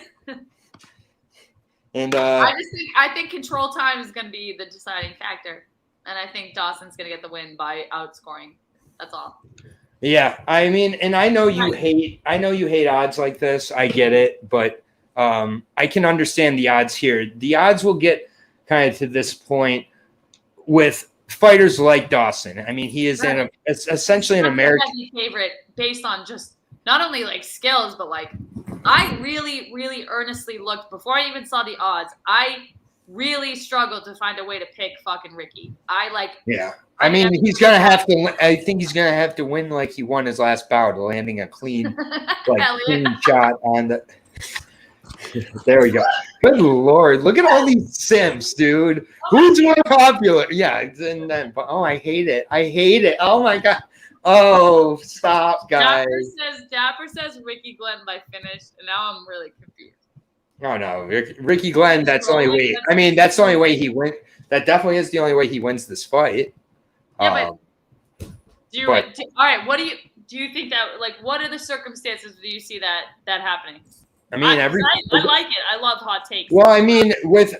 And I think control time is going to be the deciding factor, and I think Dawson's going to get the win by outscoring. That's all. Yeah, I mean, and I know you hate odds like this. I get it, but I can understand the odds here. The odds will get kind of to this point with fighters like Dawson. I mean, he is essentially an American favorite based on just not only like skills, but like I really, really earnestly looked before I even saw the odds. I really struggled to find a way to pick fucking Ricky. Yeah. I mean, he's gonna have to. I think he's gonna have to win like he won his last bout, landing a clean shot on the. There we go. Good Lord, look at all these simps, dude. Who's more popular? Yeah, and then I hate it. Oh my god. Oh, stop, guys. Dapper says Ricky Glenn by finish, and now I'm really confused. Oh no, Ricky Glenn. That's the only way. I mean, that's the only way he wins. That definitely is the only way he wins this fight. Yeah, but all right. What do you think that what are the circumstances do you see that happening? I mean, I like it. I love hot takes. Well, I mean, with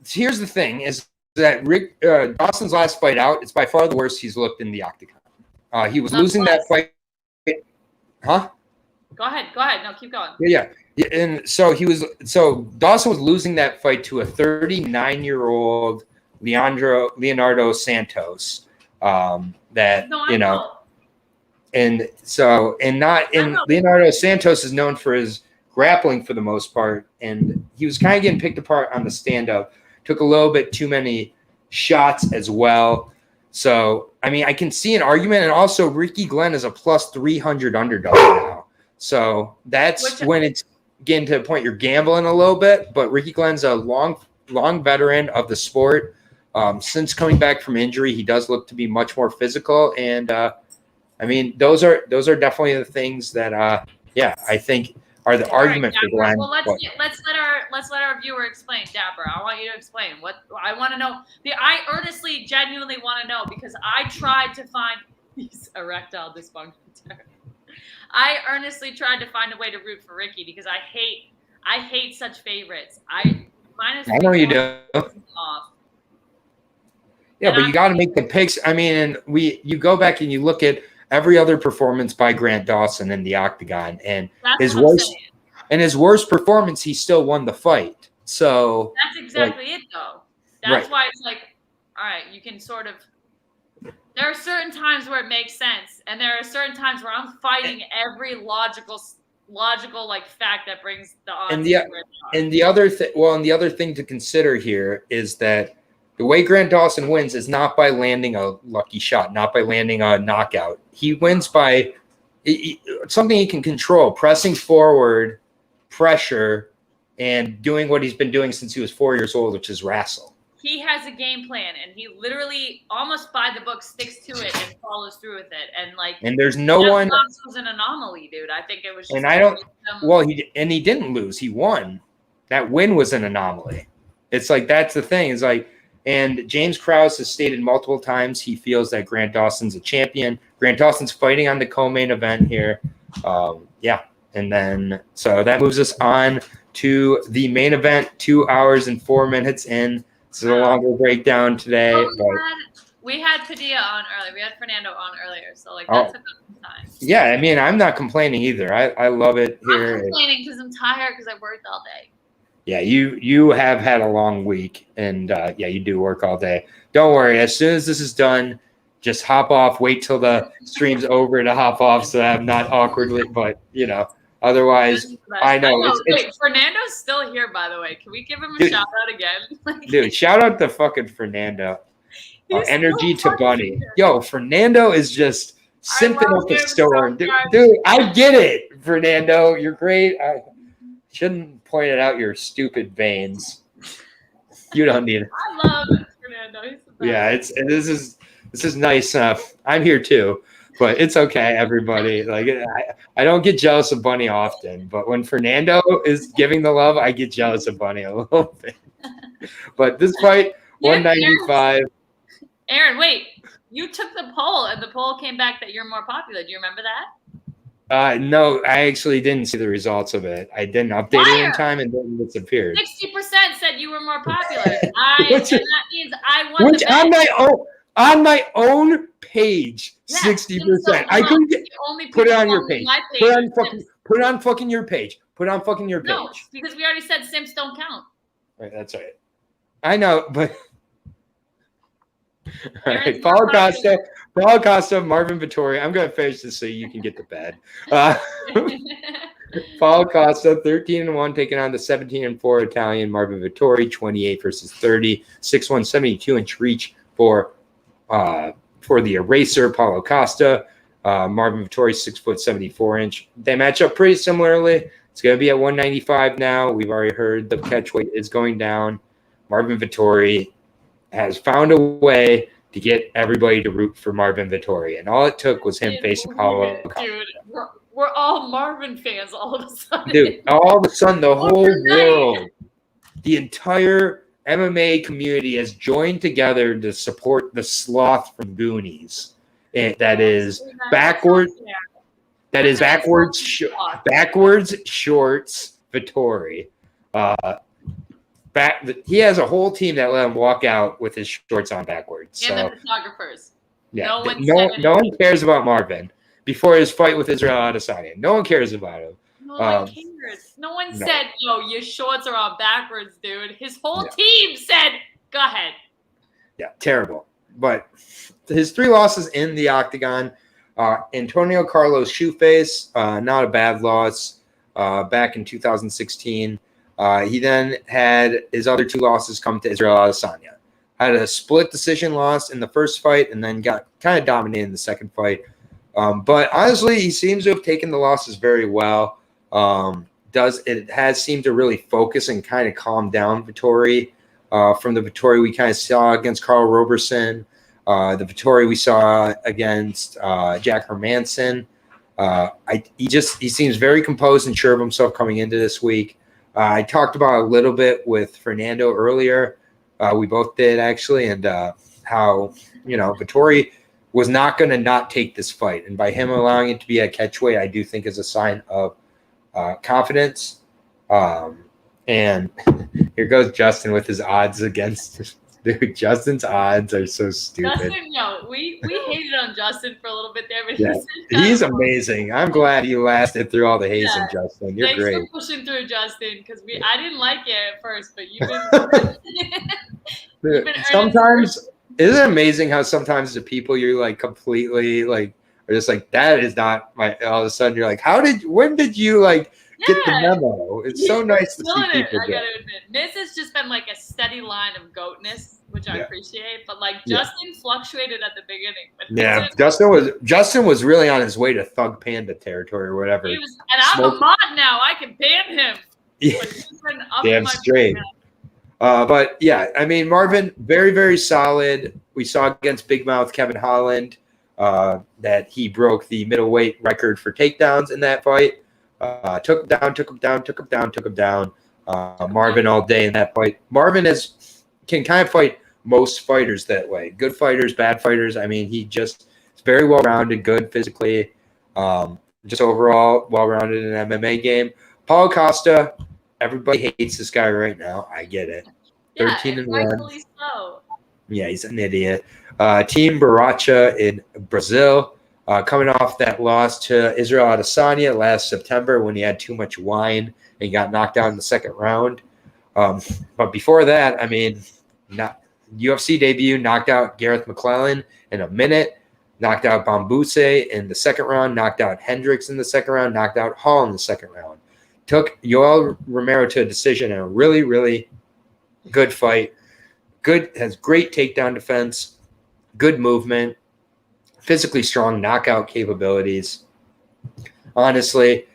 here's the thing is that Dawson's last fight out, it's by far the worst he's looked in the octagon. He was losing that fight. Huh? Go ahead. No, keep going. Yeah. And so Dawson was losing that fight to a 39-year-old Leonardo Santos. Leonardo Santos is known for his grappling for the most part, and he was kind of getting picked apart on the stand-up. Took a little bit too many shots as well. So, I mean, I can see an argument, and also Ricky Glenn is a plus 300 underdog now. So that's when it's getting to the point you're gambling a little bit. But Ricky Glenn's a long veteran of the sport. Since coming back from injury, he does look to be much more physical, and I mean, those are definitely the things that I think are the argument for Glenn. Well, let's let our viewer explain. Dapper, I want you to explain what I want to know. I earnestly, genuinely want to know because I tried to find these erectile dysfunction. I earnestly tried to find a way to root for Ricky because I hate such favorites. I know you do. Off. Yeah, but you got to make the picks. I mean, you go back and you look at every other performance by Grant Dawson in the octagon, and his worst performance, he still won the fight. So that's exactly it, though. That's why it's like, all right, you can sort of. There are certain times where it makes sense, and there are certain times where I'm fighting every logical fact that brings the odds. And the other thing to consider here is that the way Grant Dawson wins is not by landing a lucky shot, not by landing a knockout. He wins by something he can control, pressing forward, pressure, and doing what he's been doing since he was 4 years old, which is wrestle. he has a game plan, and he literally almost by the book sticks to it and follows through with it. And like, And there's no one. Fox was an anomaly, dude. I think it was. Just And I don't. Well, he didn't lose. He won. That win was an anomaly. It's like that's the thing. It's like, and James Krause has stated multiple times he feels that Grant Dawson's a champion. Grant Dawson's fighting on the co-main event here. Yeah, and then so that moves us on to the main event. 2 hours and 4 minutes in. It's a longer breakdown today. We had Padilla on earlier. We had Fernando on earlier. So, like, that took up some time. Yeah, I mean, I'm not complaining either. I love it here. I'm complaining because I'm tired because I worked all day. Yeah, you have had a long week. And, yeah, you do work all day. Don't worry. As soon as this is done, just hop off. Wait till the stream's over to hop off so that I'm not awkwardly. But, you know. Otherwise, I know. Wait, Fernando's still here, by the way. Can we give him a shout out again? Dude, shout out to fucking Fernando. Energy to Bunny. Yo, Fernando is just simping up the storm. Dude, I get it, Fernando. You're great. I shouldn't point it out your stupid veins. You don't need it. I love Fernando. He's the best. Yeah, this is nice. I'm here too. But it's okay, everybody. Like I don't get jealous of Bunny often, but when Fernando is giving the love, I get jealous of Bunny a little bit. But this fight, 195. Aaron, wait. You took the poll, and the poll came back that you're more popular. Do you remember that? No, I actually didn't see the results of it. I didn't update it in time, and then it disappeared. 60% said you were more popular. And that means I won. Which on my own page, 60%. I couldn't put it on your page. Put it on fucking your page. Put it on fucking your page. No, because we already said simps don't count. Right, that's right. I know, but all right. Paulo Costa, Marvin Vettori. I'm gonna finish this so you can get to bed. Paulo Costa, 13-1, taking on the 17-4 Italian Marvin Vettori, 28 versus 30, 6'1", 72-inch reach for the eraser, Paulo Costa. Marvin Vettori, 6'74". They match up pretty similarly. It's going to be at 195 now. We've already heard the catchweight is going down. Marvin Vettori has found a way to get everybody to root for Marvin Vettori, and all it took was him facing Paulo Costa. Dude, we're all Marvin fans all of a sudden. Dude, all of a sudden, the whole world, the entire MMA community has joined together to support the sloth from Goonies. That is backwards. That is backwards shorts Vettori. He has a whole team that let him walk out with his shorts on backwards. And the photographers. Yeah, no one cares about Marvin before his fight with Israel Adesanya. No one cares about him. No one cares. No one said, "Yo, your shorts are on backwards, dude." His whole team said, "Go ahead." Yeah, terrible. But his 3 losses in the octagon: Antonio Carlos Shoeface, not a bad loss, back in 2016. He then had his other 2 losses come to Israel Adesanya. Had a split decision loss in the first fight, and then got kind of dominated in the second fight. But honestly, he seems to have taken the losses very well. It has seemed to really focus and kind of calm down Vettori from the Vettori we kind of saw against Carl Roberson, the Vettori we saw against Jack Hermanson. He seems very composed and sure of himself coming into this week. I talked about a little bit with Fernando earlier. We both did actually, and how Vettori was not going to not take this fight, and by him allowing it to be a catchweight, I do think is a sign of confidence. And here goes Justin with his odds against. Dude, Justin's odds are so stupid. Justin, we hated on Justin for a little bit there, but he's amazing. I'm glad you lasted through all the hazing, Justin. You're great. Thanks for pushing through, Justin, because I didn't like it at first, but you've been sometimes isn't it amazing how sometimes the people you're like completely like are just like that is not my. All of a sudden you're like, when did you like get the memo? It's so nice to see people. I gotta admit, Miz has just been like a steady line of goatness, which I appreciate. But like Justin fluctuated at the beginning. But Justin was really on his way to Thug Panda territory or whatever. And I'm a mod now. I can ban him. Yeah. Damn straight. But yeah, I mean, Marvin, very, very solid. We saw against Big Mouth Kevin Holland that he broke the middleweight record for takedowns in that fight. Took him down. Marvin all day in that fight. Marvin can kind of fight most fighters that way. Good fighters, bad fighters. I mean, he just is very well-rounded, good physically. Just overall well-rounded in an MMA game. Paulo Costa, everybody hates this guy right now. I get it. Yeah, 13-1. rightfully so. Yeah, he's an idiot. Team Baracha in Brazil, coming off that loss to Israel Adesanya last September when he had too much wine and got knocked out in the second round. But before that, I mean, UFC debut, knocked out Gareth McClellan in a minute, knocked out Bambuse in the second round, knocked out Hendricks in the second round, knocked out Hall in the second round. Took Yoel Romero to a decision in a really, really good fight. Has great takedown defense, good movement, physically strong knockout capabilities. Honestly,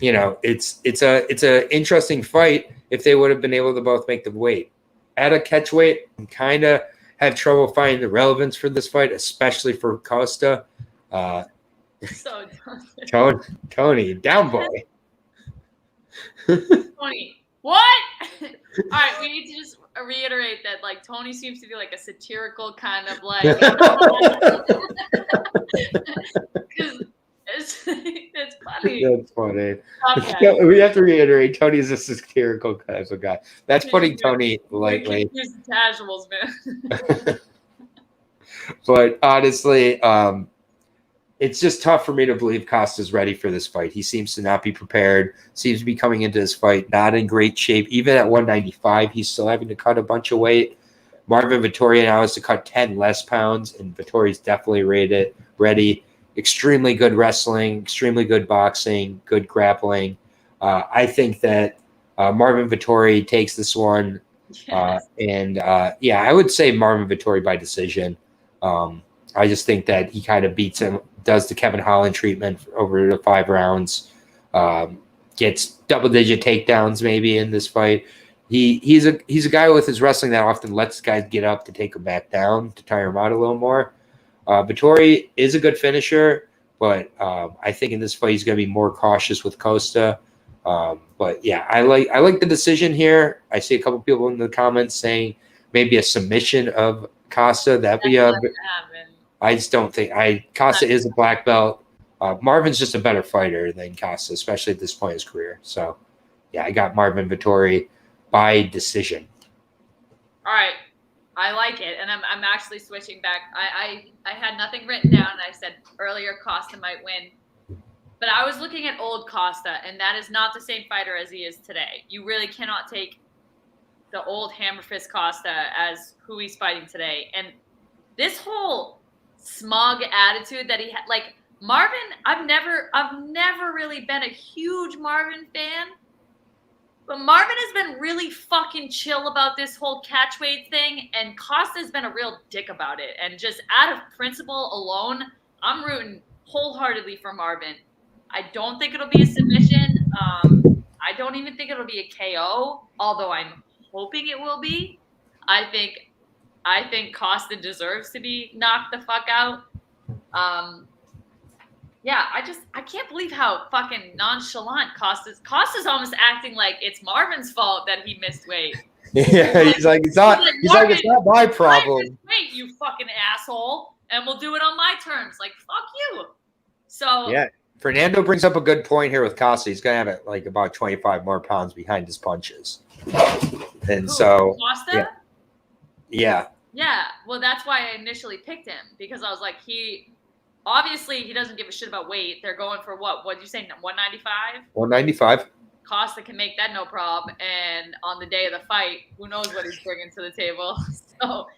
it's a interesting fight if they would have been able to both make the weight. At a catchweight, I kind of had trouble finding the relevance for this fight, especially for Costa. So Tony, down boy. Tony, what? All right, we need to just reiterate that like Tony seems to be like a satirical kind of like because it's funny. That's funny. Okay. We have to reiterate Tony is a satirical kind of guy. That's putting Tony lightly. Use the casuals, man. But honestly, it's just tough for me to believe Costa's ready for this fight. He seems to not be prepared, seems to be coming into this fight not in great shape. Even at 195, he's still having to cut a bunch of weight. Marvin Vettori now has to cut 10 less pounds, and Vettori's definitely ready. Extremely good wrestling, extremely good boxing, good grappling. I think that Marvin Vettori takes this one. Yes. I would say Marvin Vettori by decision. I just think that he kind of beats him, does the Kevin Holland treatment over the 5 rounds, gets double-digit takedowns maybe in this fight. He's a guy with his wrestling that often lets guys get up to take him back down to tire him out a little more. Vettori is a good finisher, but I think in this fight he's going to be more cautious with Costa. But yeah, I like the decision here. I see a couple people in the comments saying maybe a submission of Costa. I just don't think Costa is a black belt. Marvin's just a better fighter than Costa, especially at this point in his career. So yeah, I got Marvin Vettori by decision. All right. I like it, and I'm actually switching back. I had nothing written down, and I said earlier Costa might win. But I was looking at old Costa, and that is not the same fighter as he is today. You really cannot take the old hammer fist Costa as who he's fighting today. And this whole smug attitude that he had, like Marvin, I've never really been a huge Marvin fan. But Marvin has been really fucking chill about this whole catchweight thing, and Costa's been a real dick about it. And just out of principle alone, I'm rooting wholeheartedly for Marvin. I don't think it'll be a submission. I don't even think it'll be a KO, although I'm hoping it will be. I think Costa deserves to be knocked the fuck out. Yeah, I can't believe how fucking nonchalant Costa's almost acting like it's Marvin's fault that he missed weight. Yeah, he's like it's not my problem. Wait, you fucking asshole, and we'll do it on my terms. Like fuck you. So yeah, Fernando brings up a good point here with Costa. He's gonna have like about 25 more pounds behind his punches, and so Costa. Yeah. Yeah, well, that's why I initially picked him because I was like obviously, he doesn't give a shit about weight. They're going for what? What did you say? 195? 195. Costa can make that no problem. And on the day of the fight, who knows what he's bringing to the table. So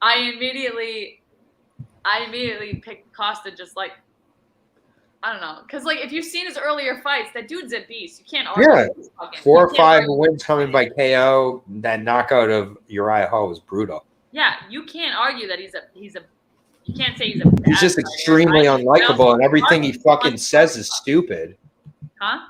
I immediately picked Costa just like, I don't know. Because, like, if you've seen his earlier fights, that dude's a beast. You can't argue. Yeah. 4 or 5 wins coming by KO. That knockout of Uriah Hall was brutal. Yeah, you can't argue that he's a you can't say he's a bad He's just player. extremely unlikable, and everything he fucking says is stupid. Huh?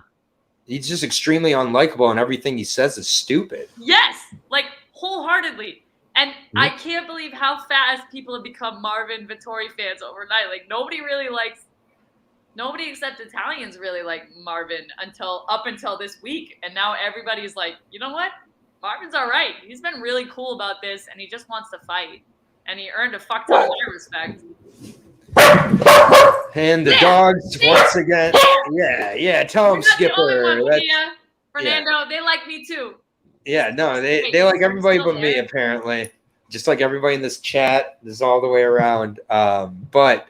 he's just extremely unlikable, and everything he says is stupid. Yes, like wholeheartedly. And I can't believe how fast people have become Marvin Vettori fans overnight. Like nobody except Italians really like Marvin up until this week. And now everybody's like, you know what? Marvin's all right. He's been really cool about this, and he just wants to fight. And he earned a fuck ton of my respect. And the dogs once again. Yeah. Tell him, Skipper. Fernando, they like me too. Yeah, no, they like everybody but me, apparently. Just like everybody in this chat. This is all the way around. But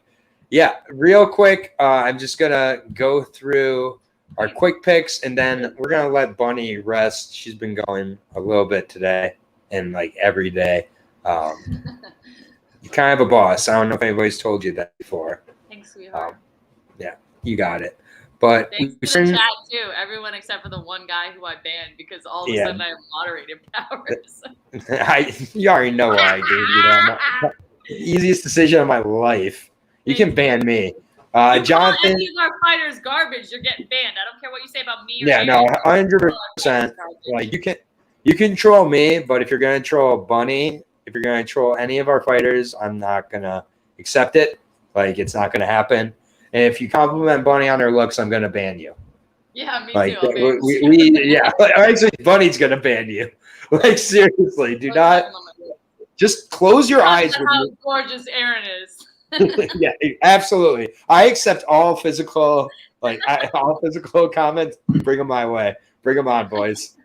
yeah, real quick, I'm just gonna go through our quick picks, and then we're gonna let Bunny rest. She's been going a little bit today and like every day. You're kind of a boss. I don't know if anybody's told you that before. Thanks, sweetheart. Yeah, you got it. But thanks for the chat too. Everyone except for the one guy who I banned because all of a sudden I have moderating powers. You already know why I gave you that. Easiest decision of my life. You can ban me. Jonathan. Any of our fighters garbage, you're getting banned. I don't care what you say about me. Or yeah, no, 100%. Like you can troll me, but if you're gonna troll Bunny, if you're gonna troll any of our fighters, I'm not gonna accept it. Like it's not gonna happen. And if you compliment Bunny on her looks, I'm gonna ban you. Yeah, me like, too. Actually, Bunny's gonna ban you. Like seriously, do not. Just close your eyes. How gorgeous Aaron is. Yeah, absolutely. I accept all physical, all physical comments. Bring them my way. Bring them on, boys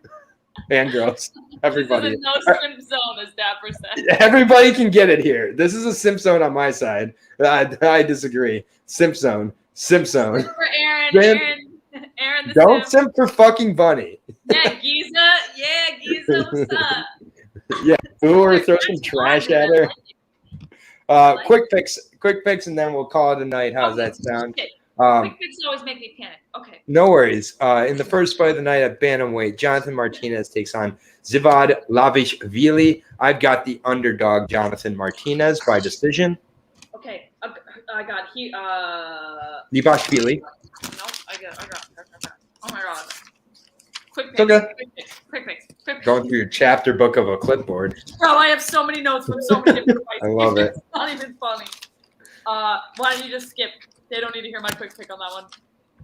and girls. Everybody. This is a no simp zone, as Dapper said. Everybody can get it here. This is a simp zone on my side. I disagree. Simp zone. Simp zone. Simp for Aaron. Aaron the don't simp for fucking Bunny. Yeah, Giza, what's up? Yeah, or throw some trash at her. Quick picks, and then we'll call it a night. How's that sound? Quick picks always make me panic. Okay. No worries. In the first fight of the night at bantamweight, Jonathan Martinez takes on Zivad Lavishvili. I've got the underdog, Jonathan Martinez, by decision. Okay, I got Lavishvili. No, I got. Oh my god. Quick picks. Going through your chapter book of a clipboard. Bro, I have so many notes from so many different fights. I love it. It's not even funny. Why don't you just skip? They don't need to hear my quick pick on that one.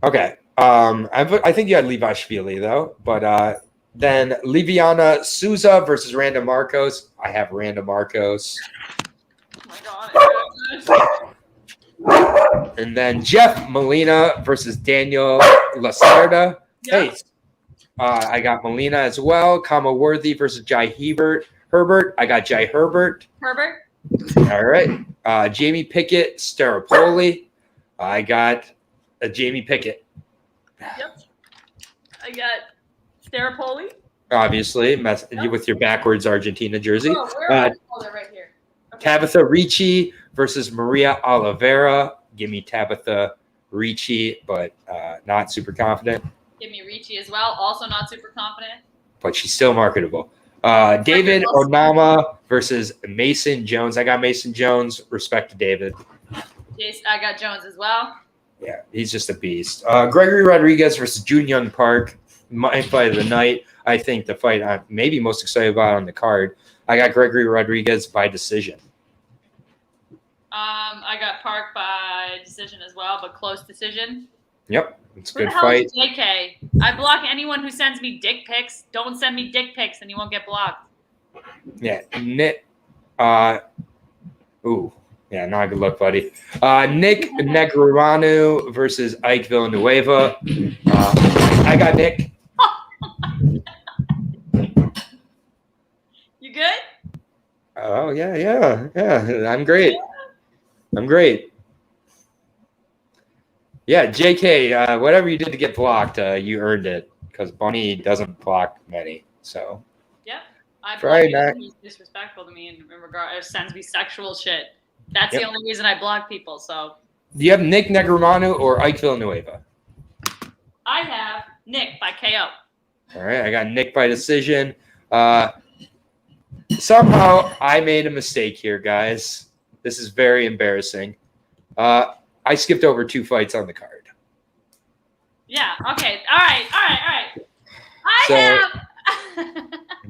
Okay. I think you had Lavishvili though, but then Liviana Souza versus Randa Marcos. I have Randa Marcos. Oh my god. And then Jeff Molina versus Daniel Lacerda. Yeah. Hey, I got Molina as well. Kama Worthy versus Jai Herbert. I got Jai Herbert. All right. Jamie Pickett, Staropoli. I got Jamie Pickett. Yep. I got Staropoli. Obviously, with your backwards Argentina jersey. Oh, right here. Okay. Tabitha Ricci versus Maria Oliveira. Give me Tabitha Ricci, but not super confident. Give me Ricci as well. Also not super confident. But she's still marketable. David Onama versus Mason Jones. I got Mason Jones. Respect to David. Yes, I got Jones as well. Yeah, he's just a beast. Gregory Rodriguez versus Jun Young Park. My fight of the night. I think the fight I'm maybe most excited about on the card. I got Gregory Rodriguez by decision. I got Park by decision as well, but close decision. Yep, it's a good fight. fight. JK. I block anyone who sends me dick pics. Don't send me dick pics, and you won't get blocked. Yeah, Nick. Yeah, not a good look, buddy. Nick Negreanu versus Ike Villanueva. I got Nick. You good? Oh yeah. I'm great. Yeah, JK, whatever you did to get blocked, you earned it because Bunny doesn't block many. So. Yeah, I block anyone who's disrespectful to me in regard or sends me sexual shit. That's the only reason I block people. So. Do you have Nick Negreanu or Ike Villanueva? I have Nick by KO. All right, I got Nick by decision. Somehow I made a mistake here, guys. This is very embarrassing. I skipped over 2 fights on the card. Yeah. Okay. All right.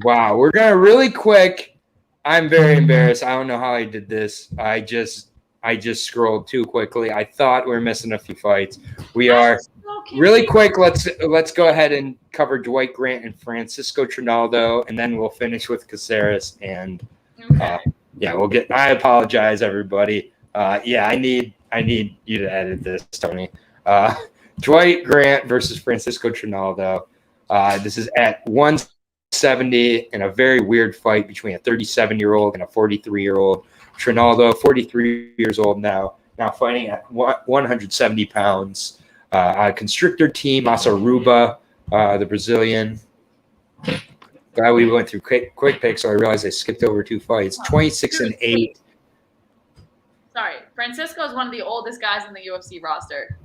Wow, we're gonna really quick. I'm very embarrassed. I don't know how I did this. I just scrolled too quickly. I thought we were missing a few fights. We are really quick. Let's go ahead and cover Dwight Grant and Francisco Trinaldo, and then we'll finish with Caceres. And we'll get. I apologize, everybody. I need you to edit this, Tony. Dwight Grant versus Francisco Trinaldo. This is at 170 in a very weird fight between a 37-year-old and a 43-year-old. Trinaldo, 43 years old now fighting at 170 pounds. Constrictor team, Asaruba, the Brazilian. Glad we went through quick picks, so I realized I skipped over 2 fights. 26-8. Sorry, Francisco is one of the oldest guys in the UFC roster.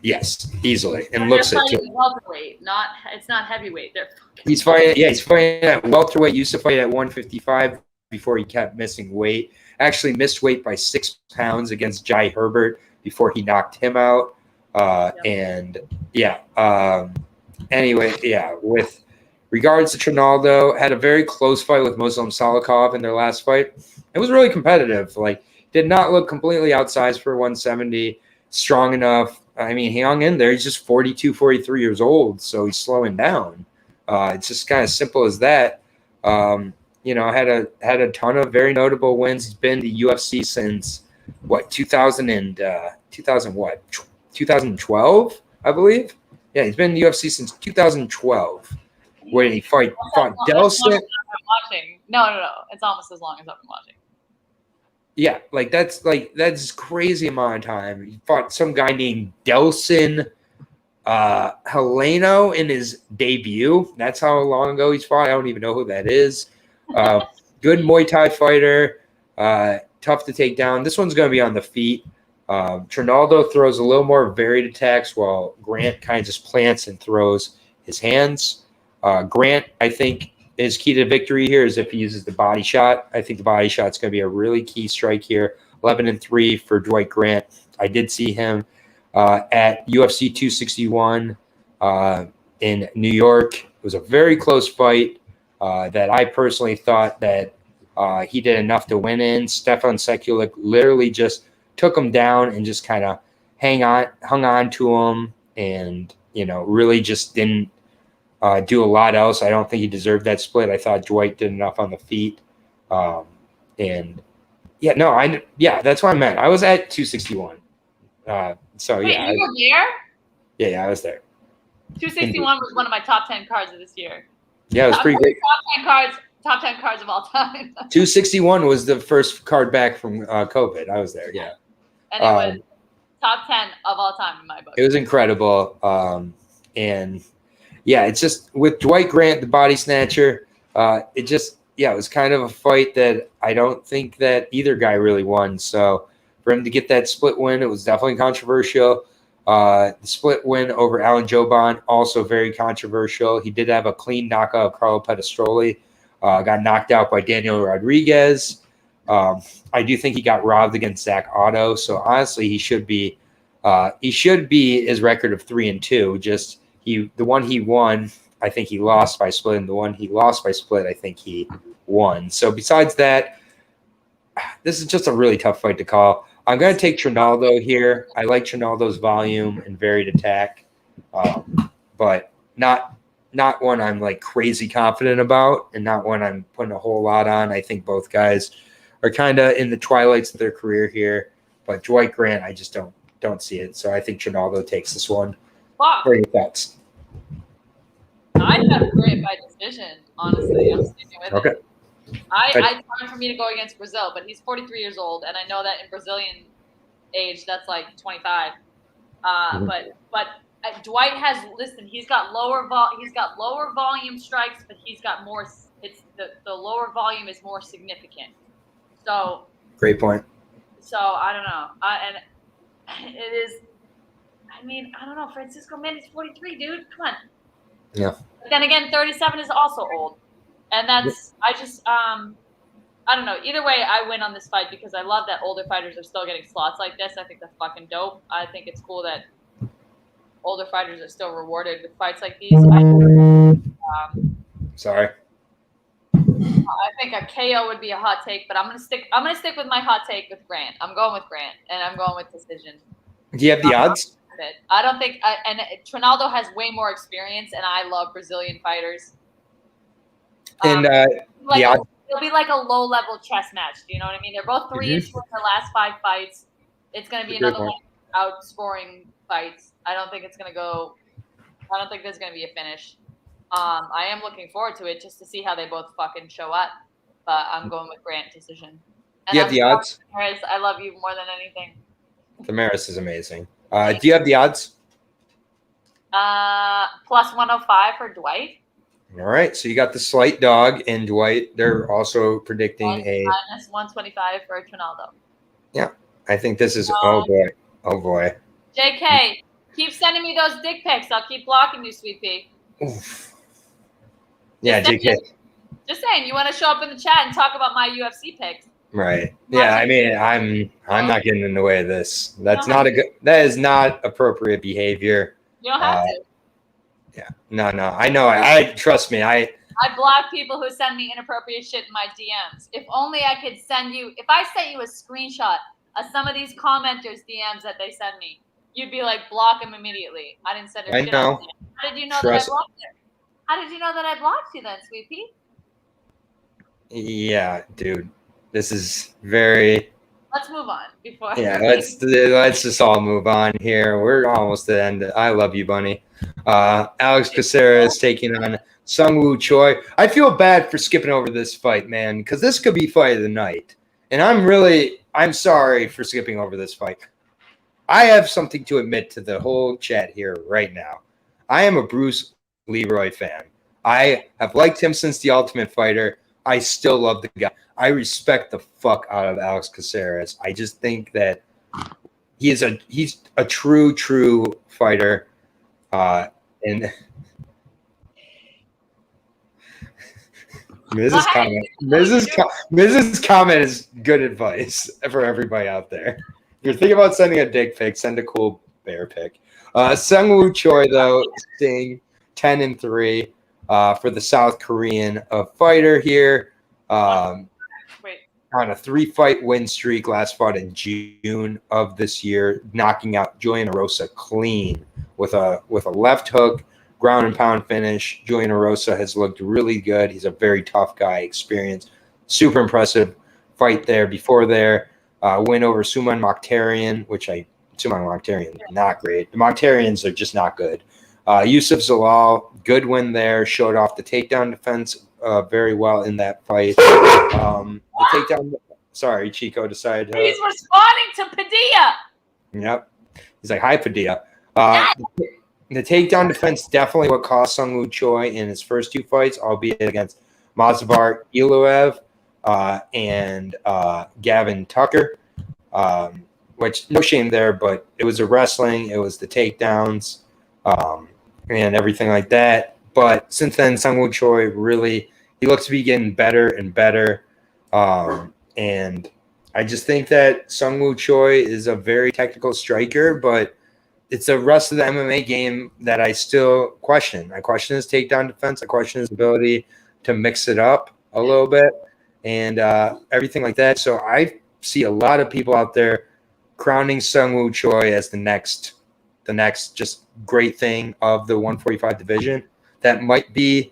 Yes, easily, and looks it too. Welterweight, it's not heavyweight. He's fighting at welterweight. Used to fight at 155 before he kept missing weight. Actually missed weight by 6 pounds against Jai Hebert before he knocked him out. With regards to Trinaldo, had a very close fight with Muslim Salikov in their last fight. It was really competitive. Like, did not look completely outsized for 170. Strong enough. I mean, he hung in there. He's just 42, 43 years old, so he's slowing down. It's just kind of simple as that. Had a ton of very notable wins. He's been to UFC since 2012, I believe. Yeah, he's been in the UFC since 2012. When he fought Dawson. No. It's almost as long as I've been watching. Yeah, that's crazy amount of time. He fought some guy named Dawson Heleno in his debut. That's how long ago he's fought. I don't even know who that is. Good Muay Thai fighter. Tough to take down. This one's going to be on the feet. Trinaldo throws a little more varied attacks while Grant kind of just plants and throws his hands. Grant, I think, his key to victory here is if he uses the body shot. I think the body shot is going to be a really key strike here. 11-3 for Dwight Grant. I did see him at UFC 261 in New York. It was a very close fight that I personally thought that he did enough to win in. Stefan Sekulik literally just took him down and just kind of hung on to him and, really just didn't do a lot else. I don't think he deserved that split. I thought Dwight did enough on the feet. That's what I meant. I was at 261. Wait, you were there? Yeah, I was there. 261 was one of my top 10 cards of this year. Yeah, it was pretty great. Top 10 cards of all time. 261 was the first card back from COVID. I was there, yeah. And it was top 10 of all time in my book. It was incredible. It's just with Dwight Grant, the body snatcher, it was kind of a fight that I don't think that either guy really won. So for him to get that split win, it was definitely controversial. The split win over Alan Joban, also very controversial. He did have a clean knockout of Carlo Pedistroli. Got knocked out by Daniel Rodriguez. I do think he got robbed against Zach Otto. So honestly, he should be his record of 3-2. Just the one he won, I think he lost by split, and the one he lost by split, I think he won. So besides that, this is just a really tough fight to call. I'm going to take Trinaldo here. I like Trinaldo's volume and varied attack, but not one I'm like crazy confident about, and not one I'm putting a whole lot on. I think both guys are kind of in the twilights of their career here, but Dwight Grant, I just don't see it. So I think Trinaldo takes this one. Wow. What are your thoughts? I'd have Grant by decision, honestly. I'm sticking with Okay. it. It's hard for me to go against Brazil, but he's 43 years old, and I know that in Brazilian age, that's like 25. But Dwight has he's got lower volume strikes, but he's got more. It's the lower volume is more significant. So Great point. So I don't know. It is. I mean, I don't know. Francisco, man, he's 43, dude. Come on. Yeah. But then again, 37 is also old, and that's I don't know. Either way, I win on this fight because I love that older fighters are still getting slots like this. I think that's fucking dope. I think it's cool that older fighters are still rewarded with fights like these. Sorry. I think a KO would be a hot take, but I'm gonna stick with my hot take with Grant. I'm going with Grant, and I'm going with decision. Do you have the odds? I don't think, and Trinaldo has way more experience, and I love Brazilian fighters. And like the odds. It'll be like a low-level chess match. Do you know what I mean? They're both 3-2 in their last 5 fights. It's going to be another one outscoring fights. I don't think there's going to be a finish. I am looking forward to it just to see how they both fucking show up. But I'm going with Grant decision. And Do you have the odds? Ramirez, I love you more than anything. Damaris is amazing. Do you have the odds? Plus 105 for Dwight. All right, so you got the slight dog and Dwight. They're also predicting minus 125 for Trinaldo. Yeah, I think this is oh boy. JK, keep sending me those dick pics. I'll keep blocking you, sweet pea. Oof. Yeah, JK. Just saying, you want to show up in the chat and talk about my UFC picks? Right. Yeah, I mean, I'm not getting in the way of this. That is not appropriate behavior. You don't have to. Yeah. No. I know. I trust me. I block people who send me inappropriate shit in my DMs. If only I could send you. If I sent you a screenshot of some of these commenters' DMs that they send me, you'd be like, block them immediately. I didn't send her shit. Know. How did you know that I blocked her? How did you know that I blocked you then, sweet pea? Yeah, dude. This is very. Let's move on before. Yeah, let's just all move on here. We're almost at the end. I love you, Bunny. Alex Caceres taking on Sung Woo Choi. I feel bad for skipping over this fight, man, because this could be fight of the night. And I'm sorry for skipping over this fight. I have something to admit to the whole chat here right now. I am a Bruce Leroy fan. I have liked him since The Ultimate Fighter. I still love the guy. I respect the fuck out of Alex Caceres. I just think that he's a true fighter. And Mrs. Comment is good advice for everybody out there. If you're thinking about sending a dick pic, send a cool bear pic. Sung Woo Choi, though, staying 10-3 for the South Korean fighter here. On a 3-fight win streak, last fought in June of this year, knocking out Julian Erosa clean with a left hook, ground and pound finish. Julian Erosa has looked really good. He's a very tough guy, experienced, super impressive fight there. Before there, win over Suman Mokhtarian, Suman Mokhtarian, not great. The Mokhtarians are just not good. Yusuf Zalal, good win there, showed off the takedown defense very well in that fight. The takedown. Sorry, Chico decided. He's responding to Padilla. Yep. He's like, hi, Padilla. The takedown defense definitely what cost Sung Woo Choi in his first 2 fights, albeit against Mazabar Iluev and Gavin Tucker, which no shame there, but it was the wrestling, it was the takedowns, and everything like that. But since then, Sung Woo Choi he looks to be getting better and better. And I just think that Sung Woo Choi is a very technical striker, but it's the rest of the MMA game that I still question. I question his takedown defense. I question his ability to mix it up a little bit and everything like that. So I see a lot of people out there crowning Sung Woo Choi as the next just great thing of the 145 division. That might be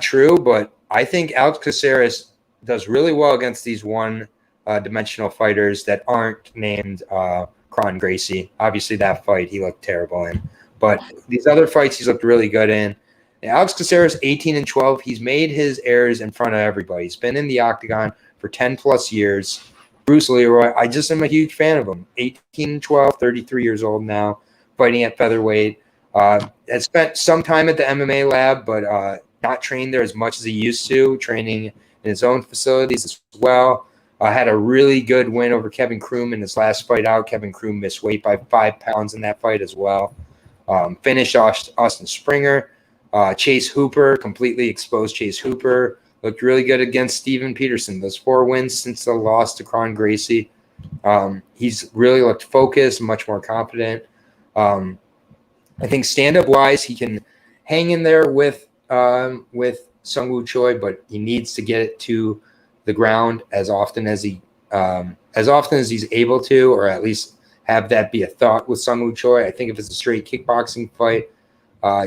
true, but I think Alex Caceres does really well against these one-dimensional fighters that aren't named Kron Gracie. Obviously, that fight he looked terrible in, but these other fights he's looked really good in. And Alex Caceres, 18-12. He's made his errors in front of everybody. He's been in the octagon for 10+ years. Bruce Leroy, I just am a huge fan of him. 18-12, 33 years old now, fighting at featherweight. Has spent some time at the MMA lab, but not trained there as much as he used to, training in his own facilities as well. Had a really good win over Kevin Kroom in his last fight out. Kevin Kroom missed weight by 5 pounds in that fight as well. Finished Austin Springer. Chase Hooper, completely exposed Chase Hooper. Looked really good against Steven Peterson. Those 4 wins since the loss to Kron Gracie. He's really looked focused, much more confident. I think stand-up wise, he can hang in there with Sungwoo Choi, but he needs to get it to the ground as often as he's able to, or at least have that be a thought with Sungwoo Choi. I think if it's a straight kickboxing fight,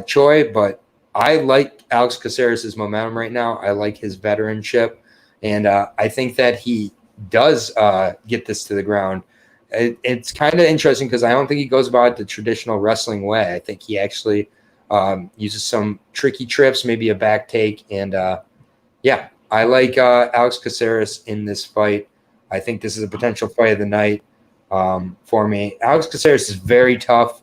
Choi, but I like Alex Caceres' momentum right now. I like his veteranship, and I think that he does get this to the ground. It's kind of interesting because I don't think he goes about it the traditional wrestling way. I think he actually uses some tricky trips, maybe a back take. And, yeah, I like Alex Caceres in this fight. I think this is a potential fight of the night for me. Alex Caceres is very tough.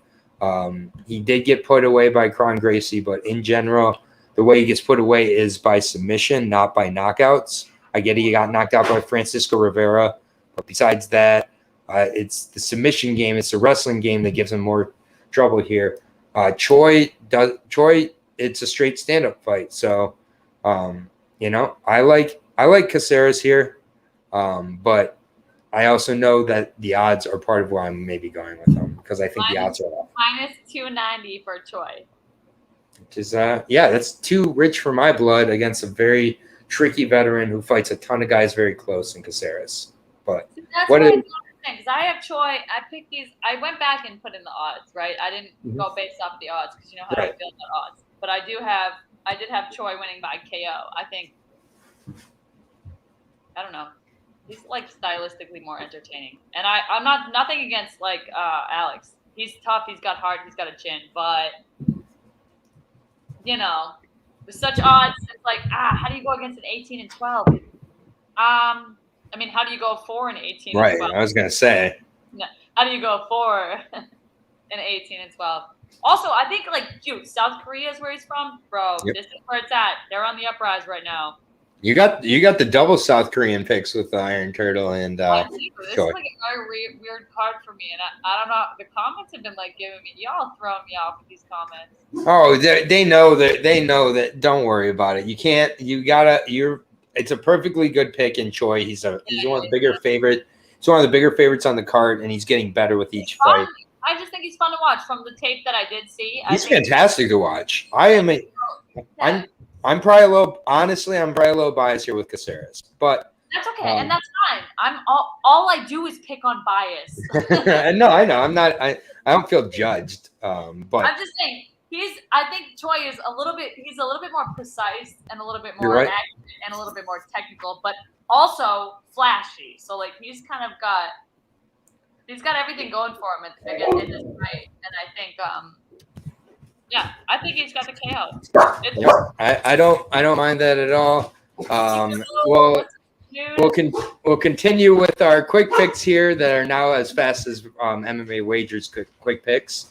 He did get put away by Kron Gracie, but in general, the way he gets put away is by submission, not by knockouts. I get he got knocked out by Francisco Rivera, but besides that, it's the submission game. It's the wrestling game that gives him more trouble here. Choi, it's a straight stand-up fight. So, I like Caceres here, but I also know that the odds are part of why I'm maybe going with him because I think the odds are off. Minus 290 for Choi. Which is, that's too rich for my blood against a very tricky veteran who fights a ton of guys very close in Caceres. But what is because I have Choi. I picked these. I went back and put in the odds, right? I didn't go based off the odds because you know how I feel about odds. But I did have Choi winning by KO. I think. I don't know. He's like stylistically more entertaining, and I'm not nothing against like Alex. He's tough. He's got heart. He's got a chin, but with such odds, it's like how do you go against an 18 and 12? I mean, how do you go 4 and 18? Right, and 12? I was gonna say. No, how do you go 4 and 18 and 12? Also, I think South Korea is where he's from, bro. Yep. This is where it's at. They're on the uprise right now. You got the double South Korean picks with Iron Turtle and this is like a very weird card for me, and I don't know. The comments have been giving me y'all throwing me off with these comments. Oh, they know that. They know that. Don't worry about it. You can't. It's a perfectly good pick in Choi. He's one of the bigger favorite. He's one of the bigger favorites on the card, and he's getting better with each fight. I just think he's fun to watch from the tape that I did see. He's fantastic to watch. I'm probably a little biased here with Caceres, but that's okay, and that's fine. I'm all I do is pick on bias. No, I know. I'm not. I don't feel judged. But I'm just saying. I think Choi is he's a little bit more precise and a little bit more accurate and a little bit more technical, but also flashy. So he's got everything going for him in this fight, and I think I think he's got the KO. I don't mind that at all. We'll continue with our quick picks here that are now as fast as MMA Wagers quick picks.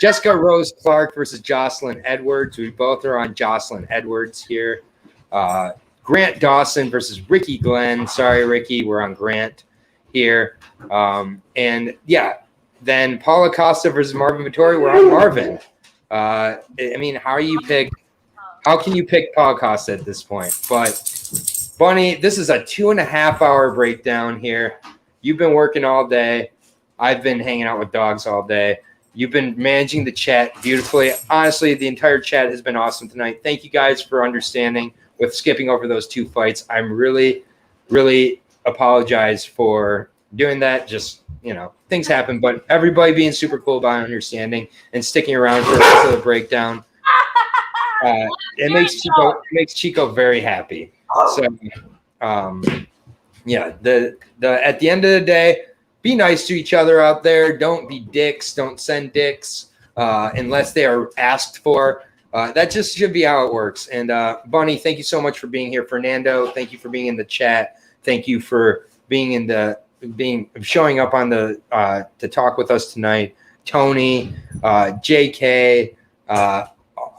Jessica Rose Clark versus Jocelyn Edwards. We both are on Jocelyn Edwards here. Grant Dawson versus Ricky Glenn. Sorry, Ricky, we're on Grant here. Then Paulo Costa versus Marvin Vettori. We're on Marvin. How can you pick Paulo Costa at this point? But Bunny, this is a 2.5 hour breakdown here. You've been working all day. I've been hanging out with dogs all day. You've been managing the chat beautifully. Honestly, the entire chat has been awesome tonight. Thank you guys for understanding with skipping over those 2 fights. I'm really, really apologize for doing that. Just, things happen, but everybody being super cool about understanding and sticking around for the rest of the breakdown. It makes Chico very happy. So, at the end of the day, be nice to each other out there. Don't be dicks. Don't send dicks unless they are asked for. That just should be how it works. And Bunny, thank you so much for being here. Fernando, thank you for being in the chat. Thank you for showing up on to talk with us tonight. Tony, JK,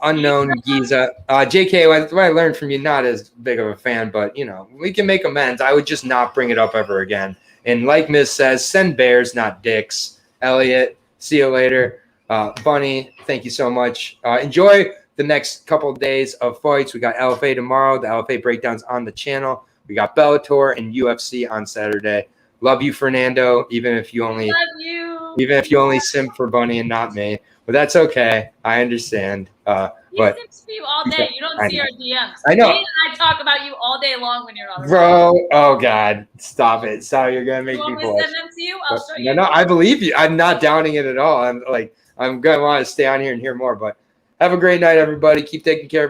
Unknown Giza, JK. What I learned from you, not as big of a fan, but we can make amends. I would just not bring it up ever again. And like Miz says, send bears, not dicks. Elliot, see you later. Bunny, thank you so much. Enjoy the next couple of days of fights. We got LFA tomorrow. The LFA breakdowns on the channel. We got Bellator and UFC on Saturday. Love you, Fernando. Even if you only simp for Bunny and not me. but that's okay. I understand. He But sips for you all day. You don't I see know. our DMs. I know. Me and I talk about you all day long when you're not around. Bro, oh God, stop it. Sorry, you're gonna make You me want me to blush. send them to you? I'll show No, you. no, I believe you. I'm not downing it at all. I'm gonna want to stay on here and hear more. But have a great night, everybody. Keep taking care of